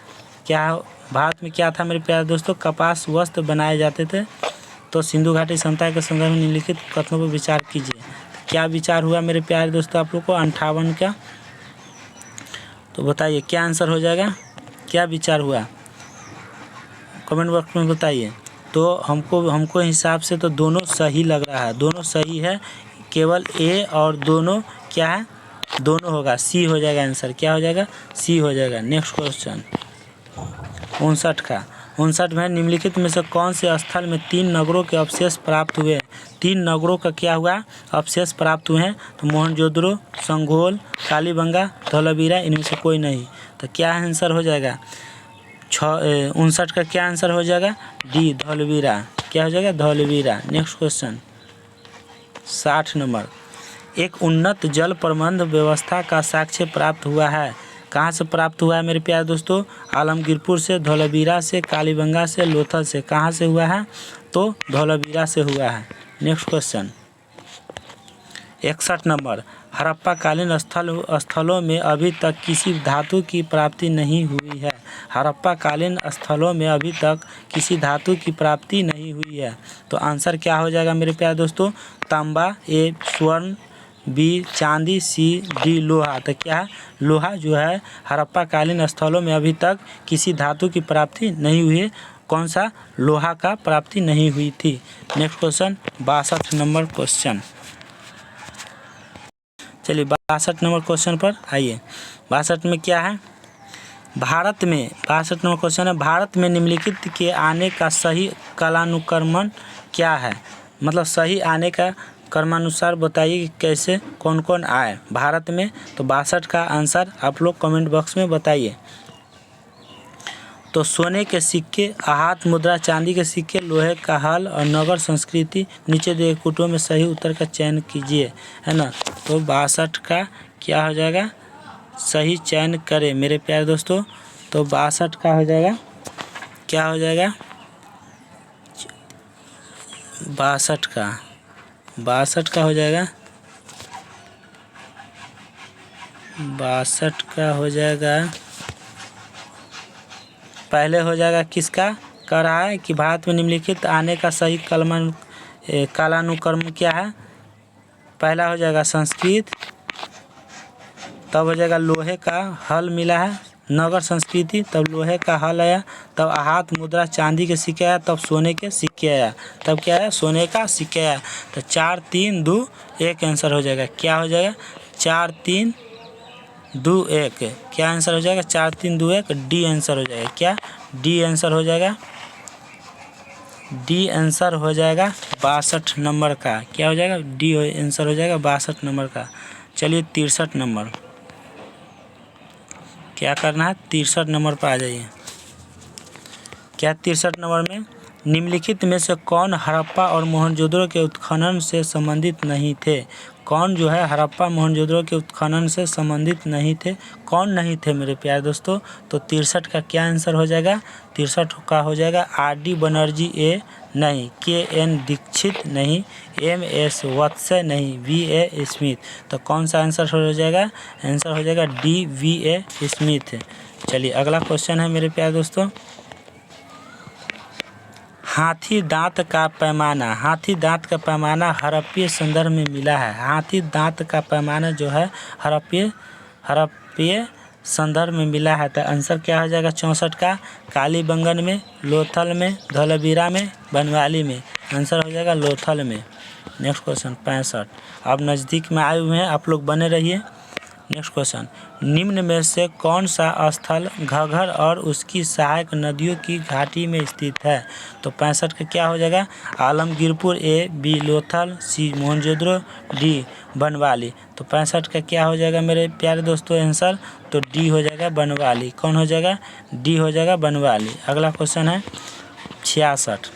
क्या था मेरे प्यारे दोस्तों? कपास वस्त्र बनाए जाते थे। तो सिंधु घाटी सभ्यता के संदर्भ में निम्नलिखित कथनों पर विचार कीजिए। क्या विचार हुआ मेरे प्यारे दोस्तों आप लोग को 58 का? तो बताइए क्या आंसर हो जाएगा, क्या विचार हुआ, कमेंट बॉक्स में बताइए। तो हमको हिसाब से तो दोनों सही लग रहा है, दोनों सही है, केवल ए और दोनों क्या है, दोनों होगा, सी हो जाएगा आंसर। क्या हो जाएगा? सी हो जाएगा। नेक्स्ट क्वेश्चन 59 का। 59 में निम्नलिखित में से कौन से स्थल में 3 नगरों के अवशेष प्राप्त हुए? 3 नगरों का क्या हुआ? अवशेष प्राप्त हुए हैं। तो मोहनजोदड़ो, संघोल, कालीबंगा, धौलावीरा, इनमें से कोई नहीं। तो क्या आंसर हो जाएगा? 59 का क्या आंसर हो जाएगा? डी, धौलावीरा। क्या हो जाएगा? धौलावीरा। Next question 60 number. एक उन्नत जल प्रबंध व्यवस्था का साक्ष्य प्राप्त हुआ है। कहाँ से प्राप्त हुआ है मेरे प्यारे दोस्तों? आलमगीरपुर से, धौलावीरा से, कालीबंगा से, लोथल से। कहाँ से हुआ है? तो धौलावीरा से हुआ है। Next question 61 number. हड़प्पा कालीन स्थलों में अभी तक किसी धातु की प्राप्ति नहीं हुई है। हड़प्पा कालीन स्थलों में अभी तक किसी धातु की प्राप्ति नहीं हुई है। तो आंसर क्या हो जाएगा मेरे प्यारे दोस्तों? तांबा, ए स्वर्ण, बी चांदी, सी डी लोहा। तो क्या है? लोहा जो है हड़प्पा कालीन स्थलों में अभी तक किसी धातु की प्राप्ति नहीं हुई है। कौन सा? लोहा का प्राप्ति नहीं हुई थी। Next question 62 number question. चलिए 62 नंबर क्वेश्चन पर आइए। 62 में क्या है? भारत में 62 नंबर क्वेश्चन है, भारत में निम्नलिखित के आने का सही कालानुक्रमण क्या है? मतलब सही आने का क्रमानुसार बताइए कि कैसे कौन कौन आए भारत में। तो 62 का आंसर आप लोग कमेंट बॉक्स में बताइए। तो सोने के सिक्के, आहत मुद्रा, चांदी के सिक्के, लोहे का हल और नगर संस्कृति। नीचे दिए कुटुंब में सही उत्तर का चयन कीजिए, है ना। तो 62 का क्या हो जाएगा? सही चयन करें मेरे प्यारे दोस्तों। तो 62 का हो जाएगा, क्या हो जाएगा? 62 का हो जाएगा, 62 का हो जाएगा। पहले हो जाएगा किसका? कह रहा है कि भारत में निम्नलिखित आने का सही कालानुक्रम क्या है? पहला हो जाएगा संस्कृत, तब हो जाएगा लोहे का हल मिला है, नगर संस्कृति, तब लोहे का हल आया, तब आहत मुद्रा चांदी के सिक्के आया, तब सोने के सिक्के आया, तब क्या है? सोने का सिक्के आया। तो 4 3 2 1 आंसर हो जाएगा। क्या हो जाएगा? 4 3 2 1। क्या आंसर हो जाएगा? 4 3 2 1 डी आंसर हो जाएगा। क्या? डी आंसर हो जाएगा। डी आंसर हो जाएगा 62 नंबर का। क्या हो जाएगा? डी आंसर हो जाएगा 62 नंबर का। चलिए 63 नंबर, क्या करना है? 63 नंबर पर आ जाइए। क्या 63 नंबर में निम्नलिखित में से कौन हड़प्पा और मोहनजोदड़ो के उत्खनन से संबंधित नहीं थे? कौन जो है हड़प्पा मोहनजोदड़ो के उत्खनन से संबंधित नहीं थे? कौन नहीं थे मेरे प्यारे दोस्तों? तो 63 का क्या आंसर हो जाएगा? 63 का हो जाएगा आर.डी. बनर्जी ए नहीं, के.एन. दीक्षित नहीं, एम.एस. वत्स नहीं, वी.ए. स्मिथ। तो कौन सा आंसर हो जाएगा? आंसर हो जाएगा डी, वी.ए. स्मिथ। चलिए अगला क्वेश्चन है मेरे प्यारे दोस्तों, हाथी दांत का पैमाना। हाथी दांत का पैमाना हड़प्पीय संदर्भ में मिला है। हाथी दांत का पैमाना जो है हड़प्पीय संदर्भ में मिला है। तो आंसर क्या हो जाएगा 64 का? कालीबंगन में, लोथल में, धौलावीरा में, बनवाली में। आंसर हो जाएगा लोथल में। Next question 65। अब नज़दीक में आए हुए हैं, आप लोग बने रहिए। नेक्स्ट क्वेश्चन, निम्न में से कौन सा स्थल घग्गर और उसकी सहायक नदियों की घाटी में स्थित है? तो 65 का क्या हो जाएगा? आलमगीरपुर, ए, बी लोथल, सी मोहनजोदड़ो, डी बनवाली। तो 65 का क्या हो जाएगा मेरे प्यारे दोस्तों आंसर? तो डी हो जाएगा बनवाली। कौन हो जाएगा? डी हो जाएगा बनवाली। अगला क्वेश्चन है 66।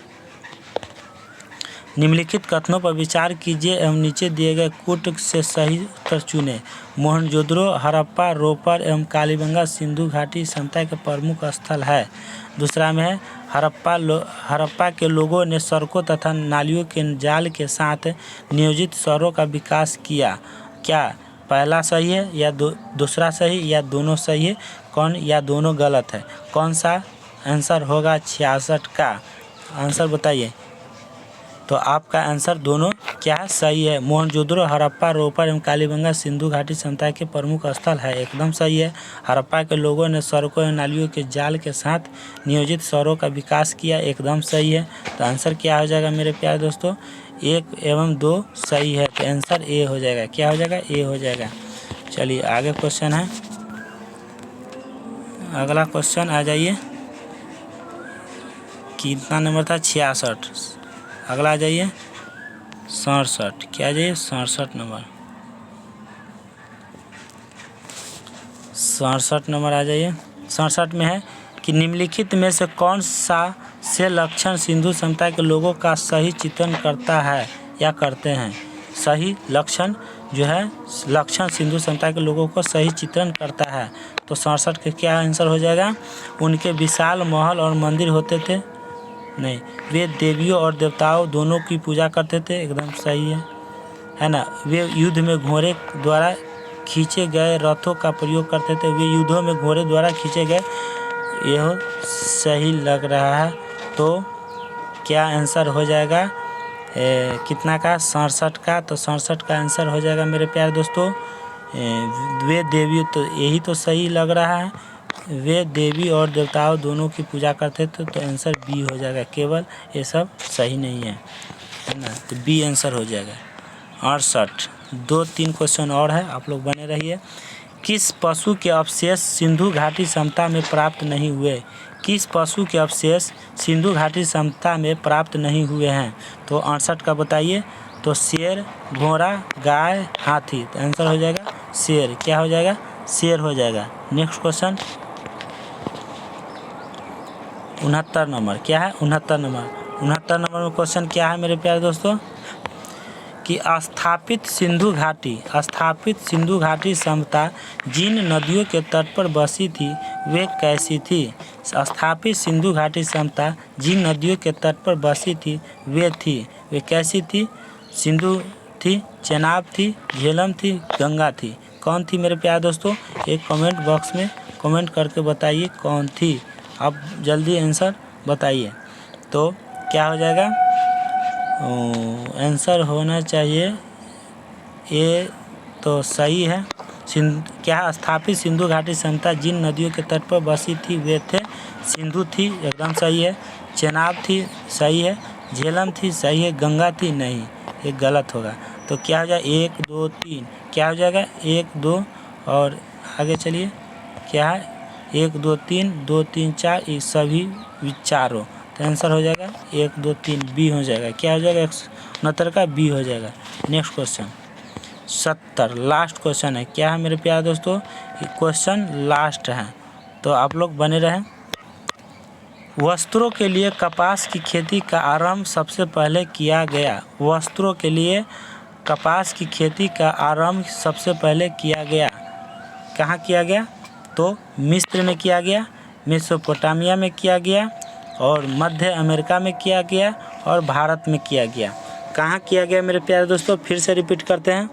निम्नलिखित कथनों पर विचार कीजिए एवं नीचे दिए गए कूट से सही उत्तर चुनें। मोहनजोदड़ो हड़प्पा, रोपर एवं कालीबंगा सिंधु घाटी सभ्यता के प्रमुख स्थल है। दूसरा में है हड़प्पा के लोगों ने सड़कों तथा नालियों के जाल के साथ नियोजित शहरों का विकास किया। क्या पहला सही है या दूसरा सही या दोनों सही है? कौन या दोनों गलत है? कौन सा आंसर होगा 66 का? आंसर बताइए। तो आपका आंसर दोनों क्या है, सही है। मोहनजोदड़ो हड़प्पा, रोपर एवं कालीबंगा सिंधु घाटी सभ्यता के प्रमुख स्थल है, एकदम सही है। हड़प्पा के लोगों ने सड़कों एवं नालियों के जाल के साथ नियोजित शहरों का विकास किया, एकदम सही है। तो आंसर क्या हो जाएगा मेरे प्यारे दोस्तों, 1 एवं 2 सही है, तो आंसर ए हो जाएगा। क्या हो जाएगा, ए हो जाएगा। चलिए आगे क्वेश्चन है, अगला क्वेश्चन आ जाइए। कितना नंबर था, 66। अगला आ जाइए 67। क्या आ जाइए, 67 नंबर, 67 नंबर आ जाइए। 67 में है कि निम्नलिखित में से कौन सा से लक्षण सिंधु सभ्यता के लोगों का सही चित्रण करता है या करते हैं। सही लक्षण जो है, लक्षण सिंधु सभ्यता के लोगों को सही चित्रण करता है। तो 67 के क्या आंसर हो जाएगा, उनके विशाल महल और मंदिर होते थे, नहीं, वे देवियों और देवताओं दोनों की पूजा करते थे, एकदम सही है ना। वे युद्ध में घोड़े द्वारा खींचे गए रथों का प्रयोग करते थे, वे युद्धों में घोड़े द्वारा खींचे गए, यह सही लग रहा है। तो क्या आंसर हो जाएगा, कितना का, 67 का। तो 67 का आंसर हो जाएगा मेरे प्यारे दोस्तों, वे देवी, तो यही तो सही लग रहा है, वे देवी और देवताओं दोनों की पूजा करते थे, तो आंसर बी हो जाएगा। केवल ये सब सही नहीं है ना, तो बी आंसर हो जाएगा। 68 2-3 क्वेश्चन और है, आप लोग बने रहिए। किस पशु के अवशेष सिंधु घाटी सभ्यता में प्राप्त नहीं हुए। किस पशु के अवशेष सिंधु घाटी सभ्यता में प्राप्त नहीं हुए हैं। तो 68 का बताइए। तो शेर, घोड़ा, गाय, हाथी। तो आंसर हो जाएगा शेर। क्या हो जाएगा, शेर हो जाएगा। Next question 69 number. क्या है, 69 नंबर। 69 नंबर में क्वेश्चन क्या है मेरे प्यारे दोस्तों, कि स्थापित सिंधु घाटी सभ्यता जिन नदियों के तट पर बसी थी वे कैसी थी। स्थापित सिंधु घाटी सभ्यता जिन नदियों के तट पर बसी थी वे कैसी थी। सिंधु थी, चेनाब थी, झेलम थी, गंगा थी। कौन थी मेरे प्यारे दोस्तों, एक कमेंट बॉक्स में कमेंट करके बताइए कौन थी। आप जल्दी आंसर बताइए। तो क्या हो जाएगा, आंसर होना चाहिए ये, तो सही है। क्या स्थापित सिंधु घाटी सभ्यता जिन नदियों के तट पर बसी थी वे थे, सिंधु थी, एकदम सही है। चेनाब थी, सही है। झेलम थी, सही है। गंगा थी, नहीं, ये गलत होगा। तो क्या हो जाएगा, 1 2 3, क्या हो जाएगा 1 2, और आगे चलिए क्या है 1 2 3 2 3 4, ये सभी चारों। तो आंसर हो जाएगा 1 2 3, बी हो जाएगा। क्या हो जाएगा, 69 का बी हो जाएगा। नेक्स्ट क्वेश्चन 70 लास्ट क्वेश्चन है। क्या है मेरे प्यारे दोस्तों, ये क्वेश्चन लास्ट है, तो आप लोग बने रहें। वस्त्रों के लिए कपास की खेती का आरंभ सबसे पहले किया गया। वस्त्रों के लिए कपास की खेती का आरंभ सबसे पहले किया गया, कहाँ किया गया। तो मिस्र में किया गया, मेसोपोटामिया में किया गया, और मध्य अमेरिका में किया गया, और भारत में किया गया। कहाँ किया गया मेरे प्यारे दोस्तों, फिर से रिपीट करते हैं।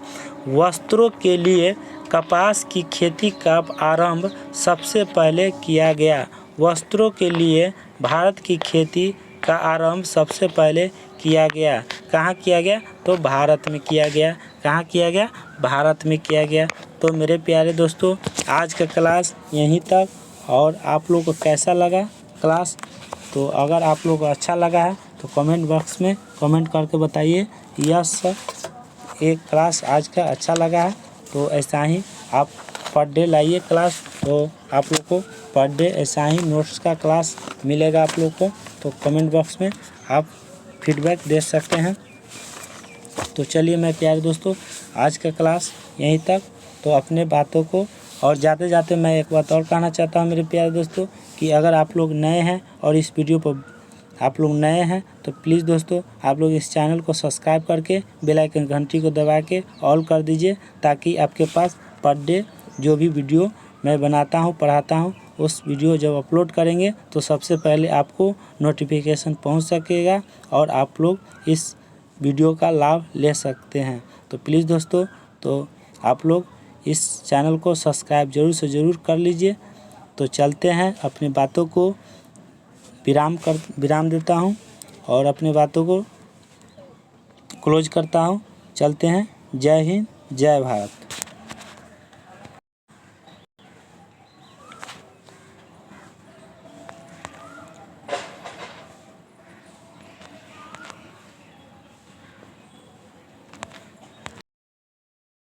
वस्त्रों के लिए कपास की खेती का आरंभ सबसे पहले किया गया। वस्त्रों के लिए भारत की खेती का आरंभ सबसे पहले किया गया। कहाँ किया गया, तो भारत में किया गया। कहाँ किया गया, भारत में किया गया। तो मेरे प्यारे दोस्तों, आज का क्लास यहीं तक, और आप लोग को कैसा लगा क्लास। तो अगर आप लोग को अच्छा लगा है तो कमेंट बॉक्स में कमेंट करके बताइए यस सर, एक क्लास आज का अच्छा लगा है। तो ऐसा ही आप पर डे लाइए क्लास, तो आप लोग को पर डे ऐसा ही नोट्स का क्लास मिलेगा आप लोग को। तो कमेंट बॉक्स में आप फीडबैक दे सकते हैं। तो चलिए मैं प्यारे दोस्तों, आज का क्लास यहीं तक। तो अपने बातों को, और जाते जाते मैं एक बात और कहना चाहता हूँ मेरे प्यारे दोस्तों, कि अगर आप लोग नए हैं और इस वीडियो पर आप लोग नए हैं तो प्लीज़ दोस्तों आप लोग इस चैनल को सब्सक्राइब करके बेल आइकन घंटी को दबा के ऑल कर दीजिए, ताकि आपके पास पर डे जो भी वीडियो मैं बनाता हूँ, पढ़ाता हूँ, उस वीडियो जब अपलोड करेंगे तो सबसे पहले आपको नोटिफिकेशन पहुँच सकेगा और आप लोग इस वीडियो का लाभ ले सकते हैं। तो प्लीज़ दोस्तों, तो आप लोग इस चैनल को सब्सक्राइब ज़रूर से ज़रूर कर लीजिए। तो चलते हैं, अपनी बातों को विराम देता हूं, और अपनी बातों को क्लोज करता हूँ। चलते हैं। जय हिंद, जय भारत।